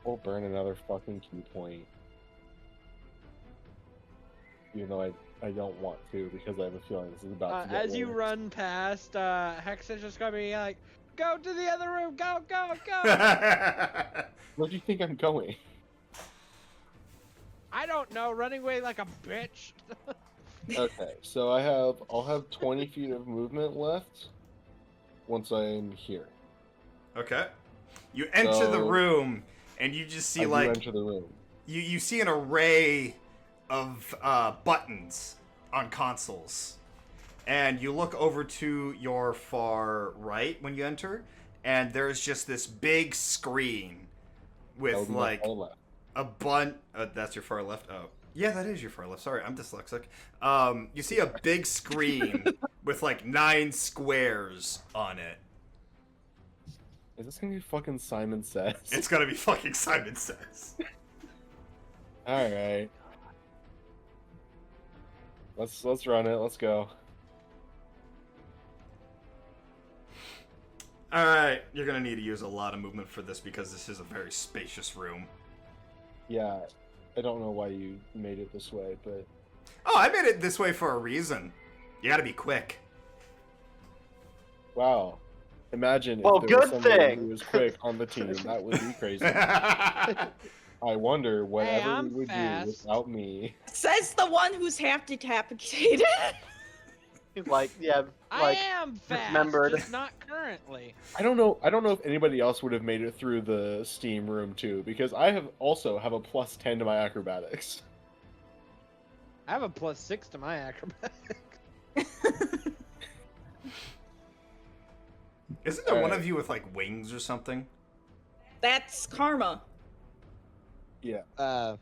We'll burn another fucking key point. Even though I don't want to, because I have a feeling this is about to get As you worse. run past, Hex is just gonna be like, "Go to the other room, go, go, go!" Where do you think I'm going? I don't know, running away like a bitch. Okay, so I'll have 20 feet of movement left once I'm here. Okay. You enter the So- room, and you just see I do like enter the room. you see an array of buttons on consoles, and you look over to your far right when you enter, and there's just this big screen That would with be my like far left. a bunch. That's your far left. Oh, yeah, that is your far left. Sorry, I'm dyslexic. You see a big screen with like 9 squares on it. Is this gonna be fucking Simon Says? It's gonna be fucking Simon Says. All right. Let's run it. Let's go. All right, you're gonna need to use a lot of movement for this because this is a very spacious room. Yeah, I don't know why you made it this way, but Oh, I made it this way for a reason. You gotta be quick. wow. Imagine Well, if there was good someone thing. who was quick on the team. That would be crazy. That's I wonder whatever I'm we would fast. do without me. Says the one who's half decapitated. Like, yeah, like I am fast, dismembered. just not currently. I don't know if anybody else would have made it through the steam room too, because I have a +10 to my acrobatics. I have a +6 to my acrobatic. Isn't there one Alright. of you with like wings or something? That's karma. Yeah. I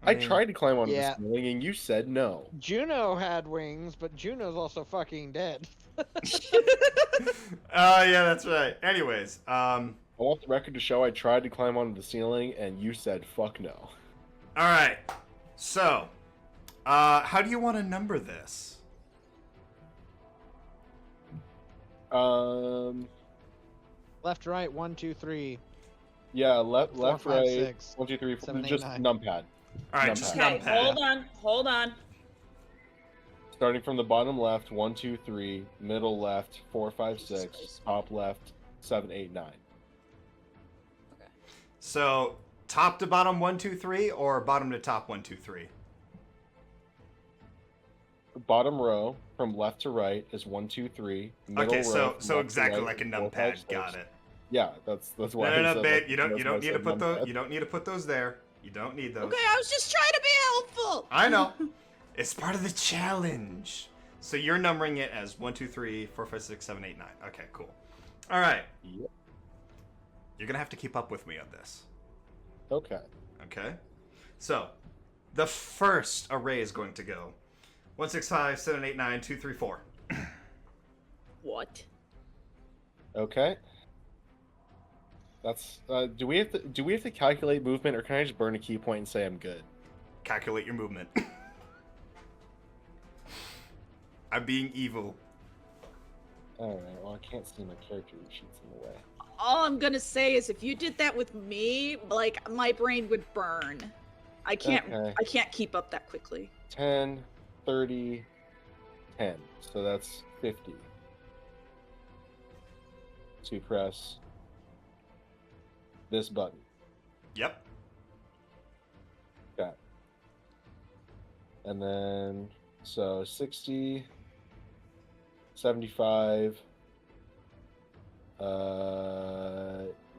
I tried to climb onto yeah. the ceiling and you said no. Juno had wings, but Juno's also fucking dead. Oh yeah, that's right. Anyways, I want the record to show I tried to climb onto the ceiling and you said fuck no. all right. So, how do you want to number this? Left, right, 1, 2, 3. Yeah, left, 4, 5, right, 6, 1, 2, 3, 4, 7, 8, just 9. numpad. All right, just Okay, numpad. hold on. Starting from the bottom left, 1, 2, 3, middle left, 4, 5, 6, top left, 7, 8, 9. So, top to bottom 1, 2, 3, or bottom to top 1, 2, 3? Bottom row from left to right is 1, 2, 3. Middle Okay, row so from so left to exactly right like a is 4, 5, numpad. 6. Got it. Yeah, that's why. I No, said, babe. like, You don't that's why I need to said put those. numpad. You don't need to put those there. You don't need those. Okay, I was just trying to be helpful. I know. It's part of the challenge. So you're numbering it as 1, 2, 3, 4, 5, 6, 7, 8, 9. Okay, cool. All right. Yep. You're gonna have to keep up with me on this. Okay. Okay. So, the first array is going to go 1, 6, 5, 7, 8, 9, 2, 3, 4. What? Okay. That's. Do we have to calculate movement, or can I just burn a key point and say I'm good? Calculate your movement. I'm being evil. All right. Well, I can't see my character sheets in the way. All I'm gonna say is if you did that with me, like my brain would burn. I can't. Okay. I can't keep up that quickly. 10, 30, 10. So that's 50. To press this button. Yep. Okay. And then, so 60, 75,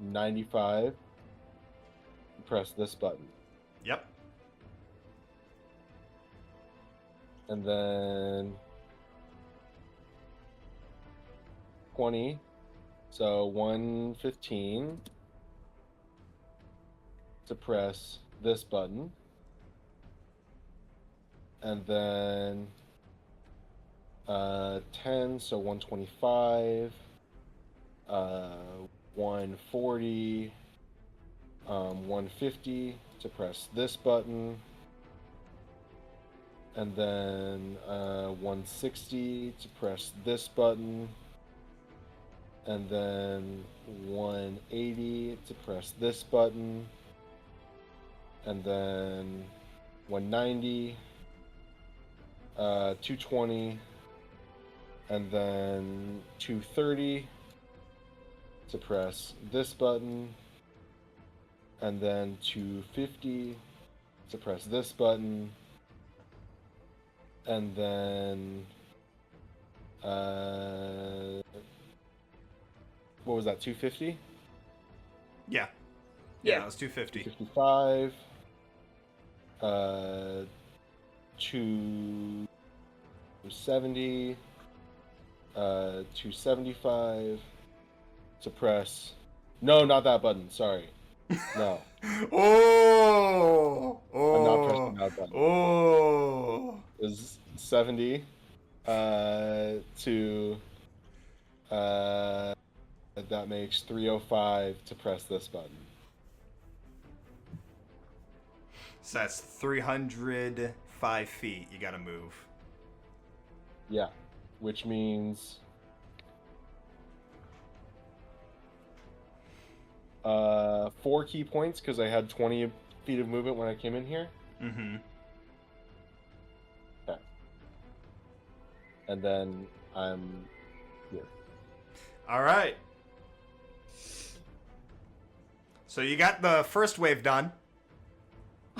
95. Press this button. Yep. And then 20. So 115 to press this button. And then 10, so 125, 140, 150 to press this button. And then 160 to press this button. And then 180 to press this button. And then 190, 220, and then 230 to press this button. And then 250 to press this button. And then what was that, 250? Yeah. Yeah. That was 250. 255, 270, 275 to press. No, not that button. Sorry. No, Oh. I'm not pressing Oh. that button. Oh. Is 70 to that makes 305 to press this button. So that's 305 feet. You gotta move. Yeah, which means 4 key points because I had 20 feet of movement when I came in here. Mm-hmm. Okay. And then I'm here. All right. So you got the first wave done.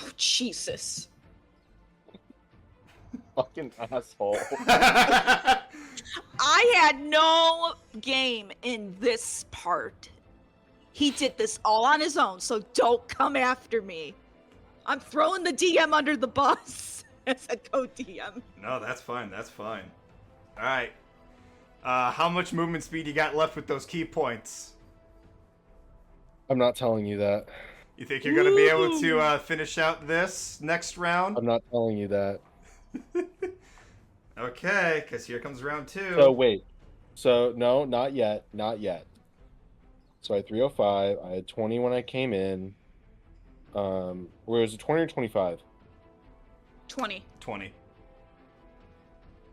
Oh Jesus! fucking asshole. I had no game in this part. He did this all on his own, so don't come after me. I'm throwing the DM under the bus as a co-DM. No, that's fine. That's fine. All right. How much movement speed you got left with those key points? I'm not telling you that. You think you're gonna be able to finish out this next round? I'm not telling you that. Okay, because here comes round 2. So wait. So no, not yet. Not yet. So I had 305. I had 20 when I came in. Where was it 20 or 25? 20. 20.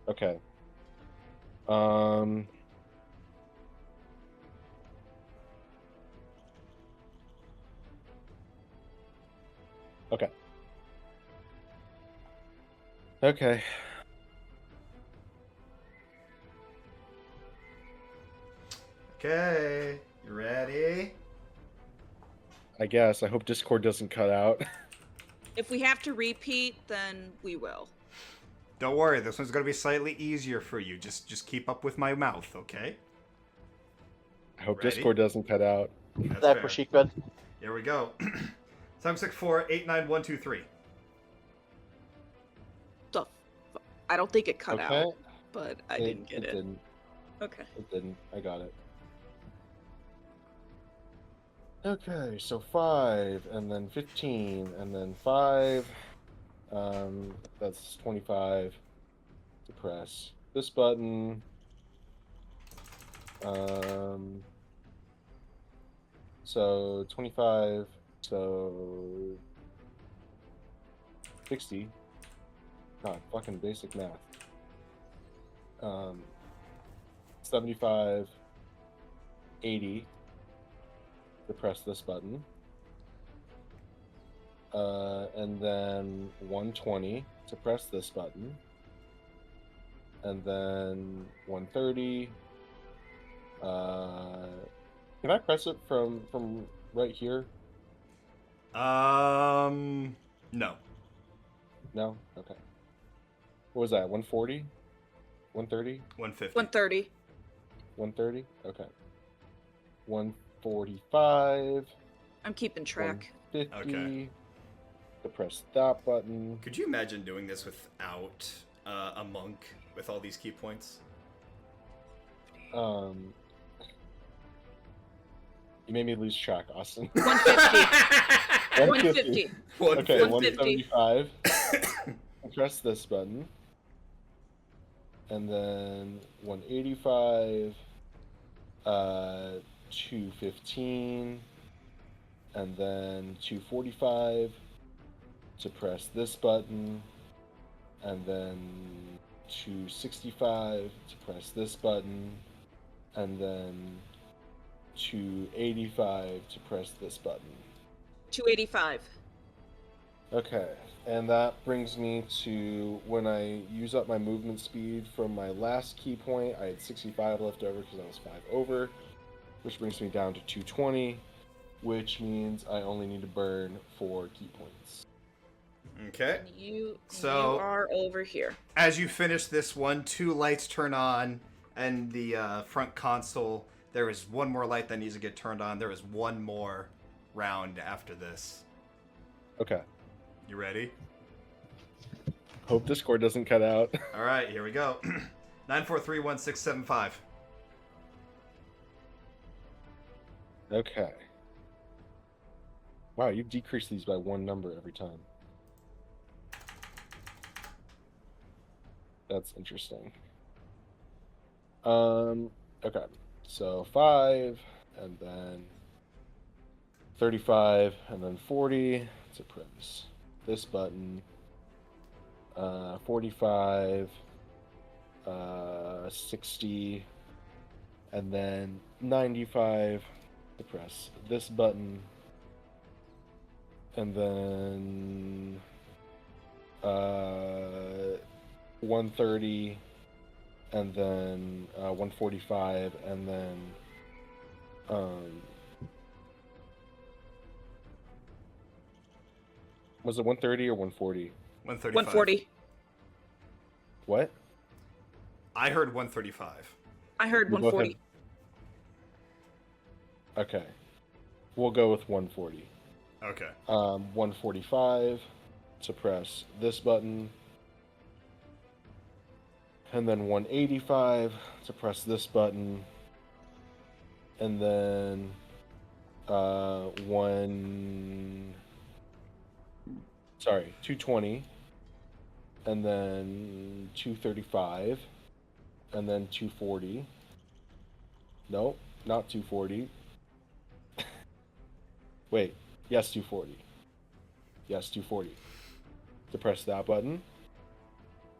Okay. Okay. Okay. Okay, you ready? I guess. I hope Discord doesn't cut out. If we have to repeat, then we will. Don't worry, this one's gonna be slightly easier for you. Just keep up with my mouth, okay? I hope Ready? Discord doesn't cut out. That's That fair. was she good. Here we go. 764-89123. The I don't think it cut Okay. out, but I didn't get it. Didn't. Okay. It didn't. I got it. Okay, so 5, and then 15, and then 5. That's 25. To press this button. So 25. So 60. God, fucking basic math. 75, 80 to press this button, and then 120 to press this button, and then 130. Can I press it from right here? No. No. Okay. What was that? 140? 130? 150. 130. 130? Okay. 145. I'm keeping track. 150. Okay. To press that button. Could you imagine doing this without a monk with all these key points? You made me lose track, Austin. 150. 150. Okay, 150. 175. Press this button. And then 185. 215. And then 245 to press this button. And then 265 to press this button. And then 285 to press this button. 285. Okay, and that brings me to when I use up my movement speed from my last key point. I had 65 left over because I was 5 over, which brings me down to 220, which means I only need to burn 4 key points. Okay. You So- are over here. As you finish this one, 2 lights turn on, and the front console, there is one more light that needs to get turned on. There is one more round after this. Okay, You ready? hope Discord doesn't cut out. All right, here we go. 9431675. Okay. Wow, you've decreased these by 1 number every time. That's interesting. Okay. So 5, and then 35, and then 40 to press this button. 45, 60, and then 95 to press this button. And then 130, and then 145, and then was it 130 or 140? 135. 140. What? I heard 135. I heard We both 140. Okay. We'll go with 140. Okay. 145 to press this button. And then 185 to press this button. And then 220. And then 235. And then 240. Nope, not 240. Wait, yes, 240. Yes, 240. To press that button.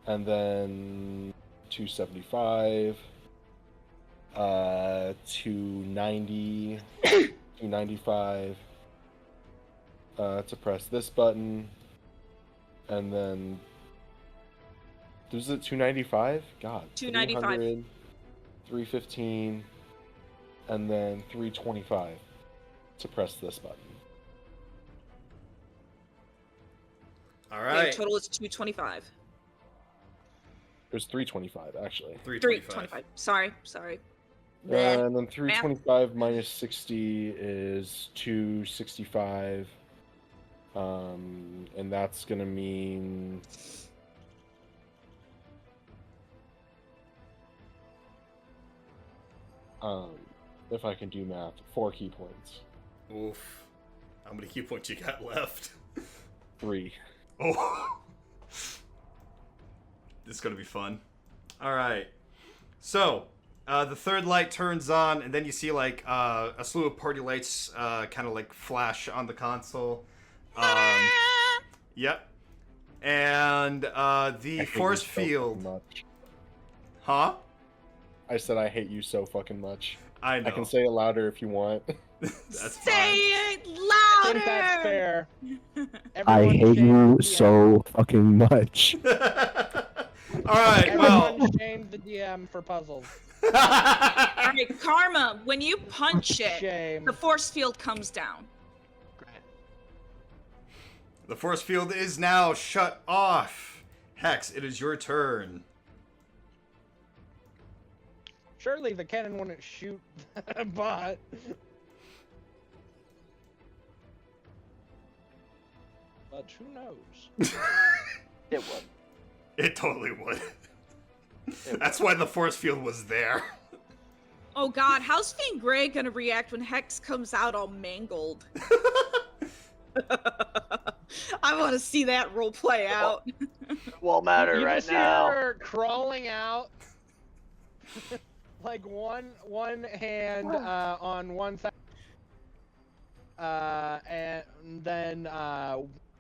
And then 275. 290. 295. To press this button. And then. Was it 295? God. 295. 300, 315. And then 325. To press this button. All Yeah, right. total is 225. It was 325, actually. 325. Sorry. Bleh. And then 325 minus 60 is 265. And that's going to mean... if I can do math, 4 key points. Oof. How many key points you got left? 3. Oh. This is going to be fun. All right. So, the third light turns on, and then you see, like, a slew of party lights kind of, like, flash on the console. Yep. And the force field... Much. Huh? I said I hate you so fucking much. I know. I can say it louder if you want. That's Say fine. it I louder. think that's fair. I Everyone hate shame you the DM. so fucking much. All right, well... Everyone shame the DM for puzzles. All right, Karma, when you punch it, Shame. the force field comes down. The force field is now shut off. Hex, it is your turn. Surely the cannon wouldn't shoot the bot. But who knows? It would. It totally would. That's why the force field was there. Oh god, how's Fiend Grey gonna react when Hex comes out all mangled? I want to see that role play out. Won't matter You right just see now. her crawling out, like one hand on one side, and then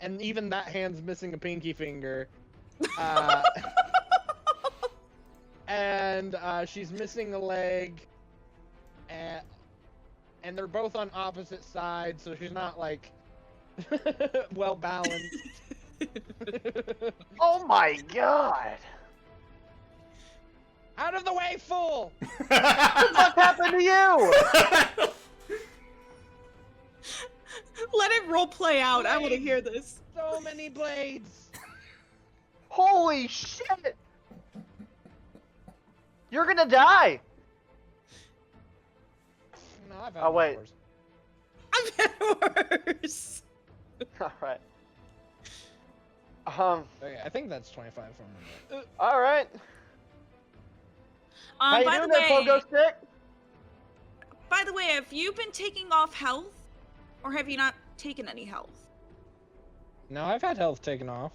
and even that hand's missing a pinky finger, and she's missing a leg, and they're both on opposite sides, so she's not like well balanced. Oh my god! Out of the way, fool! What happened to you? Let it role play out. I want to hear this. So many blades. Holy shit! You're gonna die! No, I've had Oh, wait. worse. I've had worse. Alright. Okay, I think that's 25 from me. Alright. How you By doing the there, way, Pogo Stick? by the way, have you been taking off health, or have you not taken any health? No, I've had health taken off.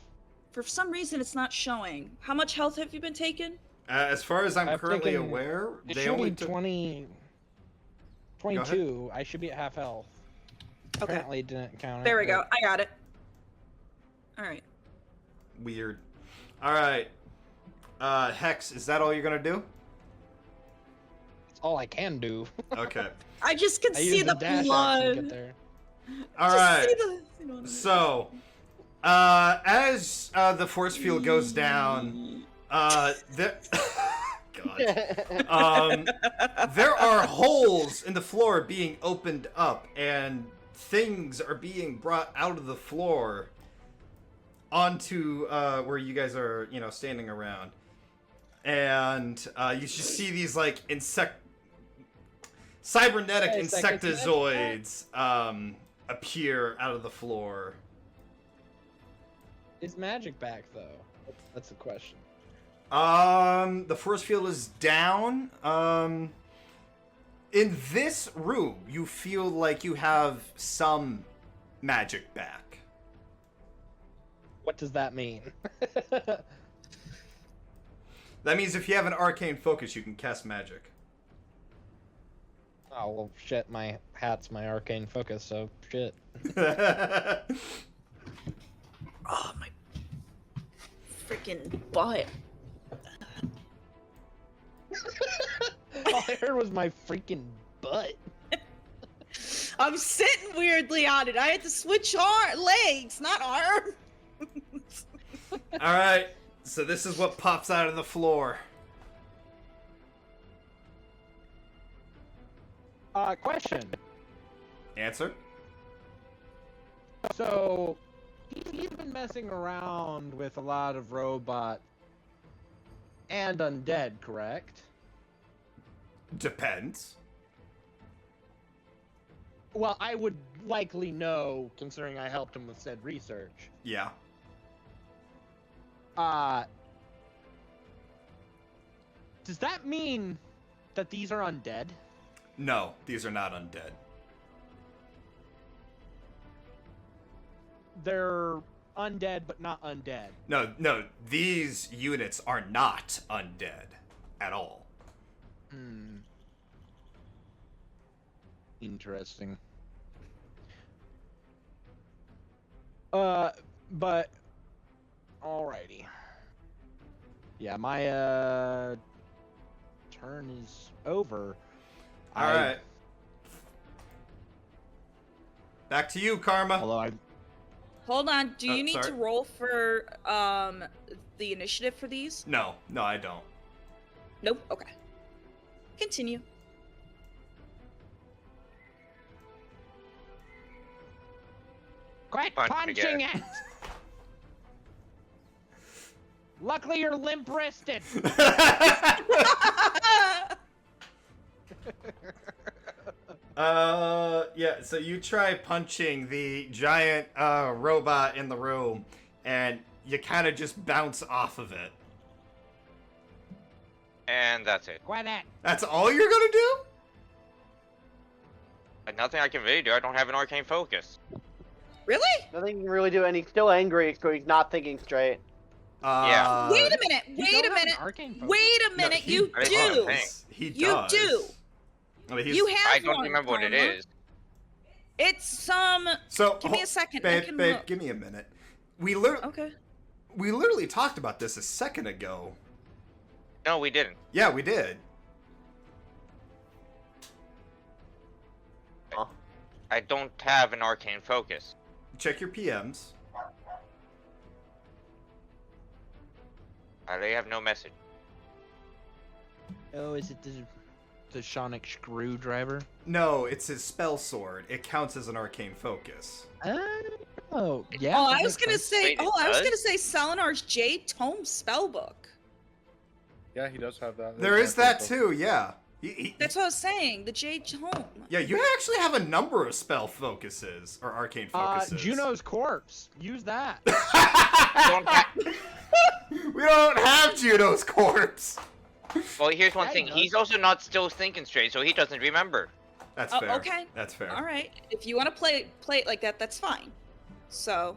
For some reason, it's not showing. How much health have you been taking? As far as I'm I've currently taken- aware, It they should only be took... 22. I should be at half health. Okay. Apparently it didn't count. There we it, go. but- I got it. All right. Weird. All right. Hex, is that all you're gonna do? It's all I can do. Okay. I just can I see used the dash action to blood. get there. All Just right. see the- you know what I mean? So, as the force field goes down, there... God. There are holes in the floor being opened up, and things are being brought out of the floor onto where you guys are, standing around. and you just see these like cybernetic Wait a second, can I insectozoids appear out of the floor. Is magic back though? That's the question. The force field is down. In this room, you feel like you have some magic back. What does that mean? That means if you have an arcane focus, you can cast magic. Oh well, shit. My hat's my arcane focus, so shit. Oh my freaking butt. All I heard was my freaking butt. I'm sitting weirdly on it. I had to switch legs, not arms. All right, so this is what pops out of the floor. Question. Answer? So, he's been messing around with a lot of robots and undead, correct? Depends. Well, I would likely know, considering I helped him with said research. Yeah. Does that mean that these are undead? No, these are not undead. They're undead, but not undead. No, these units are not undead at all. Hmm. Interesting. But alrighty. Yeah, my turn is over. All right. Back to you, Karma. Although I Hold on. Do you need sorry. to roll for the initiative for these? No, I don't. Nope. Okay. Continue. quit Punch punching again. it. Luckily, you're limp-wristed. Yeah, so you try punching the giant robot in the room, and you kind of just bounce off of it. And that's it. Quit it. That's all you're gonna do? Like, nothing I can really do. I don't have an arcane focus. Really? Nothing you can really do, and he's still angry, so he's not thinking straight. Yeah. Wait a minute. You Wait don't a have minute. an arcane focus? Wait a No, minute. he You I didn't do. know. He You does. do. I mean, he's, You have I don't one, remember what it Karma. is. It's some. So Give me a second. I babe, can babe, look. give me a minute. Okay. We literally talked about this a second ago. No, we didn't. Yeah, we did. I don't have an arcane focus. Check your PMs. I really have no message. Oh, is it the sonic screwdriver? No, it's his spell sword. It counts as an arcane focus. Oh, yeah. Oh, that I was makes gonna sense. say. Wait, it Oh, I was does? gonna say Salinar's Jade Tome spellbook. Yeah, he does have that. There is that too, yeah. That's what I was saying. The Jade Tome. Yeah, you actually have a number of spell focuses or arcane focuses. Juno's corpse. Use that. We don't have Juno's corpse. Well, here's one Yeah, thing. he does. He's also not still thinking straight, so he doesn't remember. That's Oh, fair. okay. That's fair. All right. If you want to play it like that, that's fine. So.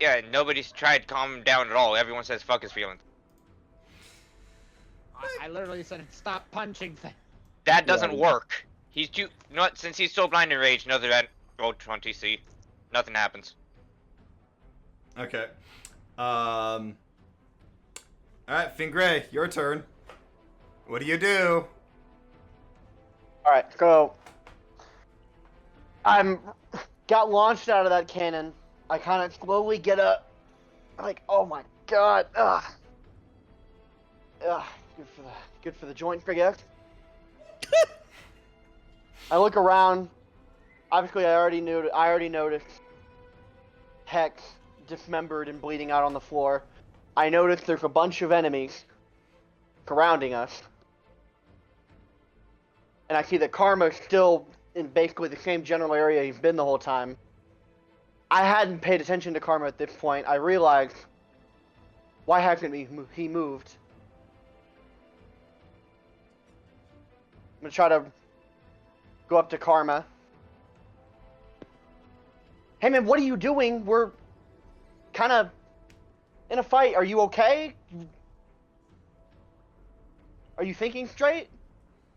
Yeah, nobody's tried to calm him down at all. Everyone says fuck his feelings. I literally said stop punching things. That doesn't Yeah. work. He's too. Not since he's so blind and rage. Another that. Roll 20C. Nothing happens. Okay. All right, Fingray, your turn. What do you do? All right, so got launched out of that cannon. I kind of slowly get up, like, oh my god, ugh, good for the joint, I guess. I look around. Obviously, I already noticed Hex dismembered and bleeding out on the floor. I noticed there's a bunch of enemies surrounding us. And I see that Karma's still in basically the same general area he's been the whole time. I hadn't paid attention to Karma at this point. I realized, why hasn't he moved? I'm gonna try to go up to Karma. Hey man, what are you doing? We're kind of in a fight. Are you okay? Are you thinking straight?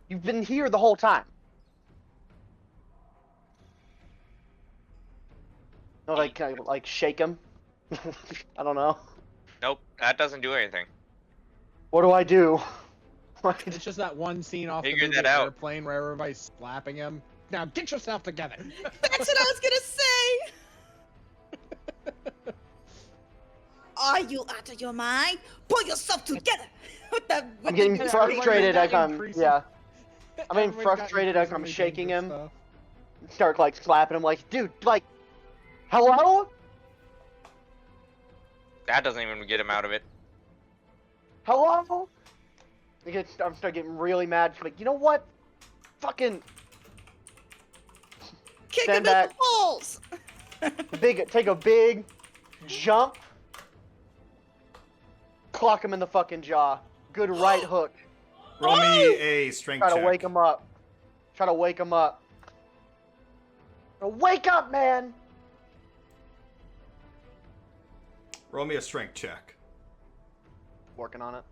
You've been here the whole time. No, like, can I, like, shake him? I don't know. Nope, that doesn't do anything. What do I do? It's just that one scene off Figure the that movie out. Airplane where everybody's slapping him. Now get yourself together. That's what I was gonna say. Are you out of your mind? Pull yourself together. I'm getting Yeah, frustrated everybody's as I'm, increasing- yeah. I'm getting Everybody's got frustrated as I'm increasingly shaking him. dangerous stuff. Start, like, slapping him, like, dude, like, hello? That doesn't even get him out of it. Hello? I'm start getting really mad. Like, you know what? Fucking Kick Stand him in back. the balls. take a big jump. Clock him in the fucking jaw. Good right hook. Roll me a strength Try check. to wake him up. Try to wake him up. Now wake up, man! Roll me a strength check. Working on it.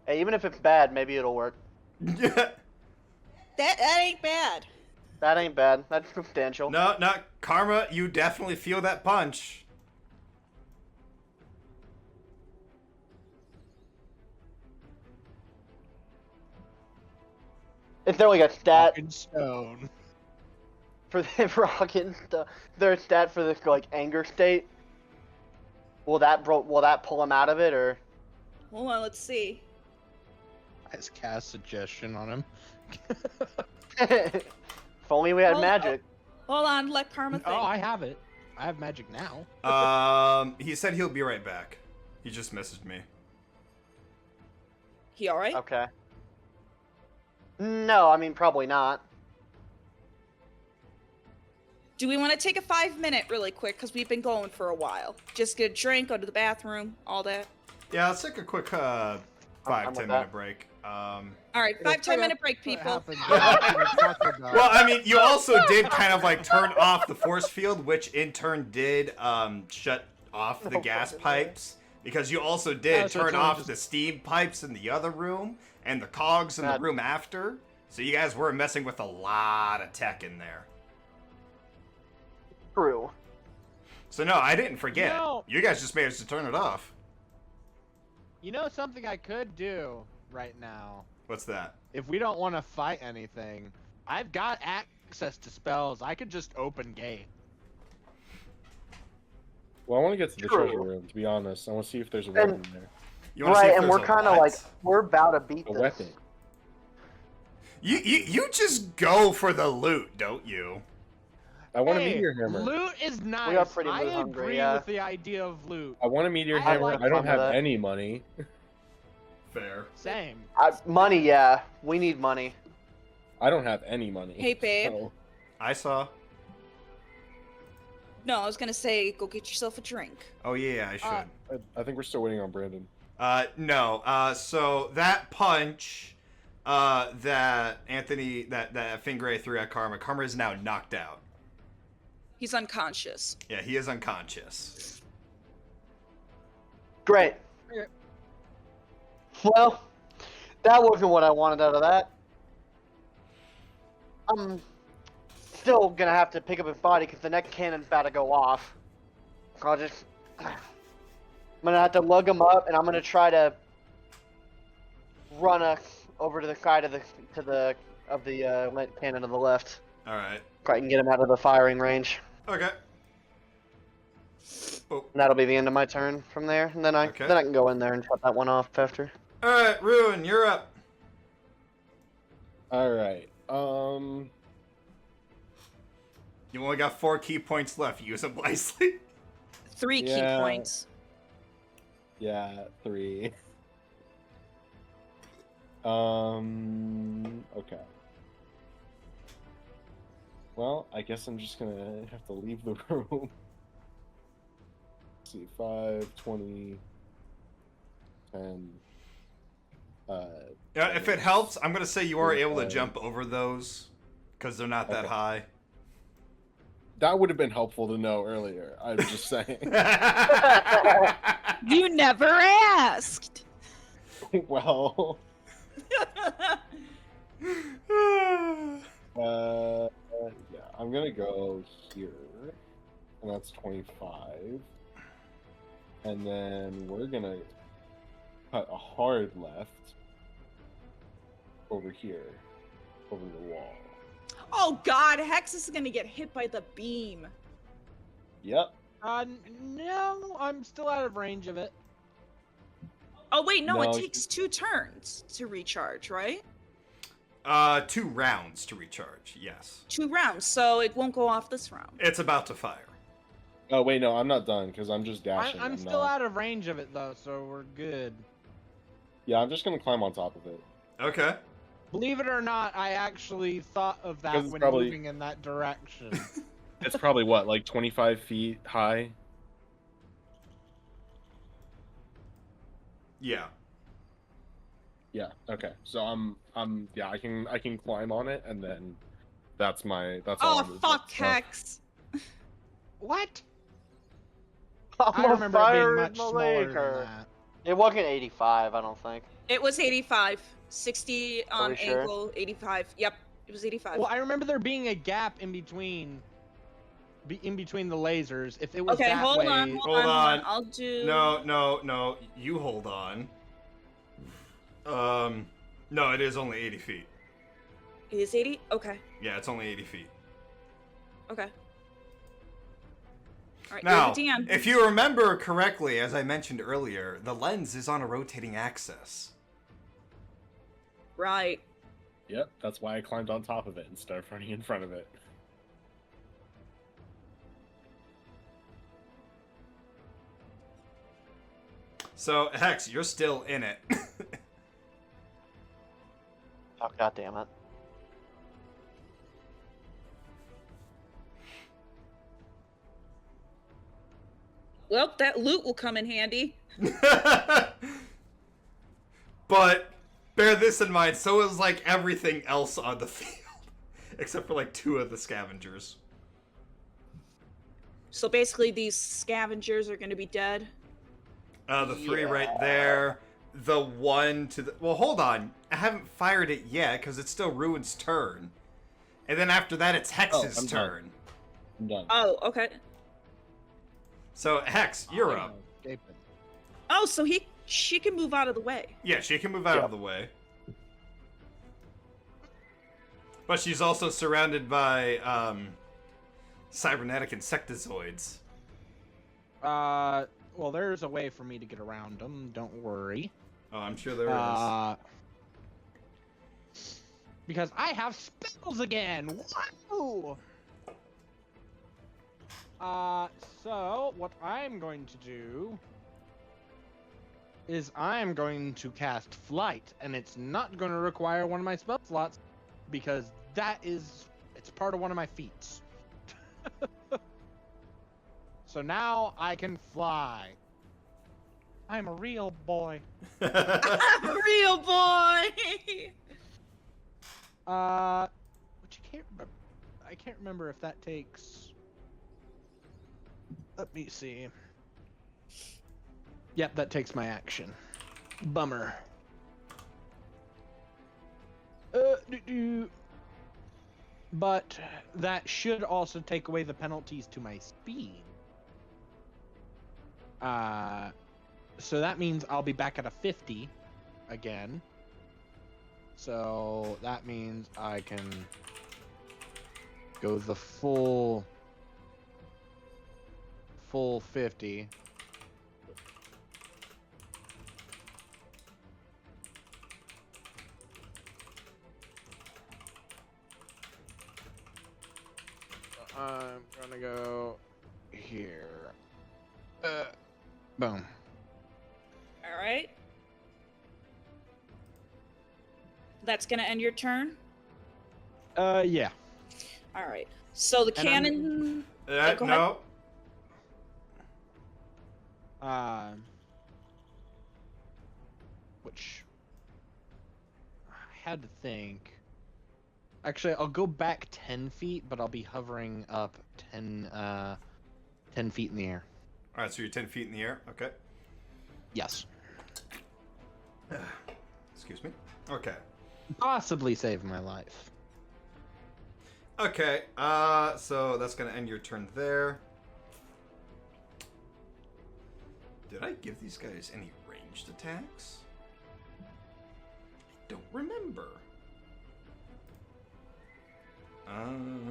Hey, even if it's bad, maybe it'll work. Yeah. That ain't bad. That ain't bad. That's substantial. No, Karma, you definitely feel that punch. Is there like a stat Fucking stone. for the rocket? There a stat for this like anger state? Will that pull him out of it or? Hold on, let's see. Let's cast suggestion on him. If only we had Hold- magic. Hold on, let Karma think. Oh, I have it. I have magic now. He said he'll be right back. He just messaged me. He alright? Okay. No, I mean probably not. Do we want to take a 5-minute really quick? Because we've been going for a while. Just get a drink, go to the bathroom, all that. Yeah, let's take a quick 5-10 I'm with minute that. break. Alright, 5-10 minute break, people. Well, I mean, you also did kind of like turn off the force field, which in turn did shut off the gas pipes. Because you also did Oh, so turn it's only off just- the steam pipes in the other room and the cogs in the God. room after. So you guys were messing with a lot of tech in there. True. So no, I didn't forget. No. You guys just managed to turn it off. You know something I could do right now? What's that? If we don't want to fight anything, I've got access to spells. I could just open gate. Well, I want to get to the True. treasure room, to be honest. I want to see if there's a weapon there. You wanna see Right, if and there's we're a kind of what? like we're about to beat A this. weapon. You just go for the loot, don't you? I want a Hey, meteor hammer. loot is nice. are pretty I loot hungry, agree yeah. with the idea of loot. I want a meteor I hammer. like I don't some of have that. any money. Fair. Same. Money, yeah. We need money. I don't have any money. Hey, babe. So, I saw. No, I was gonna say, go get yourself a drink. Oh yeah, I should. I think we're still waiting on Brandon. No. So that punch, that Anthony, that Fingray threw at Karma. Karma is now knocked out. He's unconscious. Yeah, he is unconscious. Great. Well, that wasn't what I wanted out of that. I'm still gonna have to pick up his body because the next cannon's about to go off. I'm gonna have to lug him up, and I'm gonna try to run us over to the side of the cannon to the left. All right. So I can get him out of the firing range. Okay. Oh. And that'll be the end of my turn from there, and then I Okay. can go in there and shut that one off after. All right, Ruin, you're up. All right. You only got 4 key points left. Use them wisely. 3 key Yeah. points. Yeah, 3. Okay. Well, I guess I'm just gonna have to leave the room. Let's see, 5, 20, 10. Yeah, if it helps, I'm gonna say you are able to 45. jump over those because they're not that Okay. high. That would have been helpful to know earlier. I'm just saying. You never asked. Well, yeah, I'm gonna go here, and that's 25. And then we're gonna cut a hard left over here, over the wall. Oh God, Hex is gonna get hit by the beam. Yep. No, I'm still out of range of it. Oh wait, no, it No, takes 2 turns to recharge, right? 2 rounds to recharge. Yes, 2 rounds, so it won't go off this round. it's about to fire. Oh wait, no, I'm not done because I'm just dashing. I'm still not... out of range of it though, so we're good. Yeah, I'm just gonna climb on top of it. Okay. Believe it or not, I actually thought of that It's when probably- moving in that direction. It's probably what, like 25 feet high. Yeah. Yeah. Okay. So yeah, I can climb on it, and then that's all. Oh I'm fuck, so- Hex. What? I'm I remember it being fire much in the smaller lake, than or- that. It wasn't 85, I don't think. It was 85. 60 on we sure? angle, 85. Yep, it was 85. Well, I remember there being a gap in between the lasers. If it was Okay, that hold way, on. I'll do. No. You hold on. No, it is only 80 feet. It is 80? Okay. Yeah, it's only 80 feet. Okay. Alright, Now, you're the DM. if you remember correctly, as I mentioned earlier, the lens is on a rotating axis. Right. Yep. That's why I climbed on top of it instead of running in front of it. So, Hex, you're still in it. Oh, god damn it. Well, that loot will come in handy. But bear this in mind, so is like everything else on the field. Except for like 2 of the scavengers. So basically, these scavengers are going to be dead. The 3 right there. The 1 to the... Well, hold on. I haven't fired it yet, because it's still Ruin's turn. And then after that, it's Hex's I'm done. turn. I'm done. Oh, okay. So, Hex, you're up. escaping. Oh, so she can move out of the way. Yeah, she can move out Yeah. of the way. But she's also surrounded by, cybernetic insectozoids. Well, there's a way for me to get around them. Don't worry. Oh, I'm sure there is. Because I have spells again. Woo! So what I'm going to do is I'm going to cast Flight, and it's not going to require one of my spell slots because it's part of one of my feats. So now I can fly. I'm a real boy. Real boy! Which I can't remember if that takes. Let me see. Yep, that takes my action. Bummer. But that should also take away the penalties to my speed. So that means I'll be back at a 50 again. So that means I can go the full 50. I'm gonna go here. Boom. Alright. That's gonna end your turn. Yeah. All right. So the And I'm- cannon. go ahead. No. Which I had to think. Actually, I'll go back 10 feet, but I'll be hovering up 10 feet in the air. All right, so you're 10 feet in the air. Okay. Yes. Excuse me. Okay. Possibly save my life. Okay. So that's gonna end your turn there. Did I give these guys any ranged attacks? I don't remember.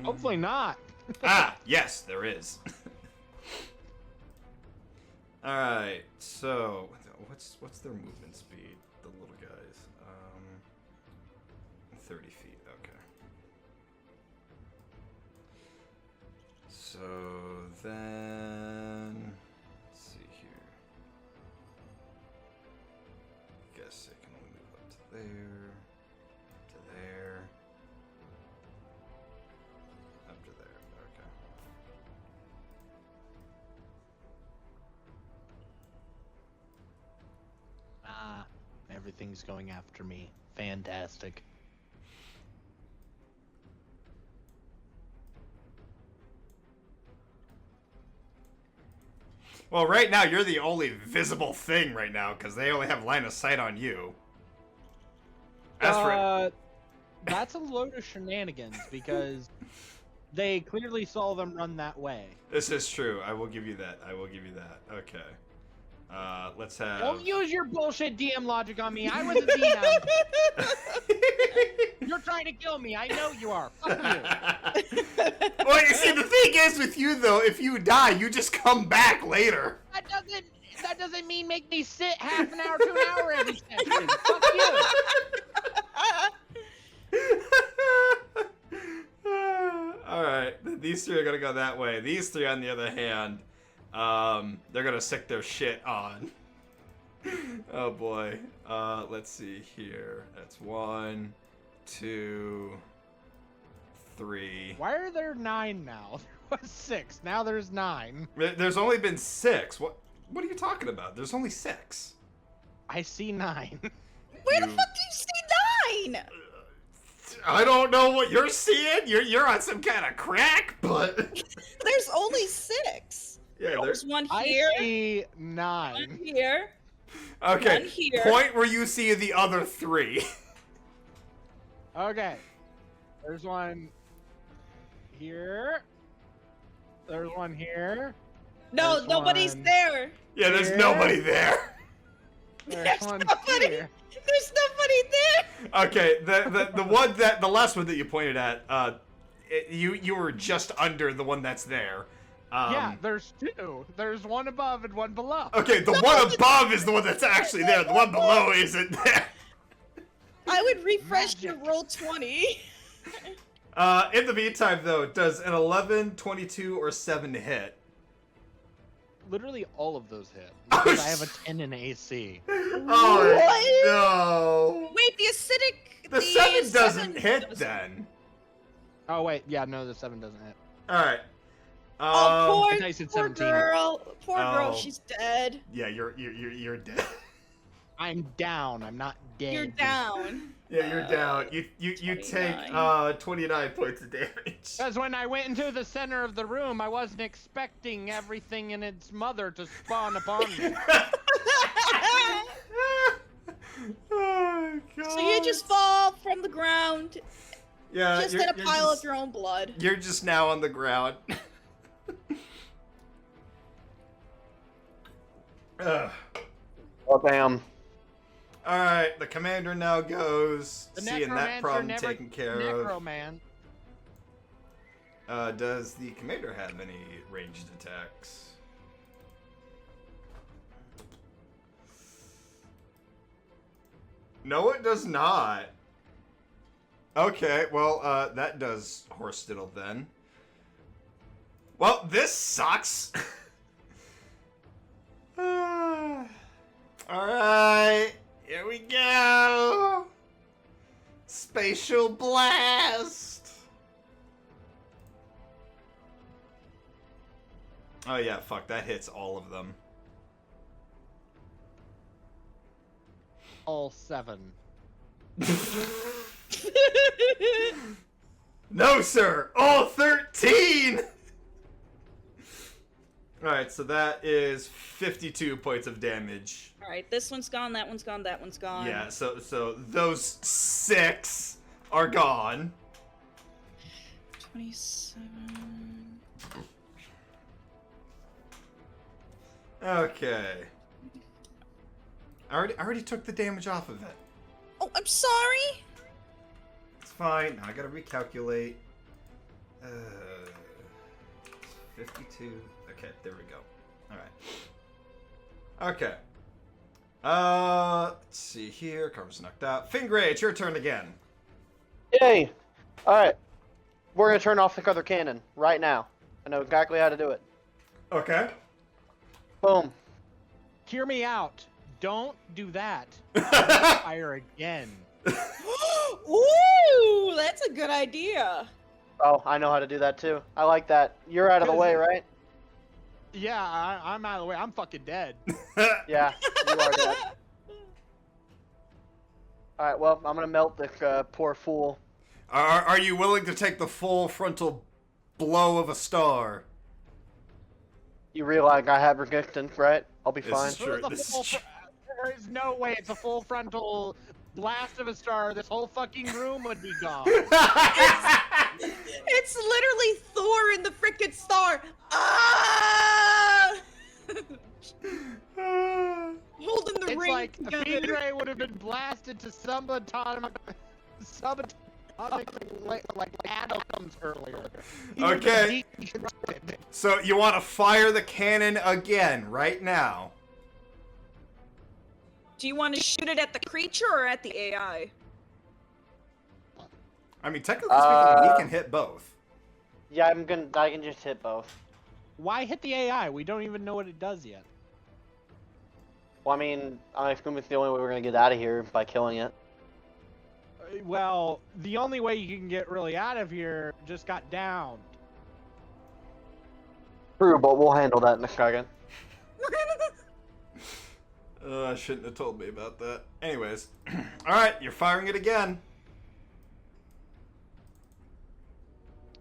Hopefully not. Yes, there is. All right. So, what's their movement speed? The little guys. 30 feet. Okay. So then, let's see here. Guess I can only move up to there, to there, up to there. Okay. Everything's going after me. Fantastic. Well, right now you're the only visible thing right now because they only have line of sight on you. As for That's a load of shenanigans because they clearly saw them run that way. this is true. I will give you that. Okay. Let's have. Don't use your bullshit DM logic on me. I was a DM. You're trying to kill me. I know you are. Fuck you. Well, you see, the thing is with you though, if you die, you just come back later. That doesn't mean make me sit half an hour to an hour every session. Fuck you. All right, these three are gonna go that way. These three, on the other hand, they're gonna sick their shit on. Oh boy. Let's see here. That's 1, 2, 3. Why are there 9 now? There was 6. Now there's 9. There's only been 6. What are you talking about? There's only 6. I see 9. Where the fuck do you see 9? I don't know what you're seeing. You're on some kind of crack, but There's only 6. yeah, There's one here. I see One 9. here. okay. One here. Point where you see the other 3. Okay. There's one here. There's one here. No, There's nobody's one there. Yeah, there's Here. nobody there. There's one nobody. here. There's nobody there. Okay, the last one that you pointed at, you were just under the one that's there. Yeah, there's 2. There's one above and one below. Okay, the one above is the one that's actually there. The one below isn't there. I would refresh to Magic. roll 20. In the meantime, though, does an 11, 22, or 7 hit? Literally all of those hit. Oh, Because I have a 10 in AC. Oh no! Wait, the acidic. The 7 doesn't hit doesn't. then. Oh wait, yeah, no, the 7 doesn't hit. All right. Oh, I poor, thought you said poor 17. girl. Poor girl, Oh. she's dead. Yeah, you're dead. I'm down. I'm not dead. You're down. Yeah, you're down. You take 29 points of damage. Because when I went into the center of the room, I wasn't expecting everything and its mother to spawn upon me. Oh god. So you just fall from the ground, yeah, just in a pile of your own blood. You're just now on the ground. Ugh. Oh damn. All right, the commander now goes, The seeing that necromancer problem never taken care necroman. of. Does the commander have any ranged attacks? No, it does not. Okay, well, that does horse diddle then. Well, this sucks. Alright, here we go. Spatial blast! Oh yeah, fuck, that hits all of them. All 7. No, sir! All 13! Alright, so that is 52 points of damage. All right, this one's gone. That one's gone. That one's gone. Yeah, so those 6 are gone. 27. Okay. I already took the damage off of it. Oh, I'm sorry. It's fine. Now I gotta recalculate. 52. Okay, there we go. Alright. Okay. Let's see here. Carver's knocked out. Fingray, it's your turn again. Yay! Alright. We're gonna turn off the other cannon right now. I know exactly how to do it. Okay. Boom. Hear me out. Don't do that. Fire again. Ooh, that's a good idea. Oh, I know how to do that too. I like that. You're out of the way, right? Yeah, I'm out of the way. I'm fucking dead. Yeah, you are dead. Alright, well, I'm gonna melt this poor fool. Are you willing to take the full frontal blow of a star? You realize I have resistance, right? I'll be This fine. is true. This is true. There is no way it's a full frontal blast of a star. This whole fucking room would be gone. It's literally Thor in the frickin' star. Ah! Holding the It's ring like together. Fingray would have been blasted to subatomic like atoms earlier. He would have Okay. been deconstructed. So you want to fire the cannon again right now? Do you want to shoot it at the creature or at the AI? I mean, technically speaking, he can hit both. Yeah, I can just hit both. Why hit the AI? We don't even know what it does yet. Well, I mean, I assume it's the only way we're gonna get out of here by killing it. Well, the only way you can get really out of here just got downed. True, but we'll handle that in a second. Shouldn't have told me about that. Anyways. Alright, you're firing it again.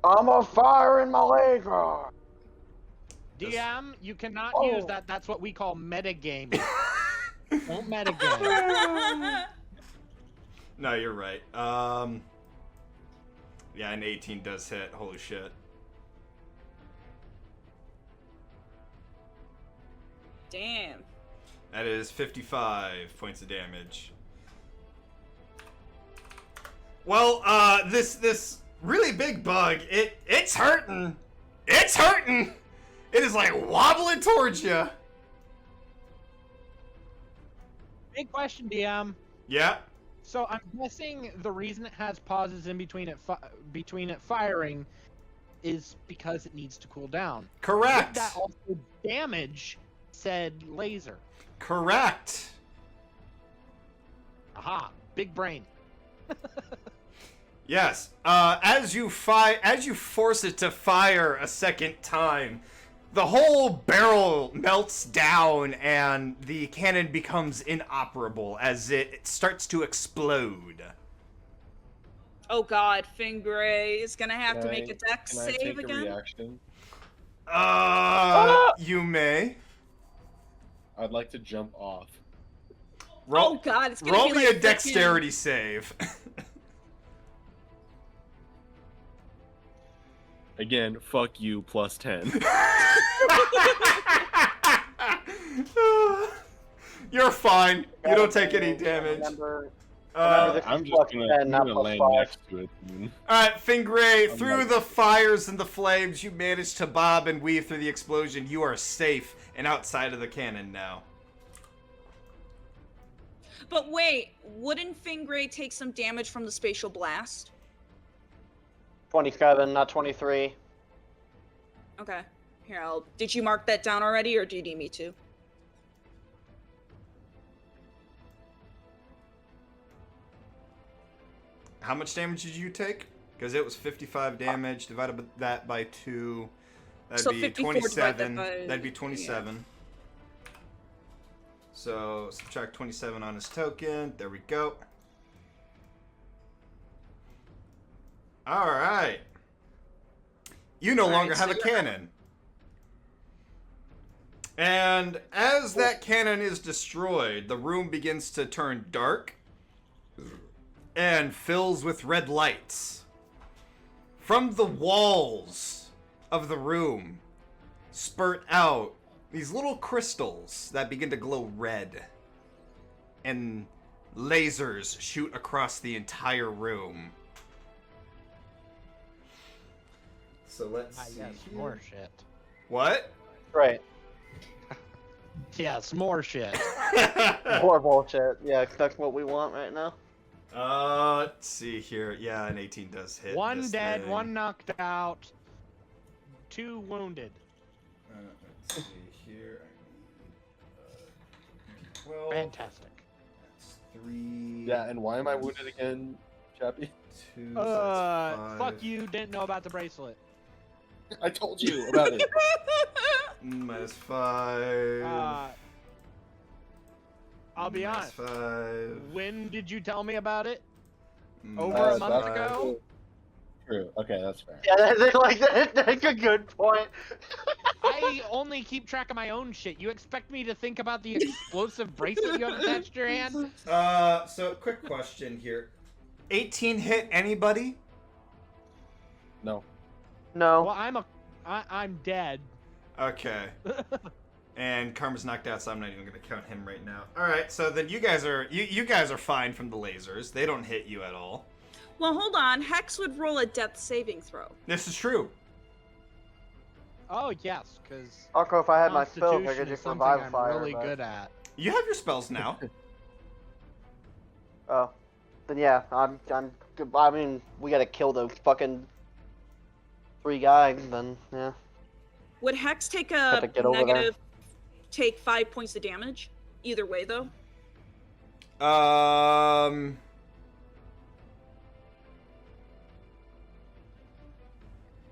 I'm a fire in my laser! DM, you cannot Oh. use that. That's what we call metagaming. Don't metagame. No, you're right. Yeah, an 18 does hit. Holy shit. Damn. That is 55 points of damage. Well, this really big bug, it's hurting. It's hurting. It is like wobbling towards you. Big question, DM. Yeah. So I'm guessing the reason it has pauses in between it firing is because it needs to cool down. Correct. Would that also damage said laser? Correct. Aha! Big brain. Yes. As you force it to fire a second time, the whole barrel melts down and the cannon becomes inoperable as it starts to explode. Oh god, Fingray is gonna have to make a dex Can I save take again. a reaction? You may. I'd like to jump off. Oh god, it's gonna Roll be me like a dexterity save. Again, fuck you, plus 10. You're fine. You don't take any damage. Remember, Uh, I'm just plus gonna, 10, I'm not gonna plus land 5. next to it. Dude. Alright, Fingray, I'm through like- the fires and the flames, you manage to bob and weave through the explosion. You are safe and outside of the cannon now. But wait, wouldn't Fingray take some damage from the spatial blast? 27, not 23. Okay. Here, did you mark that down already, or do you need me to? How much damage did you take? Because it was 55 damage divided that by 2. That'd So be 54 27. divided by- That'd be 27. So subtract 27 on his token. There we go. All right. You no longer have a cannon. And as that cannon is destroyed, the room begins to turn dark and fills with red lights. From the walls of the room spurt out these little crystals that begin to glow red. And lasers shoot across the entire room. So let's see. Yes, here. more shit. What? Right. Yes, more shit. More bullshit. Yeah, that's what we want right now. Let's see here. Yeah, an 18 does hit. One this dead, thing. one knocked out, 2 wounded. Let's see here. I need 12. Fantastic. That's 3. Yeah, and why am I wounded again, Chappie? 2. So that's 5. Fuck you, didn't know about the bracelet. I told you about it. Minus 5. I'll be Minus honest. 5. When did you tell me about it? Over Minus a month 5. ago? True. Okay, that's fair. Yeah, that's a good point. I only keep track of my own shit. You expect me to think about the explosive bracelet you have attached to your hand? So quick question here. 18 hit anybody? No. No. Well, I'm dead. Okay. And Karma's knocked out, so I'm not even gonna count him right now. All right, so then you guys are fine from the lasers. They don't hit you at all. Well, hold on. Hex would roll a death saving throw. This is true. Oh yes, because Arco, if I had my spells, I Constitution could is just something revive I'm fire. really but- good at. You have your spells now. Oh, then yeah, I'm. I mean, we gotta kill those fucking 3 guys. Then yeah. Would Hex take Have a to get over there. negative, take 5 points of damage? Either way, though.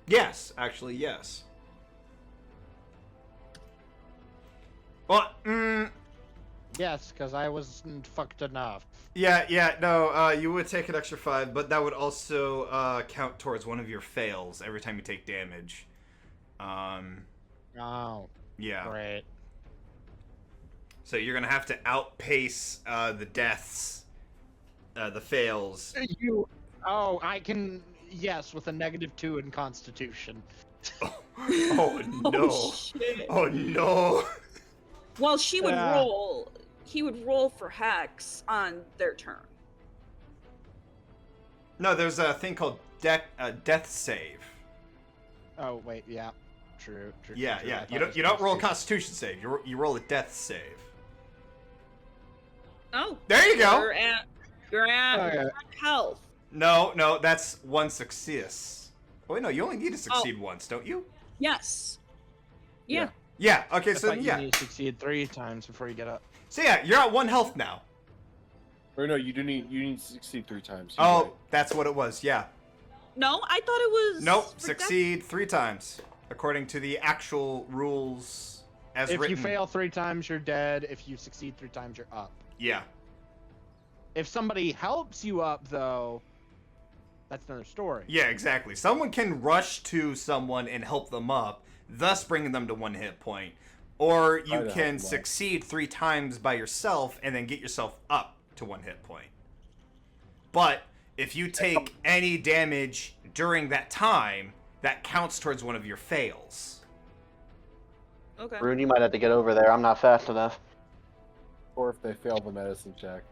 Yes, actually, yes. Well, Yes, because I wasn't fucked enough. yeah, no, you would take an extra 5, but that would also count towards one of your fails every time you take damage. Oh, Yeah. great. So you're gonna have to outpace the deaths, the fails. Oh, I can. Yes, with a -2 in Constitution. Oh no! Oh, shit. Oh no! Well, she would Yeah. roll. He would roll for Hex on their turn. No, there's a thing called death save. Oh wait, yeah, true. Yeah, true. yeah. I thought You it don't was you don't roll a Constitution. Constitution save. You roll a death save. Oh. There you go. You're at Okay. 1 health. No, that's 1 success. Oh, wait, no, you only need to succeed once, don't you? Yes. Yeah. Yeah. Okay, I so thought you yeah. need to succeed 3 times before you get up. So yeah, you're at 1 health now. Or no, you need to succeed 3 times. Oh, Right. that's what it was. Yeah. No, I thought it was. Nope. for Succeed 3 times according to the actual rules as If written. you fail 3 times, you're dead. If you succeed 3 times, you're up. Yeah. If somebody helps you up, though, that's another story. Yeah, exactly. Someone can rush to someone and help them up, thus bringing them to 1 hit point. Or you Try to help can them up. succeed 3 times by yourself and then get yourself up to 1 hit point. But if you take any damage during that time, that counts towards one of your fails. Okay. Rune, you might have to get over there. I'm not fast enough. Or if they fail the medicine check.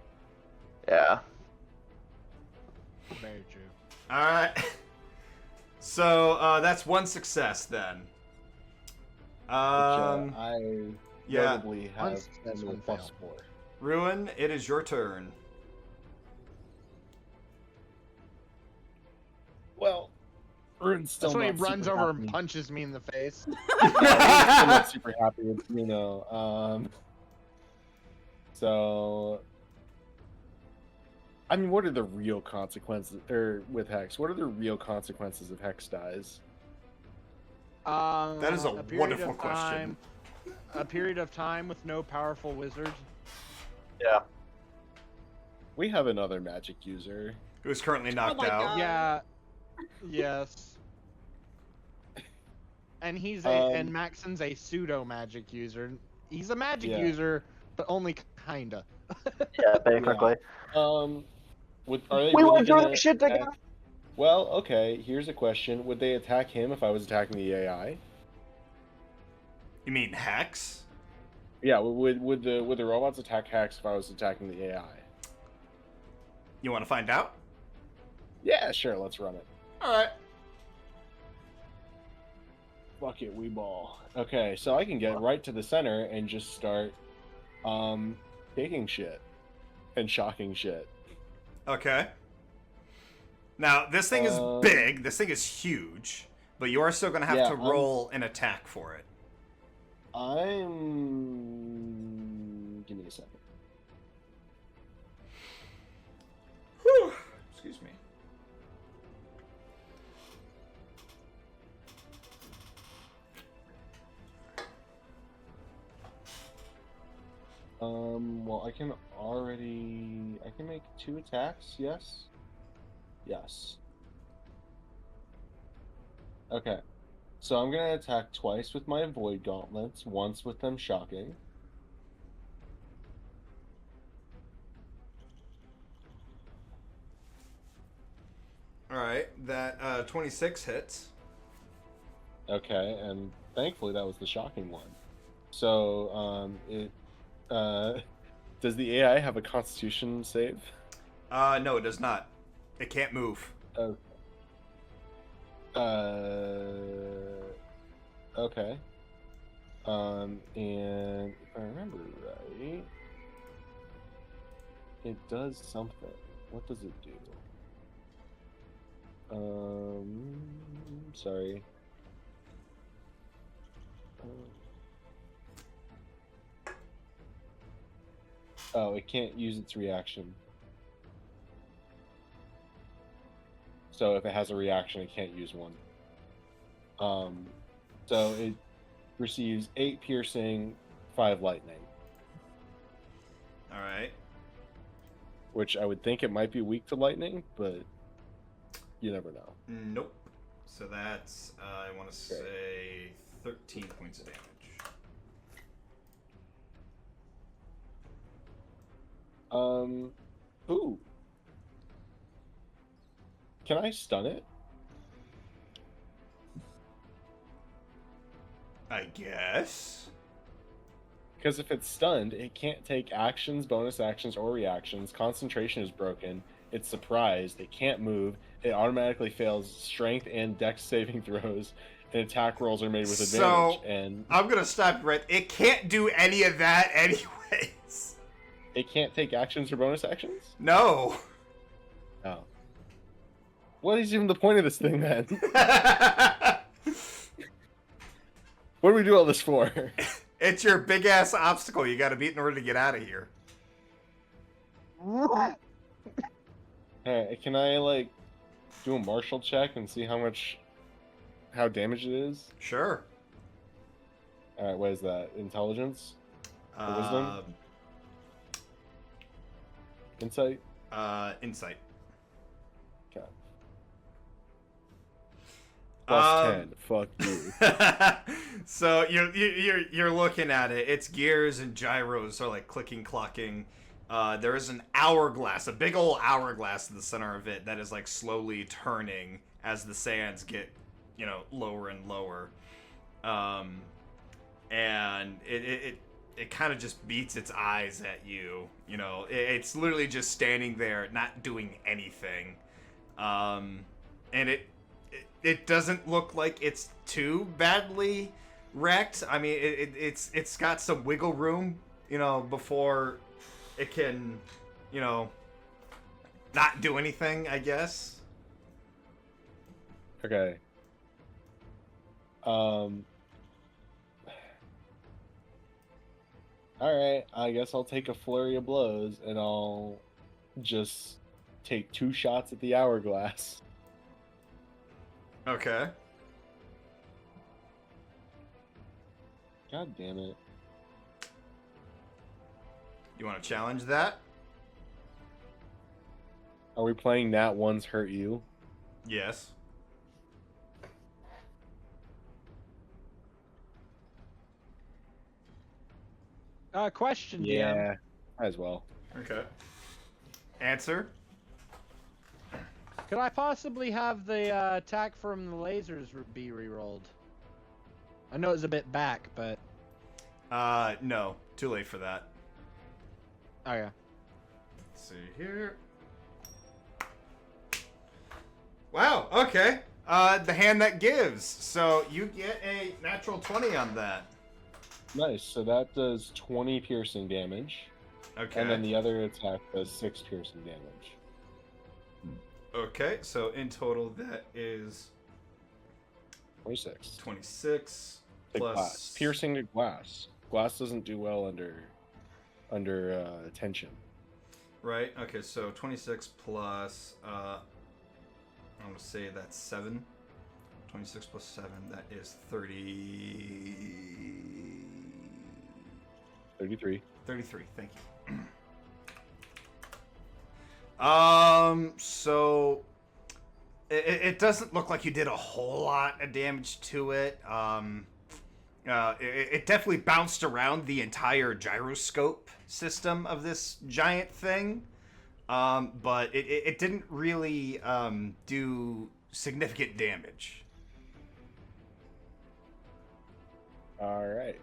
Yeah. Very true. Alright. So, that's 1 success then. Which, I yeah. notably have One success, only one plus fail. 4. Ruin, it is your turn. Well, Rune's still That's when he not runs super over happy. and punches me in the face. Rune's still not super happy with So I mean, what are the real consequences, or with Hex? What are the real consequences of Hex dies? That is a period wonderful of question. time- A period of time with no powerful wizards. Yeah. We have another magic user. Who is currently knocked my out. God. Yeah. Yes. And and Maxon's a pseudo magic user. He's a magic Yeah. user, but only kinda. Yeah, basically. Are they We really went through gonna that shit together. attack- Well, okay. Here's a question: would they attack him if I was attacking the AI? You mean Hex? Yeah. Would the robots attack Hex if I was attacking the AI? You want to find out? Yeah, sure. Let's run it. Alright. Fuck it, we ball. Okay, so I can get right to the center and just start, taking shit and shocking shit. Okay. Now, this thing is big. This thing is huge. But you are still going to have to roll an attack for it. Give me a second. Whew. Excuse me. Well, I can make 2 attacks, yes? Yes. Okay. So I'm gonna attack twice with my Void Gauntlets, once with them shocking. Alright, that 26 hits. Okay, and thankfully that was the shocking one. So, does the AI have a Constitution save? No, it does not. It can't move. Oh. Okay. And if I remember right, it does something. What does it do? Sorry. Oh, it can't use its reaction. So if it has a reaction, it can't use one. So it receives 8 piercing, 5 lightning. Alright. Which I would think it might be weak to lightning, but you never know. Nope. So that's, I want to say, 13 points of damage. Ooh. Can I stun it? I guess. Because if it's stunned, it can't take actions, bonus actions, or reactions. Concentration is broken. It's surprised. It can't move. It automatically fails strength and dex saving throws. And attack rolls are made with advantage. And I'm gonna stop you right. It can't do any of that anyways. it can't take actions or bonus actions? No. Oh. What is even the point of this thing then? What do we do all this for? It's your big ass obstacle you gotta beat in order to get out of here. Alright, can I, like, do a martial check and see how damaged it is? Sure. Alright, what is that? Intelligence? Or wisdom? Insight? Insight. Okay. Plus 10. Fuck you. So you're looking at it. Its gears and gyros are like clicking, clocking. There is an hourglass, a big old hourglass in the center of it that is like slowly turning as the sands get, lower and lower. And it kind of just beats its eyes at you. It's literally just standing there, not doing anything. And it doesn't look like it's too badly wrecked. I mean, it's got some wiggle room, before it can, not do anything, I guess. Okay. Alright, I guess I'll take a flurry of blows and I'll just take 2 shots at the hourglass. Okay. God damn it. You want to challenge that? Are we playing Nat One's Hurt You? Yes. Question, DM. Yeah, might as well. Okay. Answer? Could I possibly have the attack from the lasers be re-rolled? I know it's a bit back, but... No. Too late for that. Oh, yeah. Let's see here. Wow, okay. The hand that gives. So you get a natural 20 on that. Nice, so that does 20 piercing damage. Okay. And then the other attack does 6 piercing damage. Okay, so in total that is 26. 26 To plus glass. Piercing to glass. Glass doesn't do well under tension. Right. Okay, so 26 plus I'm going to say that's 7. 26 plus 7, that is 30 33. 33. Thank you. So it doesn't look like you did a whole lot of damage to it. It definitely bounced around the entire gyroscope system of this giant thing. But it didn't really do significant damage. All right.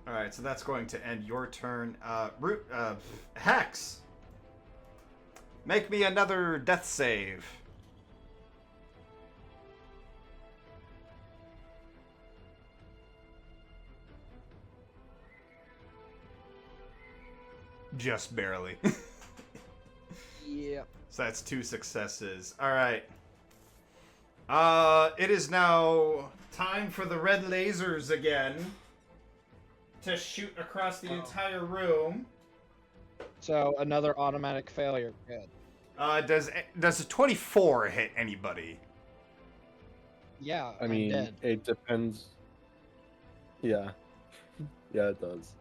All right, so that's going to end your turn. Hex, make me another death save. Just barely. Yep. So that's 2 successes. All right. It is now time for the red lasers again to shoot across the entire room. So another automatic failure. Good. Does a 24 hit anybody? Yeah, I I'm mean, dead. it depends. Yeah. Yeah, it does.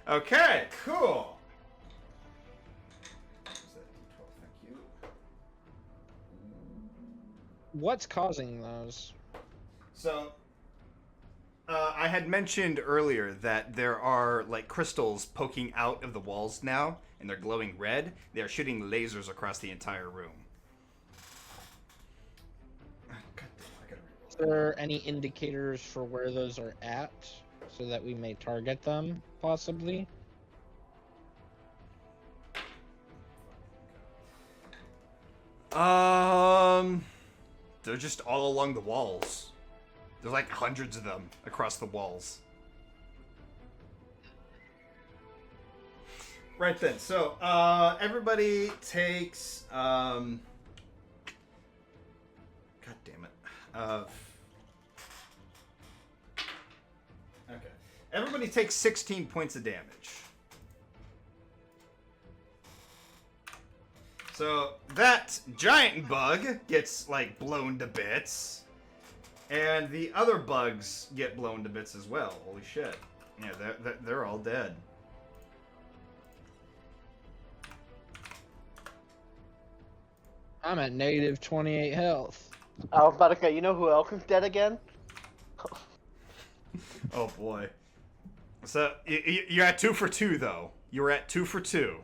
Okay, cool. Thank you. What's causing those? So, I had mentioned earlier that there are like crystals poking out of the walls now, and they're glowing red. They are shooting lasers across the entire room. God damn, I gotta reroll. Is there any indicators for where those are at, so that we may target them, possibly? They're just all along the walls. There's like hundreds of them across the walls. Right then, so everybody takes God damn it. Okay. Everybody takes 16 points of damage. So that giant bug gets like blown to bits. And the other bugs get blown to bits as well. Holy shit. Yeah, they're all dead. I'm at negative 28 health. I was about to say, you know who else is dead again? Oh boy. So you're at 2 for 2 though. You were at 2 for 2.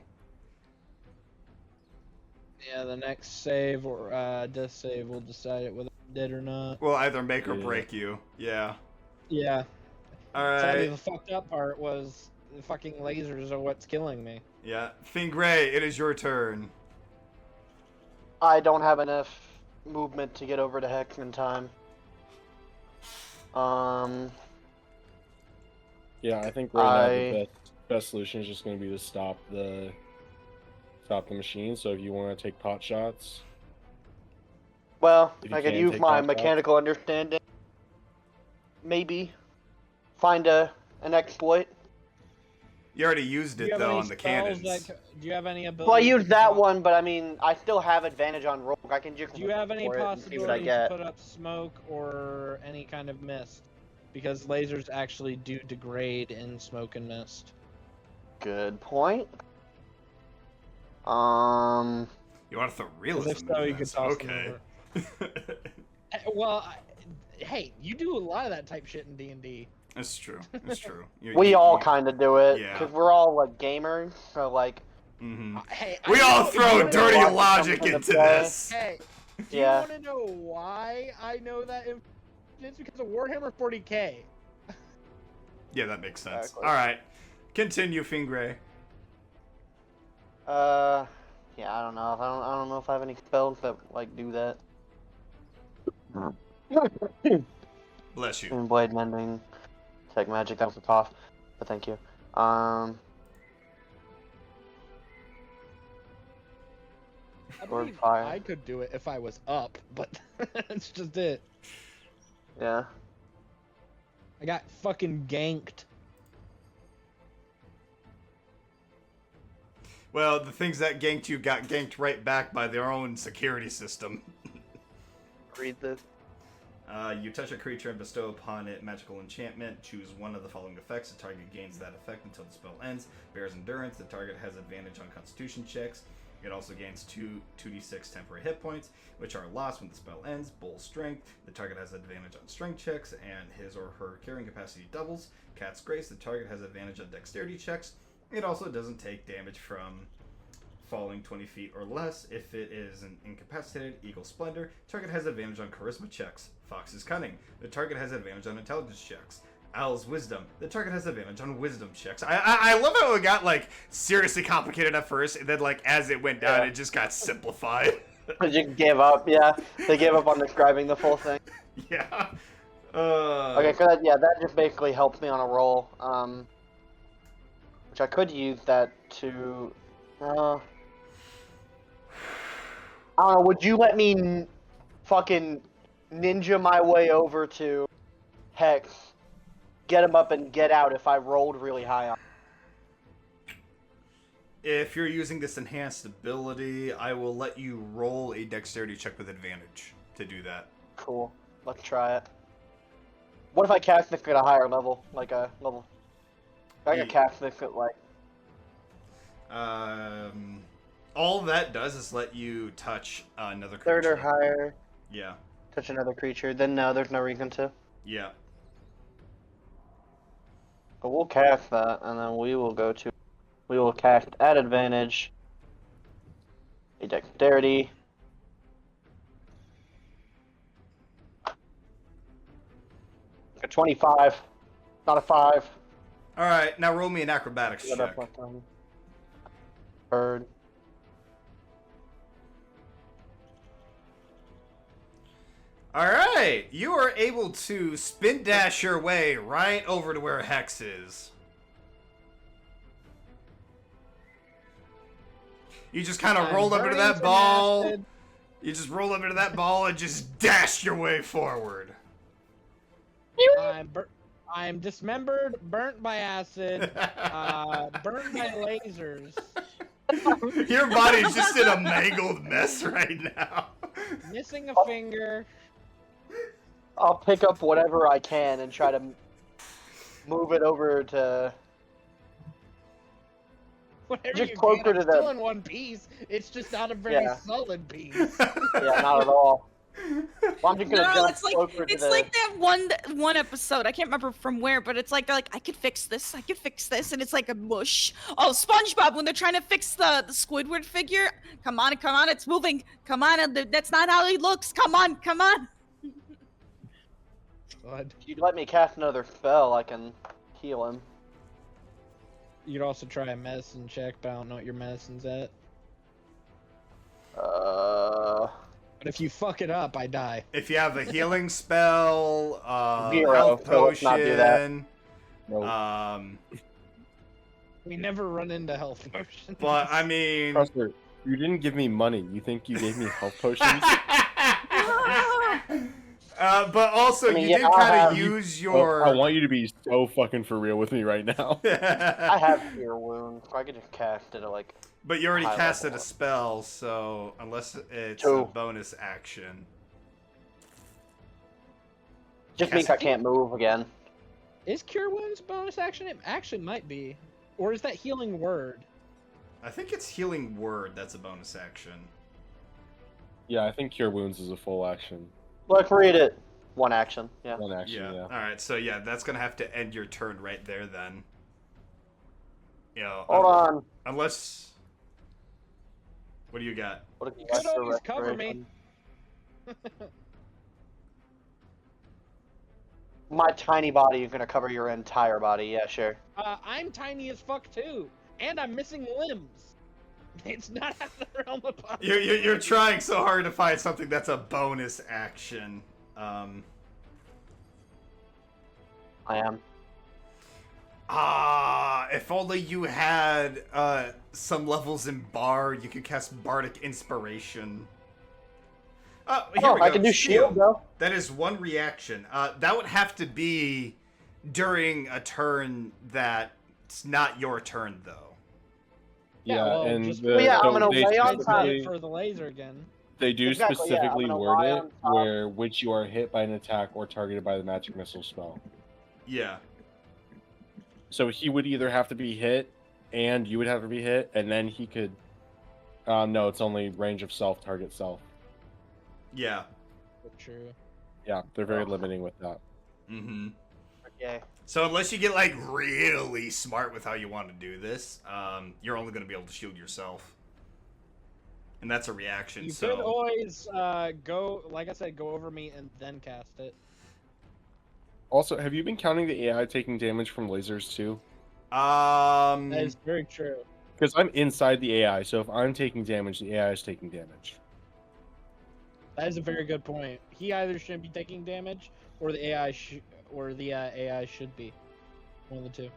Yeah, the next save or death save will decide it whether I'm dead or not. Will either make or break you. Yeah. Yeah. All Sadly, right. the fucked up part was the fucking lasers are what's killing me. Yeah. Fingray, it is your turn. I don't have enough movement to get over to Hex in time. Yeah, I think right now the best solution is just going to be to stop the machine. So if you want to take pot shots, Well, If you I can can use take my that mechanical understanding. Maybe find an exploit. You already used Do it you have though any on the spells cannons. do you have any ability? Well, I used that one, but I mean, I still have advantage on rogue. I can just Do you have any for it and see what I possibility to get. put up smoke or any kind of mist? Because lasers actually do degrade in smoke and mist. Good point. You want to throw 'Cause realism if so, into you could this? toss them Okay. Well, hey, you do a lot of that type shit in D&D. That's true. That's true. We all kind of do it Yeah. because we're all like gamers, so like. Mm-hmm. Hey, We I all know- throw you dirty wanna know- logic into into play. this. Hey, do Yeah. you want to know why I know that? It's because of Warhammer 40k. Yeah, that makes sense. Exactly. All right, continue, Fingray. Yeah, I don't know. I don't know if I have any spells that like do that. Bless you. And blade mending, tech magic. That was a cough, but thank you. I Or believe fire. I could do it if I was up, but that's just it. Yeah. I got fucking ganked. Well, the things that ganked you got ganked right back by their own security system. Read this. You touch a creature and bestow upon it magical enchantment. Choose one of the following effects. The target gains that effect until the spell ends. Bears endurance. The target has advantage on Constitution checks. It also gains 2d6 temporary hit points, which are lost when the spell ends. Bull strength. The target has advantage on strength checks, and his or her carrying capacity doubles. Cat's grace. The target has advantage on dexterity checks. It also doesn't take damage from falling 20 feet or less. If it is an incapacitated, Eagle Splendor. Target has advantage on charisma checks. Fox's Cunning. The target has advantage on intelligence checks. Owl's Wisdom. The target has advantage on wisdom checks. I love how it got like seriously complicated at first, and then like as it went down, Yeah. it just got simplified. They just gave up. Yeah, they gave up on describing the full thing. Yeah. Okay, so that just basically helps me on a roll. Which I could use that to. I don't know. Would you let me fucking ninja my way over to Hex, get him up and get out if I rolled really high on? If you're using this enhanced ability, I will let you roll a dexterity check with advantage to do that. Cool. Let's try it. What if I cast this at a higher level, like a level? I can cast this at like. All that does is let you touch another Third creature. or higher. Yeah. Touch another creature. Then no, there's no reason to. Yeah. But we'll cast that, and then we will go to. We will cast at advantage. A dexterity. A 25. Not a 5. All right, now roll me an acrobatics Yeah, check. that's left on. Bird. All right, you are able to spin dash your way right over to where Hex is. You just kind of I'm rolled up into burning that some ball. acid. You just roll up into that ball and just dash your way forward. I'm dismembered, burnt by acid, burnt by lasers, Your body's just in a mangled mess right now. missing a finger. I'll pick up whatever I can and try to move it over to. Whatever Just you closer can, to I'm the- still in one piece. It's just not a very Yeah. solid piece. Yeah, not at all. Well, I'm just gonna No, jump it's like closer to it's the. like that one episode. I can't remember from where, but it's like I could fix this. I could fix this, and it's like a mush. Oh, SpongeBob when they're trying to fix the Squidward figure. Come on, it's moving. Come on, that's not how he looks. Come on. God. If you'd let me cast another spell, I can heal him. You'd also try a medicine check, but I don't know what your medicine's at. But if you fuck it up, I die. If you have a healing spell, 0, health so let's not do that. potion, Nope. We never run into health potions. but I mean, Prosper, you didn't give me money. You think you gave me health potions? But also, I mean, you yeah, did I'll kind of have- use Oh, your. I want you to be so fucking for real with me right now. I have Cure Wounds. I could just cast it at like. But you already high casted level. a spell, so unless it's a Two. bonus action. Just means I can't move again. Is Cure Wounds a bonus action? It actually might be. Or is that Healing Word? I think it's Healing Word that's a bonus action. Yeah, I think Cure Wounds is a full action. Let's read it. One action. Yeah. One action, yeah. Alright, so yeah, that's gonna have to end your turn right there then. You know, Hold on. unless. What do you got? What You could always cover me. My tiny body is gonna cover your entire body. Yeah, sure. I'm tiny as fuck too, and I'm missing limbs. It's not out of the realm of possibility. You're trying so hard to find something that's a bonus action. I am. If only you had some levels in Bard, you could cast Bardic Inspiration. Here we I go. can do shield though. That is one reaction. That would have to be during a turn that's not your turn, though. Yeah, well, and just- the, Well, yeah, I'm the- gonna they lay on top. specifically- For the laser again. They do Exactly, yeah, I'm specifically gonna word lie it on top. where which you are hit by an attack or targeted by the magic missile spell. Yeah. So he would either have to be hit, and you would have to be hit, and then he could. No, it's only range of self, target self. Yeah. True. Yeah, they're very limiting with that. Mm-hmm. Okay. So unless you get like really smart with how you want to do this, you're only going to be able to shield yourself, and that's a reaction. You so could always go, like I said, go over me and then cast it. Also, have you been counting the AI taking damage from lasers too? That is very true. Because I'm inside the AI, so if I'm taking damage, the AI is taking damage. That is a very good point. He either shouldn't be taking damage, or the AI AI should be. One of the two.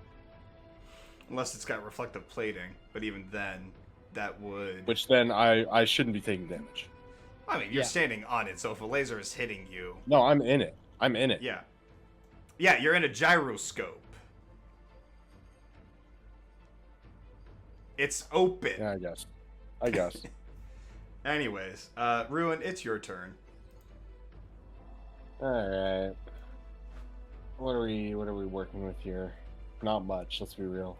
unless it's got reflective plating, but even then, that would. Which then I shouldn't be taking damage. I mean, you're Yeah. standing on it, so if a laser is hitting you, No, I'm in it. I'm in it. yeah, yeah, you're in a gyroscope. It's open. Yeah, I guess. Anyways, Ruin, it's your turn. Alright. What are we working with here? Not much, let's be real.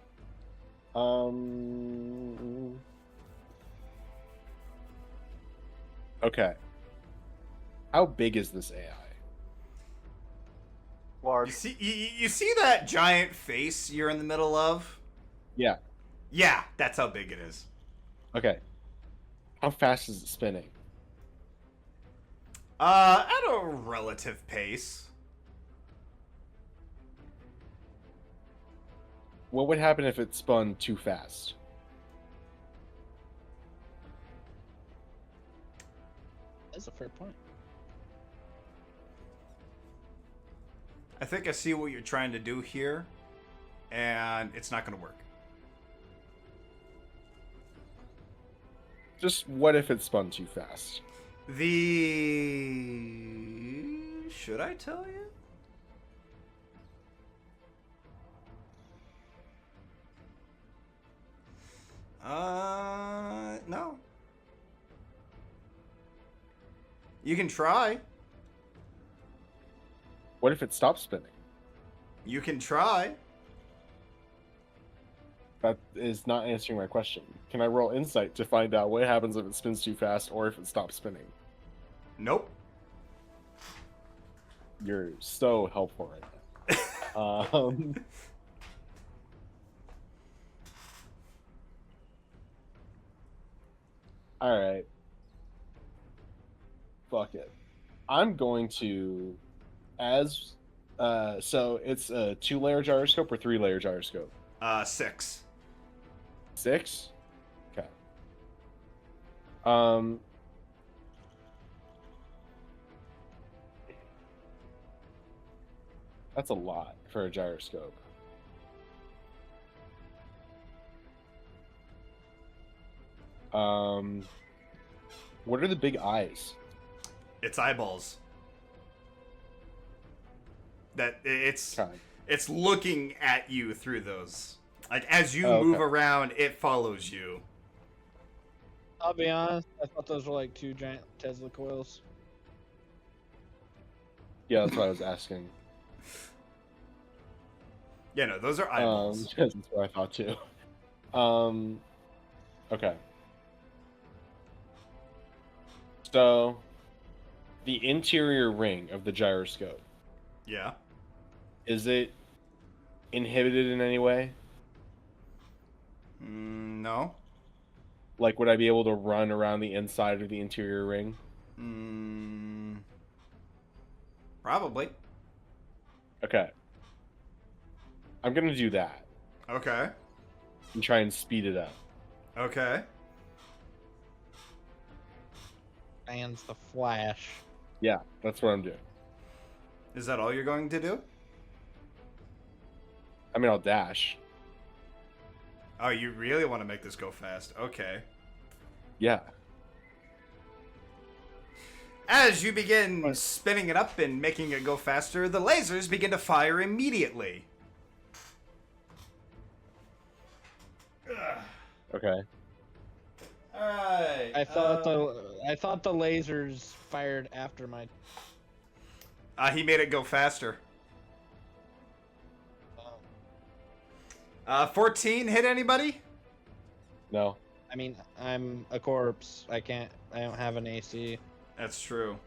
Okay. How big is this AI? Large. You see that giant face you're in the middle of? Yeah. Yeah, that's how big it is. Okay. How fast is it spinning? At a relative pace. What would happen if it spun too fast? That's a fair point. I think I see what you're trying to do here, and it's not going to work. Just what if it spun too fast? Should I tell you? No. You can try. What if it stops spinning? You can try. That is not answering my question. Can I roll insight to find out what happens if it spins too fast or if it stops spinning? Nope. You're so helpful right now. Alright. Fuck it. I'm going to, so it's a 2-layer gyroscope or 3-layer gyroscope? 6. 6? Okay. That's a lot for a gyroscope. What are the big eyes? It's eyeballs. That it's Okay. it's looking at you through those. Like as you Oh, okay. move around, it follows you. I'll be honest, I thought those were like 2 giant Tesla coils. Yeah, that's what I was asking. Yeah, no, those are eyeballs. That's what I thought too. Okay. So, the interior ring of the gyroscope, Yeah. is it inhibited in any way? No. Like, would I be able to run around the inside of the interior ring? Probably. Okay. I'm gonna do that Okay. and try and speed it up. Okay. Fans the Flash. Yeah, that's what I'm doing. Is that all you're going to do? I mean, I'll dash. Oh, you really want to make this go fast? Okay. Yeah. As you begin spinning it up and making it go faster, the lasers begin to fire immediately. Okay. Alright. I thought the lasers fired after my. He made it go faster. 14 hit anybody? No. I mean, I'm a corpse. I don't have an AC. That's true.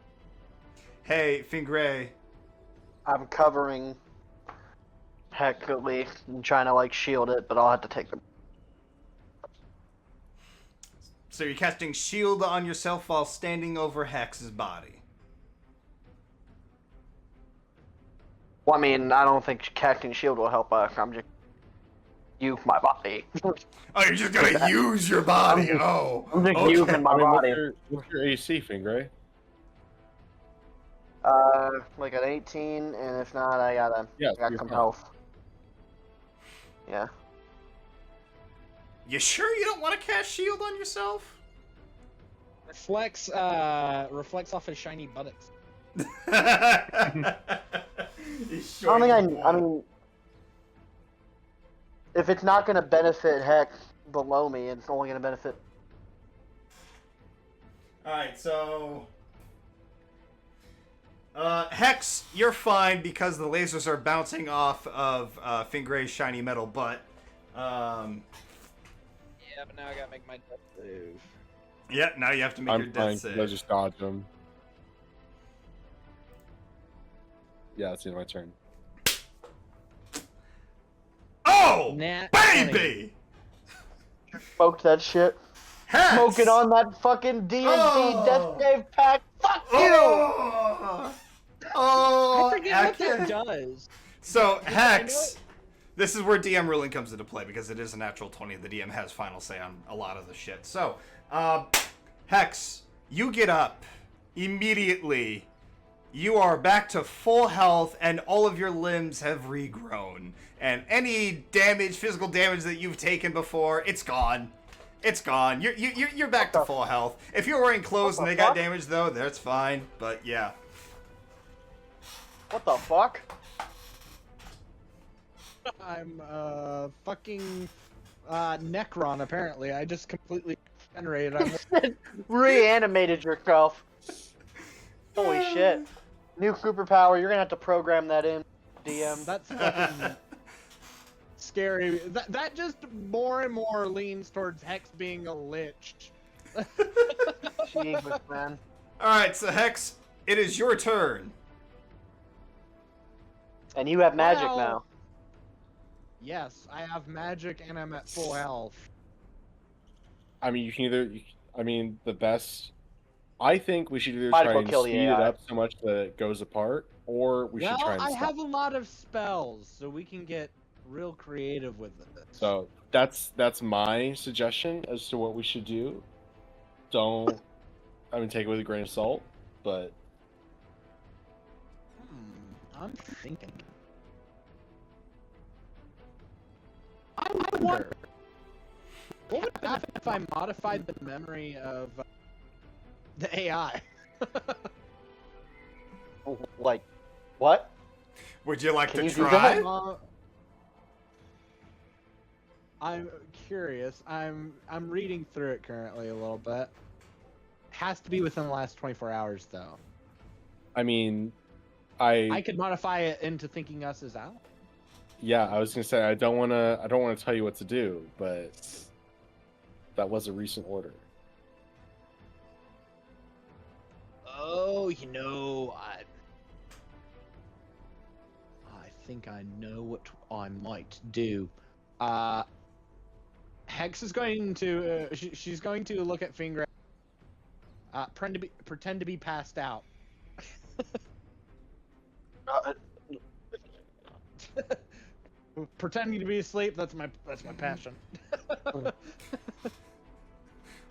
Hey, Fingray. I'm covering Heckley and trying to like shield it, but I'll have to take the. So you're casting shield on yourself while standing over Hex's body. Well, I mean, I don't think casting shield will help. I'm just my body. Oh, you're just gonna use your body. Oh, I'm just okay. using my I mean, body. what's your AC, Fingray? Like an 18, and if not, I got Yeah, some you're fine. health. Yeah. You sure you don't want to cast shield on yourself? Reflects off his shiny buttocks. I don't think I mean, if it's not gonna benefit Heck below me, it's only gonna benefit. Alright, so... Hex, you're fine because the lasers are bouncing off of Fingray's shiny metal butt. Yeah, but now I gotta make my death save. Yeah, now you have to make I'm your fine, death 'cause I save. just dodged him. Yeah, that's the end of my turn. Oh! Nat Baby! Smoked that shit. Hex! Smoking on that fucking D&D Oh! Death Save pack. Fuck you! Oh! Oh! I forget what that Heck. does. So, I know Hex, this is where DM ruling comes into play because it is a natural 20. The DM has final say on a lot of the shit. So, Hex, you get up immediately. You are back to full health, and all of your limbs have regrown. And any damage, physical damage that you've taken before, it's gone. It's gone. You're back to full health. If you're wearing clothes and they got damaged, though, that's fine. But yeah. What the fuck? I'm fucking Necron. Apparently, I just completely generated. Reanimated yourself. Holy shit. New superpower, you're gonna have to program that in, DM. That's fucking scary. That just more and more leans towards Hex being a lich. Jesus, man. Alright, so Hex, it is your turn. And you have magic Well, now. Yes, I have magic and I'm at full health. I mean, you can either. I mean, the best. I think we should either Might as try well and kill the speed it AI. up so much that it goes apart, or we should try and I stop. have a lot of spells, so we can get real creative with it. So that's my suggestion as to what we should do. Don't, I mean, take it with a grain of salt, but I'm thinking. I wonder. What would happen if I modified the memory of the AI? Like, what? Would you like Can to you do try? that? I'm curious. I'm reading through it currently a little bit. Has to be within the last 24 hours, though. I mean, I could modify it into thinking us is out. yeah, I was gonna say I don't wanna tell you what to do, but that was a recent order. Oh, I think I know what I might do. Hex is going to she's going to look at Finger. Pretend to be passed out. Pretending to be asleep. That's my passion.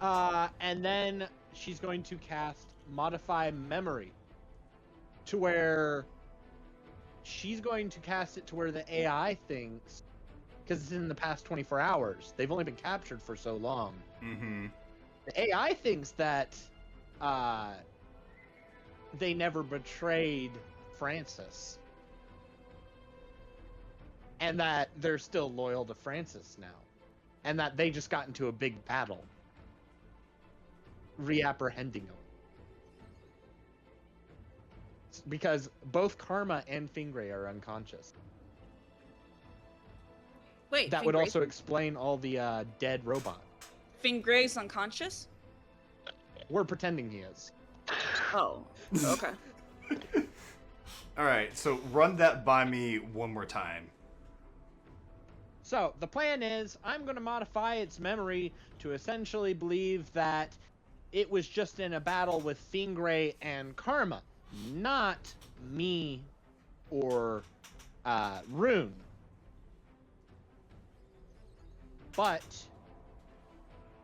And then she's going to cast Modify Memory, to where she's going to cast it to where the AI thinks, because it's in the past 24 hours. They've only been captured for so long. Mm-hmm. The AI thinks that they never betrayed Francis, and that they're still loyal to Francis now, and that they just got into a big battle, reapprehending him. Because both Karma and Fingray are unconscious. Wait, That would also explain all the dead robot. Fingray's unconscious? We're pretending he is. Oh, okay. All right, so run that by me one more time. So, the plan is, I'm going to modify its memory to essentially believe that it was just in a battle with Fingray and Karma, not me or Rune. But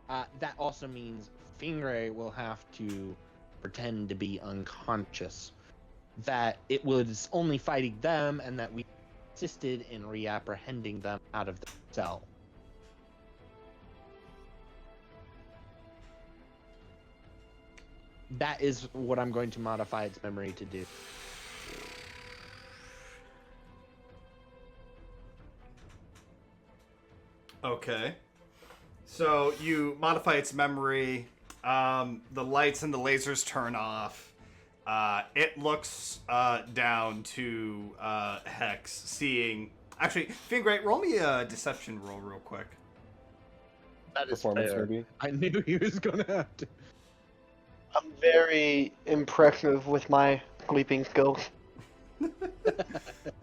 that also means Fingray will have to pretend to be unconscious, that it was only fighting them, and that we assisted in reapprehending them out of the cell. That is what I'm going to modify its memory to do. Okay. So you modify its memory. The lights and the lasers turn off. It looks down to Hex, seeing... Actually, Fingray, roll me a deception roll real quick. That is Performance fair. maybe. I knew he was going to have to. I'm very impressive with my sleeping skills.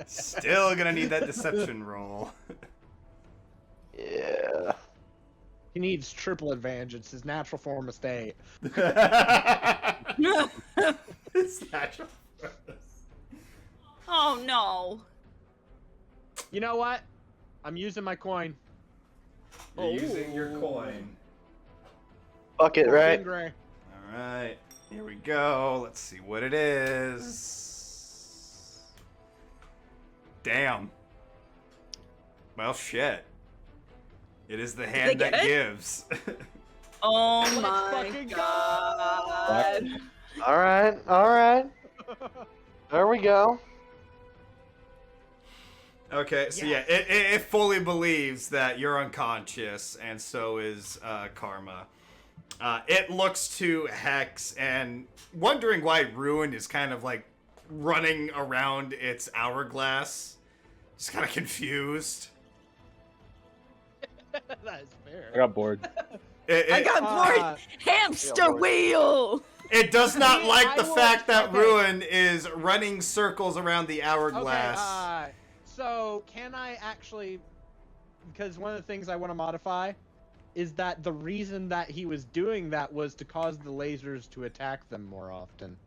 Still gonna need that deception roll. Yeah. He needs triple advantage. It's his natural form of state. It's natural. Oh no. You know what? I'm using my coin. You're using your coin. Fuck it, right? Fingray. Alright, here we go. Let's see what it is. Damn. Well, shit. It is the hand get that it? gives. Oh Let's my fucking go! god. Alright. There we go. Okay, so yeah, it fully believes that you're unconscious, and so is Karma. It looks to Hex and wondering why Ruin is kind of like running around its hourglass. Just kind of confused. That is fair. I got bored. I got bored. Hamster wheel. It does not See, like I the will- fact that okay. Ruin is running circles around the hourglass. Okay, so can I actually, because one of the things I want to modify is that the reason that he was doing that was to cause the lasers to attack them more often.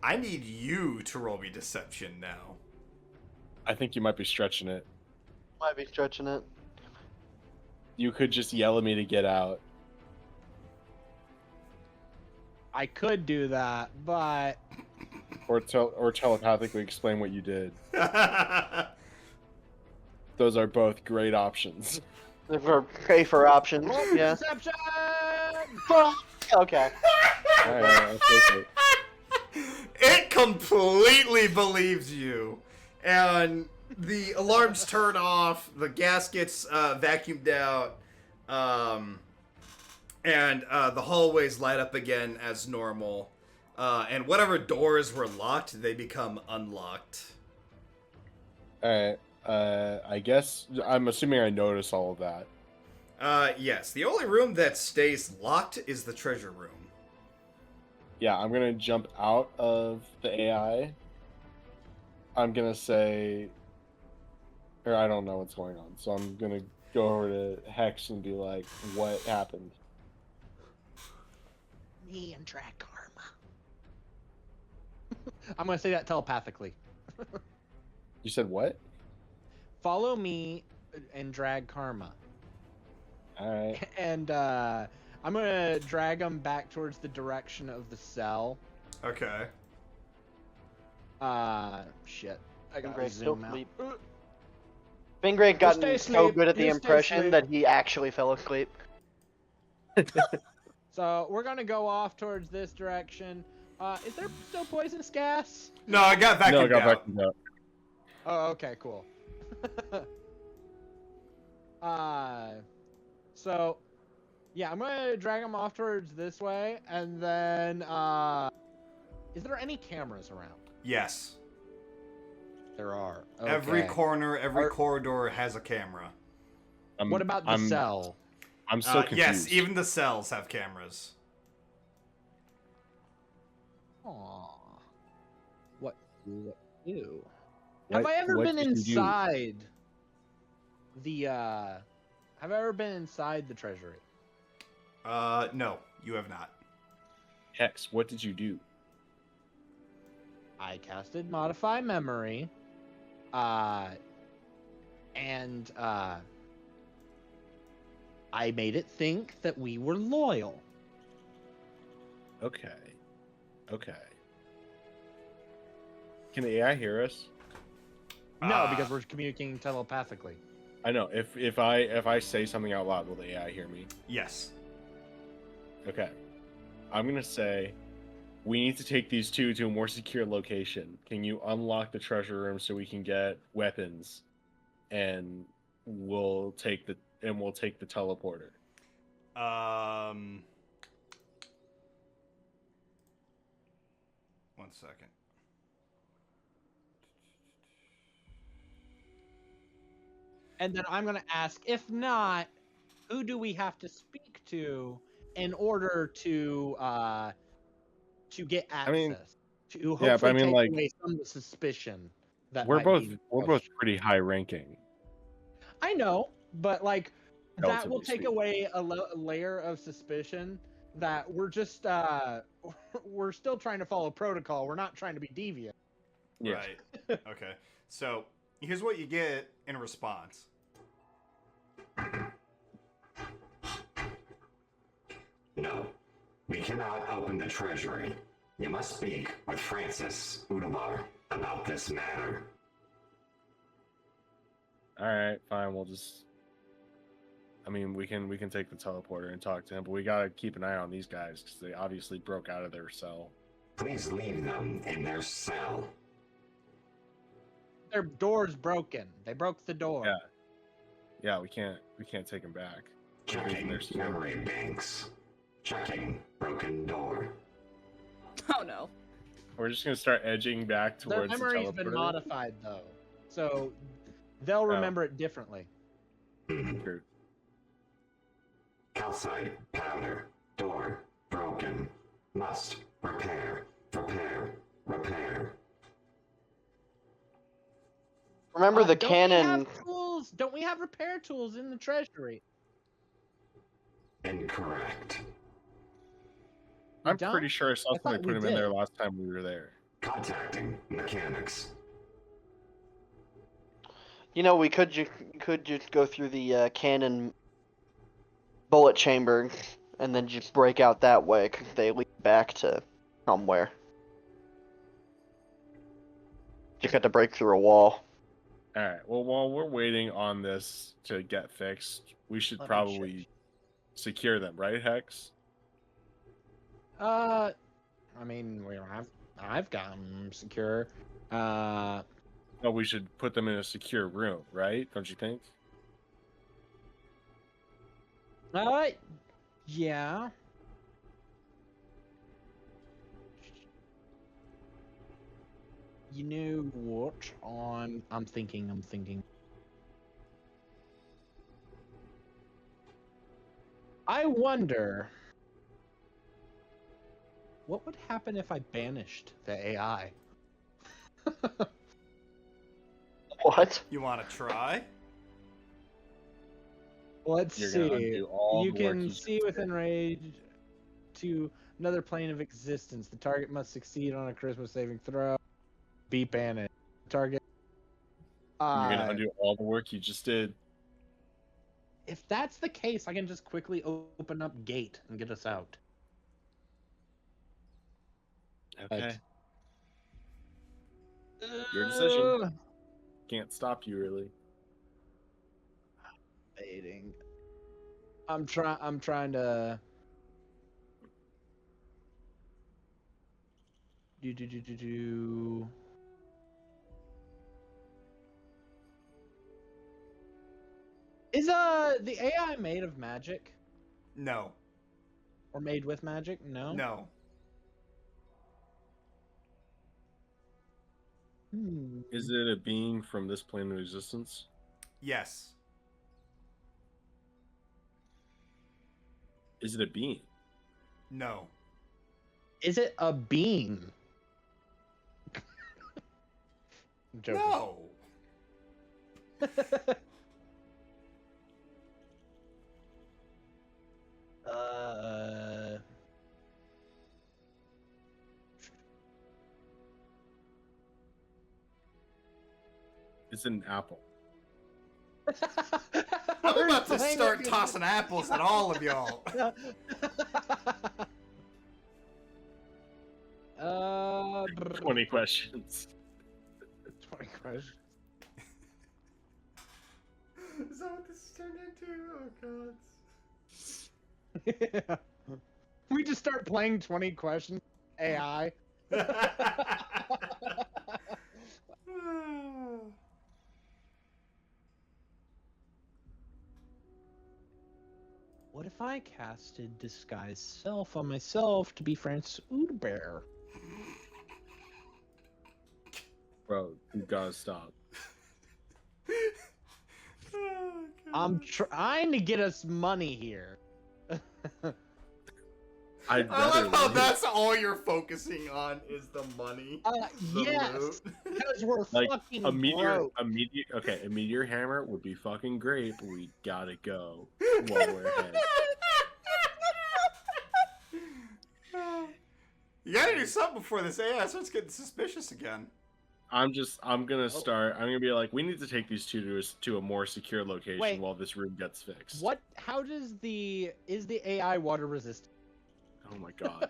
I need you to roll me deception now. I think you might be stretching it. Might be stretching it. You could just yell at me to get out. I could do that, but Or telepathically explain what you did. Those are both great options. For safer options, roll yeah. deception. Okay. Alright, I'll take it. It completely believes you. And the alarms turn off, the gas gets vacuumed out, and the hallways light up again as normal. And whatever doors were locked, they become unlocked. Alright. I guess I'm assuming I notice all of that. Yes. The only room that stays locked is the treasure room. Yeah, I'm gonna jump out of the AI. I'm gonna say, or I don't know what's going on, so I'm gonna go over to Hex and be like, "What happened?" Me and drag karma. I'm gonna say that telepathically. You said what? Follow me and drag karma. All right. And I'm gonna drag him back towards the direction of the cell. Okay. Shit. I gotta Fingray still zoom out. asleep. Fingray gotten stay so asleep, good at the you stay impression asleep. that he actually fell asleep. So we're gonna go off towards this direction. Is there still poisonous gas? No, I got vacuumed No, I got out. vacuumed out. Oh, okay, cool. So, yeah, I'm gonna drag him off towards this way, and then, is there any cameras around? Yes. There are. Every Okay. corner, every corridor has a camera. What about the cell? I'm so confused. Yes, even the cells have cameras. Aww. What do I do? What- Have I ever what been did you do? inside the, have I ever been inside the treasury? No, you have not. Hex, what did you do? I casted Modify Memory, and I made it think that we were loyal. Okay. Okay. Can the AI hear us? No, because we're communicating telepathically. I know. If I say something out loud, will the AI hear me? Yes. Okay. I'm gonna say, we need to take these two to a more secure location. Can you unlock the treasure room so we can get weapons, and we'll take the teleporter. One second. And then I'm gonna ask, if not, who do we have to speak to in order to get access? I mean, to yeah, hopefully but I mean, take like, away some of the suspicion that we're might both be pretty high ranking. I know, but like that will Relatively take speaking. away a layer of suspicion that we're just we're still trying to follow protocol. We're not trying to be deviant. Yes. Right. Okay. So here's what you get in response. No, we cannot open the treasury. You must speak with Francis Udamar about this matter. All right, fine. We'll just. I mean, we can take the teleporter and talk to him, but we gotta keep an eye on these guys because they obviously broke out of their cell. Please leave them in their cell. Their door's broken. They broke the door. Yeah. Yeah, we can't take them back. Checking memory banks. Checking broken door. Oh no. We're just gonna start edging back Their towards the memory's teleporter. been modified though, so they'll remember it differently. True. Calcite powder. Door broken. Must repair. Repair. Remember the Don't cannon. We have tools? Don't we have repair tools in the treasury? Incorrect. I'm don't? pretty sure I saw I thought somebody put we him in there did. last time we were there. Contacting mechanics. You know, we could just go through the cannon bullet chamber and then just break out that way. 'Cause they lead back to somewhere. Just got to break through a wall. All right. Well, while we're waiting on this to get fixed, we should Let me probably secure them, right, Hex? I mean, we don't have I've got them secure. Oh, we should put them in a secure room, right? Don't you think? Yeah. You know what? I'm thinking. I wonder what would happen if I banished the AI? What? You want to try? Let's You're gonna see. undo all You the work can you see just within range to another plane of existence. The target must succeed on a charisma saving throw. Be banished. Target. You're gonna undo all the work you just did. If that's the case, I can just quickly open up gate and get us out. Okay. Your decision. Uh, Can't stop you really. Baiting. I'm trying to do. Is the AI made of magic No. or made with magic? No. No. Is it a being from this plane of existence? Yes. Is it a being? No. Is it a bean? I'm joking. No. It's an apple. I'm about to Playing start with you. tossing apples at all of y'all. 20 questions. 20 questions. Is that what this is turned into? Oh god. Yeah. We just start playing 20 questions. AI. What if I casted Disguise Self on myself to be Francis Udebear? Bro, you gotta stop. Oh, I'm God. trying to get us money here. I'd I love rather how lose. that's all you're focusing on is the money. The Yes, loot. because we're Like fucking a meteor, broke. a meteor hammer would be fucking great, but we gotta go while we're ahead. You gotta do something before this AI starts getting suspicious again. I'm gonna be like, we need to take these two to a more secure location Wait. while this room gets fixed. What? How does is the AI water resistant? Oh my god.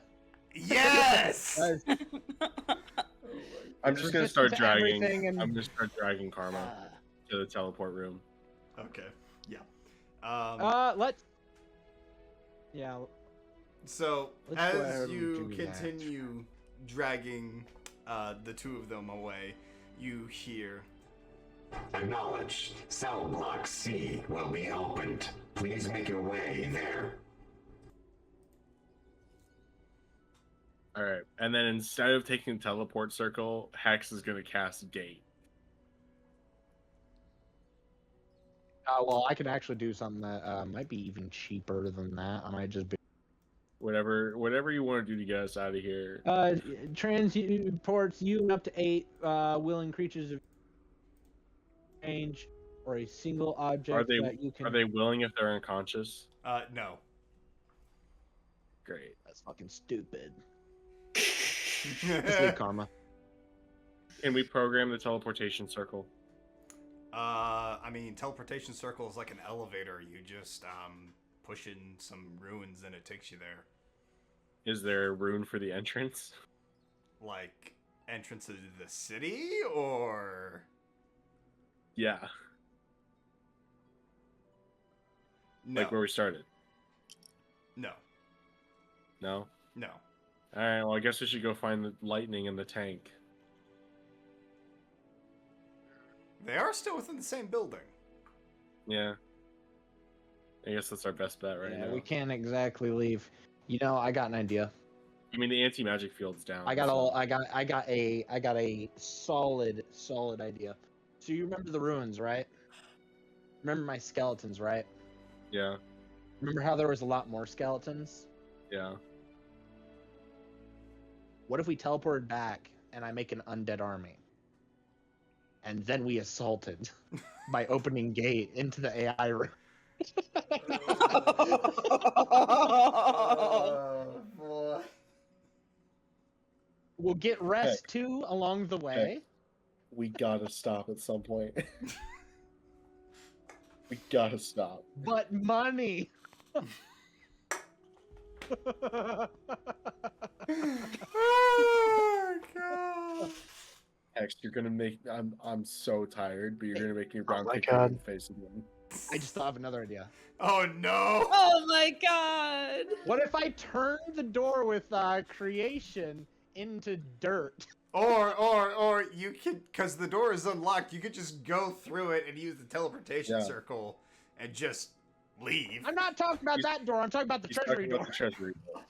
Yes! Guys, I'm just gonna resistant start to dragging. everything and- I'm gonna start dragging Karma to the teleport room. Okay, yeah. let's. Yeah. So, Let's go as ahead and you do that. continue dragging the two of them away, you hear, Acknowledged. Cell block C will be opened. Please make your way there. All right, and then instead of taking the teleport circle, Hex is gonna cast Gate. Well, I can actually do something that might be even cheaper than that. I might just be. Whatever you want to do to get us out of here. Transports you and up to 8 willing creatures of range or a single object that you can. Are they willing if they're unconscious? no. Great. That's fucking stupid. Just leave Karma. Can we program the teleportation circle? I mean, teleportation circle is like an elevator. You just push in some ruins and it takes you there. Is there a rune for the entrance? Like, entrance to the city, or... Yeah. No. Like where we started? No. No? No. All right. Well, I guess we should go find the lightning in the tank. They are still within the same building. Yeah. I guess that's our best bet right Yeah, now. we can't exactly leave. You know, I got an idea. I mean, the anti-magic field's down. I got so- I got a solid idea. So you remember the ruins, right? Remember my skeletons, right? Yeah. Remember how there was a lot more skeletons? Yeah. What if we teleported back and I make an undead army? And then we assaulted by opening gate into the AI room. Oh, boy. We'll get rest too along the way. We gotta stop at some point. We gotta stop. But money. Oh, God. Hex, you're gonna make. I'm so tired, but you're gonna make me round my kick you in God. the face again. I just thought of another idea. Oh, no. Oh my god. What if I turn the door with creation into dirt? Or you could, because the door is unlocked, you could just go through it and use the teleportation Yeah. circle and just leave. I'm not talking about that door. I'm talking about the He's treasury talking door. about the treasury door.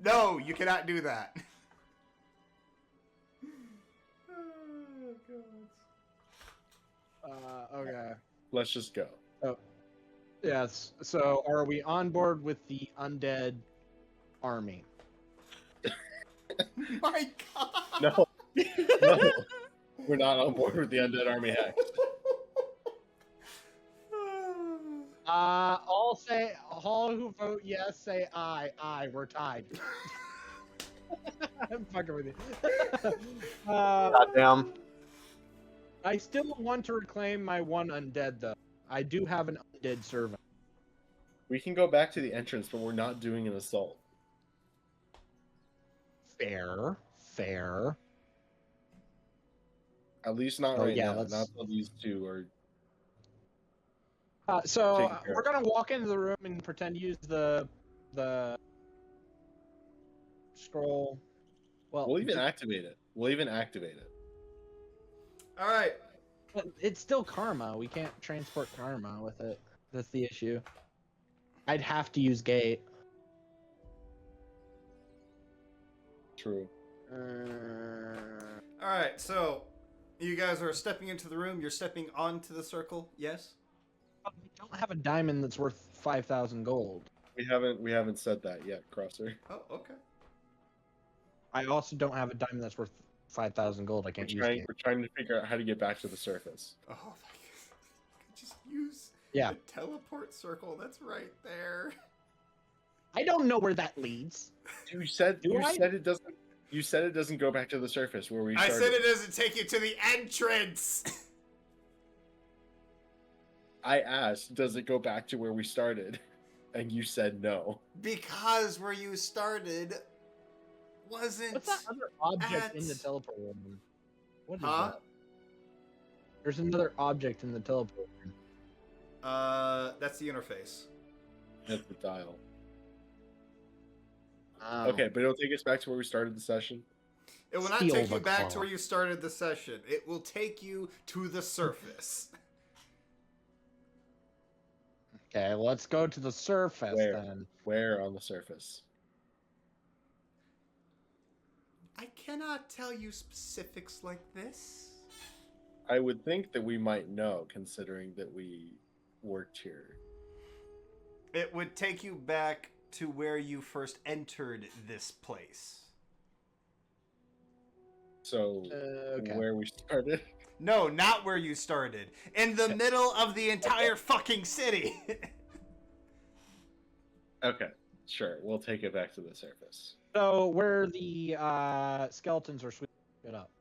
No, you cannot do that. Oh, God. Okay. Let's just go. Yes. So, are we on board with the undead army? My God. No. No. We're not on board with the undead army Hex. All who vote yes say aye. Aye. We're tied. I'm fucking with you. Goddamn. I still want to reclaim my one undead though. I do have an undead servant. We can go back to the entrance, but we're not doing an assault. Fair. At least not Oh, right yeah, now. let's- Not until these two are. So Taken care we're of. gonna walk into the room and pretend to use the scroll. Well, We'll even activate it. All right. but it's still karma. We can't transport karma with it. That's the issue. I'd have to use gate. True. All right. So, you guys are stepping into the room. You're stepping onto the circle. Yes. We don't have a diamond that's worth 5,000 gold. We haven't said that yet, Crosser. Oh, okay. I also don't have a diamond that's worth 5,000 gold. I can't use gate. We're trying to figure out how to get back to the surface. Oh my God. Just use Yeah. the teleport circle. That's right there. I don't know where that leads. You said Do I? it doesn't. You said it doesn't go back to the surface where we I started. said it doesn't take you to the entrance. I asked, does it go back to where we started? And you said no. Because where you started wasn't. What's that other object in the at- teleport room? What is Huh? that? There's another object in the teleport room. That's the interface. That's the dial. Oh. Okay, but it'll take us back to where we started the session. It will not Steal take the you back to claw. where you started the session. It will take you to the surface. Okay, let's go to the surface Where? then. Where on the surface? I cannot tell you specifics like this. I would think that we might know, considering that we worked here. It would take you back to where you first entered this place. So, Okay. where we started? No, not where you started. In the middle of the entire fucking city. Okay, sure. We'll take it back to the surface. So where the skeletons are sweeping it up.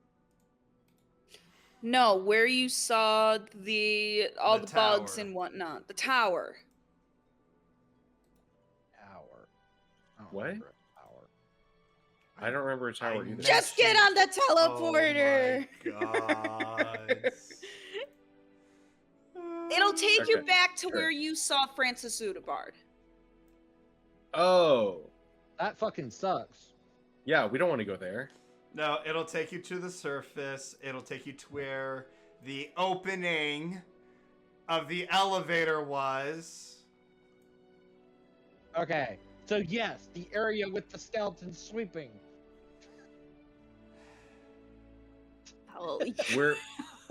No, where you saw all The the bugs tower. and whatnot. The tower. Tower. I don't What? remember a tower. I don't remember a tower I either. Just get on the teleporter. Oh my God. It'll take you Okay, back to sure. where you saw Francis Udabard. Oh, That fucking sucks. Yeah, we don't want to go there. No, it'll take you to the surface. It'll take you to where the opening of the elevator was. Okay, so yes, the area with the skeletons sweeping.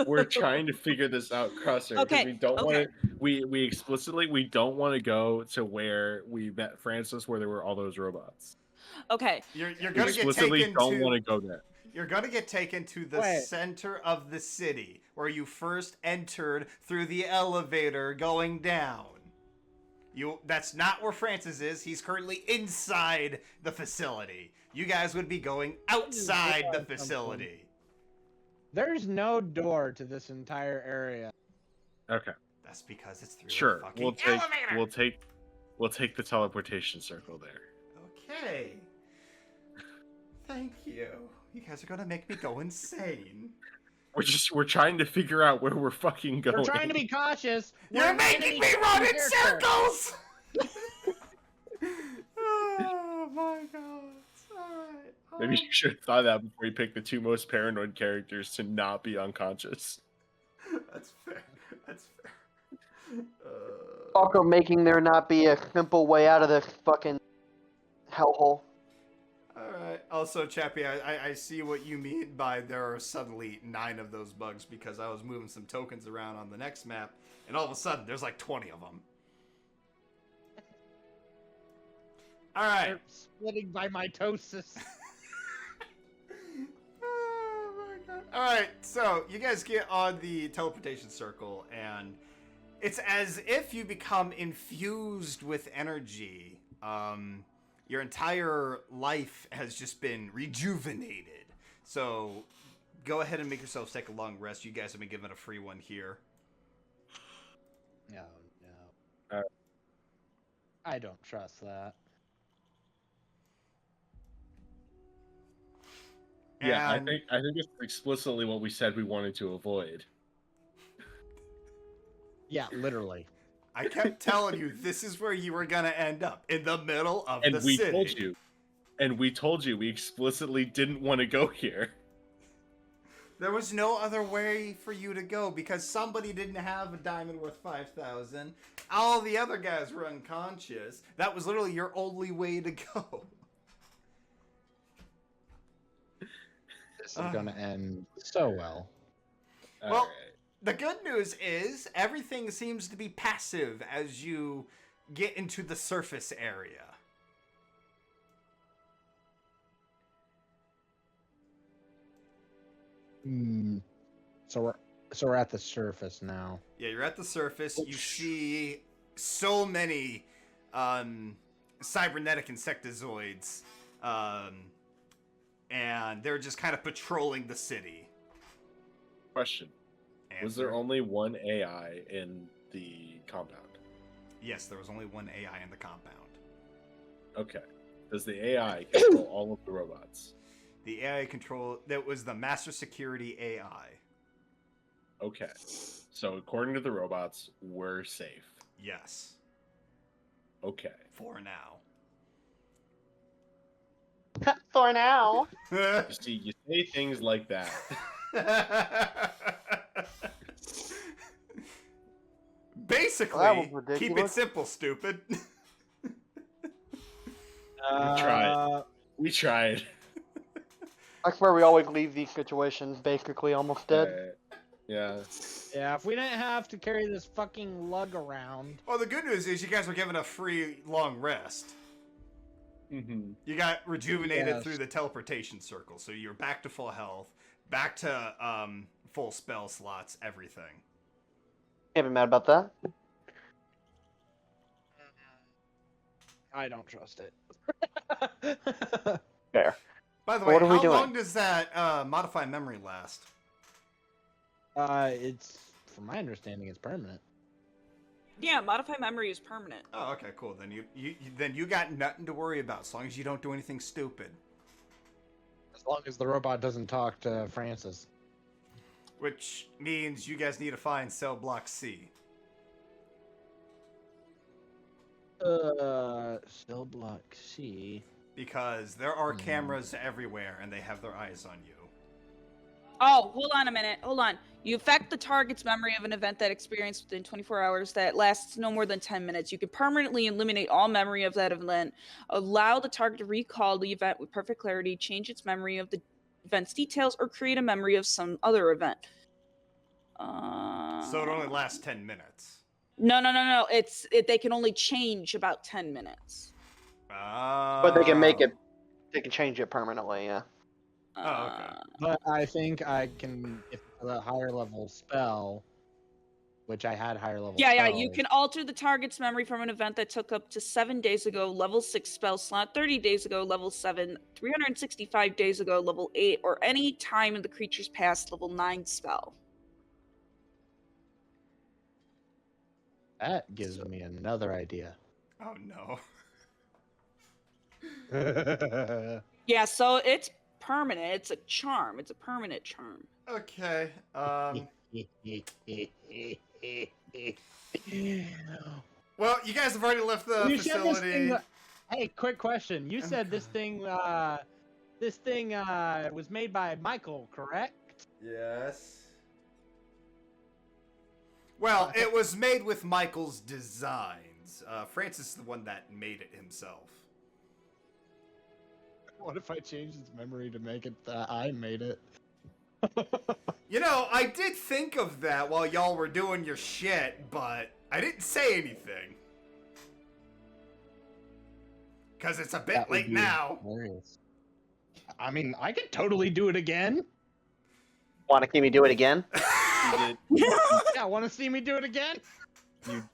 We're trying to figure this out, Crusher. Okay, We don't okay. want to. We explicitly we don't want to go to where we met Francis, where there were all those robots. Okay. You're We gonna get explicitly taken don't to. want to go there. You're gonna get taken to the Wait. center of the city where you first entered through the elevator going down. That's not where Francis is. He's currently inside the facility. You guys would be going outside the facility. There's no door to this entire area. Okay, That's because it's through sure. a fucking We'll take the teleportation circle there. Okay. Thank you. You guys are gonna make me go insane. We're trying to figure out where we're fucking going. We're trying to be cautious. You're We're making enemy me run in character. circles! Oh my god. Alright. Maybe you should have thought that before you picked the two most paranoid characters to not be unconscious. That's fair. That's fair. Also making there not be a simple way out of this fucking hellhole. Alright. Also, Chappie, I see what you mean by there are suddenly 9 of those bugs because I was moving some tokens around on the next map, and all of a sudden there's like 20 of them. Alright. They're splitting by mitosis. Oh my god. Alright, so you guys get on the teleportation circle, and it's as if you become infused with energy. Your entire life has just been rejuvenated. So go ahead and make yourselves take a long rest. You guys have been given a free one here. No. I don't trust that. Yeah, And- I think it's explicitly what we said we wanted to avoid. Yeah, literally. I kept telling you this is where you were gonna end up, in the middle of And the we city. told you we explicitly didn't want to go here. There was no other way for you to go because somebody didn't have a diamond worth 5,000. All the other guys were unconscious. That was literally your only way to go. This is gonna end so well. Well, Alright. the good news is everything seems to be passive as you get into the surface area. So we're at the surface now. Yeah, you're at the surface. You see so many cybernetic insectozoids, and they're just kind of patrolling the city. Question. Was there only one AI in the compound? Yes, there was only one AI in the compound. Okay. Does the AI control all of the robots? The AI control, that was the master security AI. Okay. So according to the robots, we're safe. Yes, Okay. for now. For now. You see, you say things like that. Basically, Well, that was keep it ridiculous. simple, stupid. We tried. That's where we always leave these situations, basically almost dead. Alright. Yeah. Yeah, if we didn't have to carry this fucking lug around. Well, the good news is you guys were given a free long rest. Mm-hmm. You got rejuvenated Yes. through the teleportation circle, so you're back to full health, back to full spell slots, everything. Can't be mad about that. I don't trust it. Fair. By the way, What are we how doing? long does that modify memory last? It's from my understanding, it's permanent. Yeah, modify memory is permanent. Oh, okay, cool. Then you got nothing to worry about as long as you don't do anything stupid. As long as the robot doesn't talk to Francis. Which means you guys need to find cell block C. Cell block C. because there are cameras everywhere and they have their eyes on you. Oh, hold on a minute. Hold on. You affect the target's memory of an event that experienced within 24 hours that lasts no more than 10 minutes. You can permanently eliminate all memory of that event, allow the target to recall the event with perfect clarity, change its memory of the event's details, or create a memory of some other event. So it only lasts 10 minutes. No. They can only change about 10 minutes. But they can make it. They can change it permanently. Yeah. Oh, okay. But I think I can, if it's a higher level spell, which I had higher level Yeah, spells. you can alter the target's memory from an event that took up to 7 days ago, level 6 spell slot, 30 days ago, level 7, 365 days ago, level 8, or any time in the creature's past level 9 spell. That gives me another idea. Oh, no. Yeah, so it's permanent. It's a charm. It's a permanent charm. Okay. Well, you guys have already left the You said this facility. thing. Hey, quick question. You said this thing. This thing was made by Michael, correct? Yes. Well, it was made with Michael's designs. Francis is the one that made it himself. What if I changed its memory to make it that I made it? You know, I did think of that while y'all were doing your shit, but I didn't say anything. Because it's a bit late now. Hilarious. I mean, I could totally do it again. Want to see me do it again? You Yeah, want to see me do it again?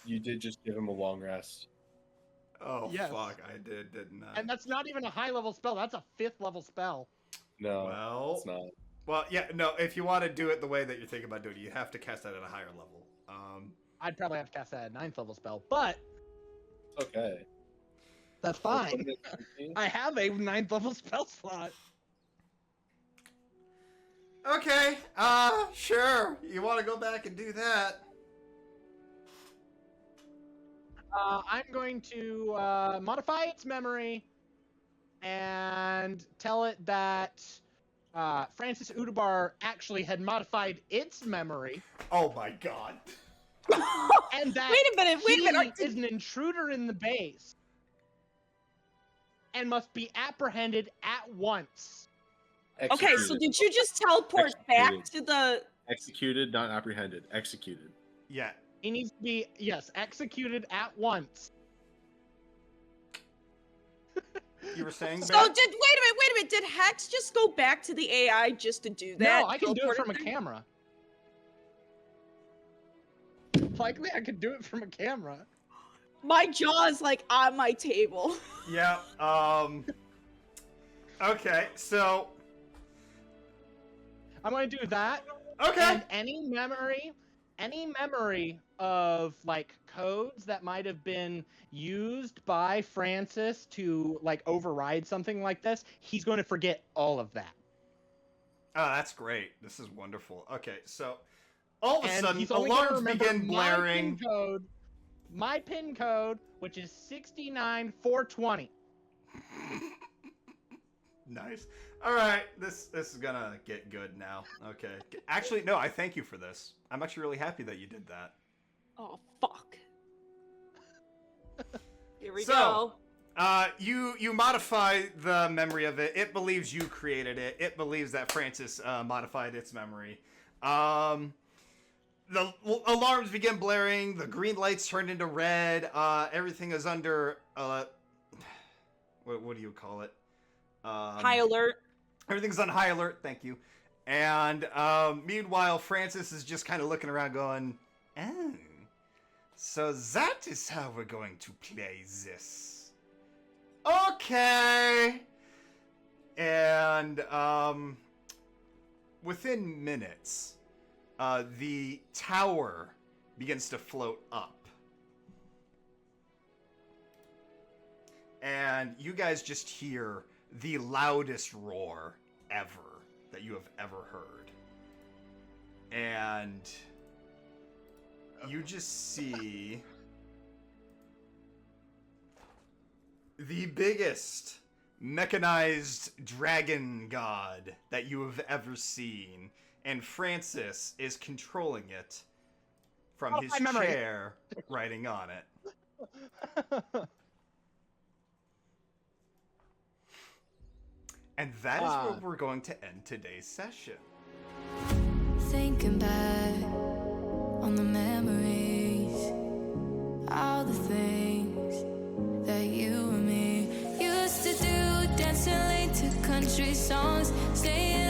you did just give him a long rest. Oh, Yes. fuck, I did, didn't I? And that's not even a high level spell. That's a 5th level spell. No, Well, it's not. Well, yeah, no, if you want to do it the way that you're thinking about doing it, you have to cast that at a higher level. I'd probably have to cast that at 9th level spell, but Okay. that's fine. I have a 9th level spell slot. Okay, sure. You want to go back and do that? I'm going to modify its memory and tell it that Francis Udabar actually had modified its memory. Oh my god. And that Wait a minute. he is an intruder in the base and must be apprehended at once. Okay, so did you just teleport back to the... Executed, not apprehended. Executed. Yeah. He needs to be, yes, executed at once. You were saying, So Bear? wait a minute. Did Hex just go back to the AI just to do that? No, I can do it Teleport from a there? camera. Likely I could do it from a camera. My jaw is like on my table. Yeah, okay, so... I'm going to do that. Okay! And any memory of like codes that might have been used by Francis to like override something like this, he's going to forget all of that. Oh, that's great. This is wonderful. Okay, so... All of a And sudden, he's only gonna alarms remember begin blaring. My pin code, which is 69420. Nice. All right, this is gonna get good now. Okay. Actually, no, I thank you for this. I'm actually really happy that you did that. Oh, fuck. Here we So, go. You modify the memory of it. It believes you created it. It believes that Francis modified its memory. The alarms begin blaring. The green lights turn into red. Everything is under what do you call it? High alert. Everything's on high alert. Thank you. And meanwhile, Francis is just kind of looking around, going, "Oh, so that is how we're going to play this." Okay. And within minutes, the tower begins to float up. And you guys just hear the loudest roar ever that you have ever heard. And you just see the biggest, mechanized dragon god that you have ever seen, and Francis is controlling it from his my memory. chair, writing on it. And that is where we're going to end today's session. Thinking back on the memories, all the things that you and me used to do, dancing late to country songs, staying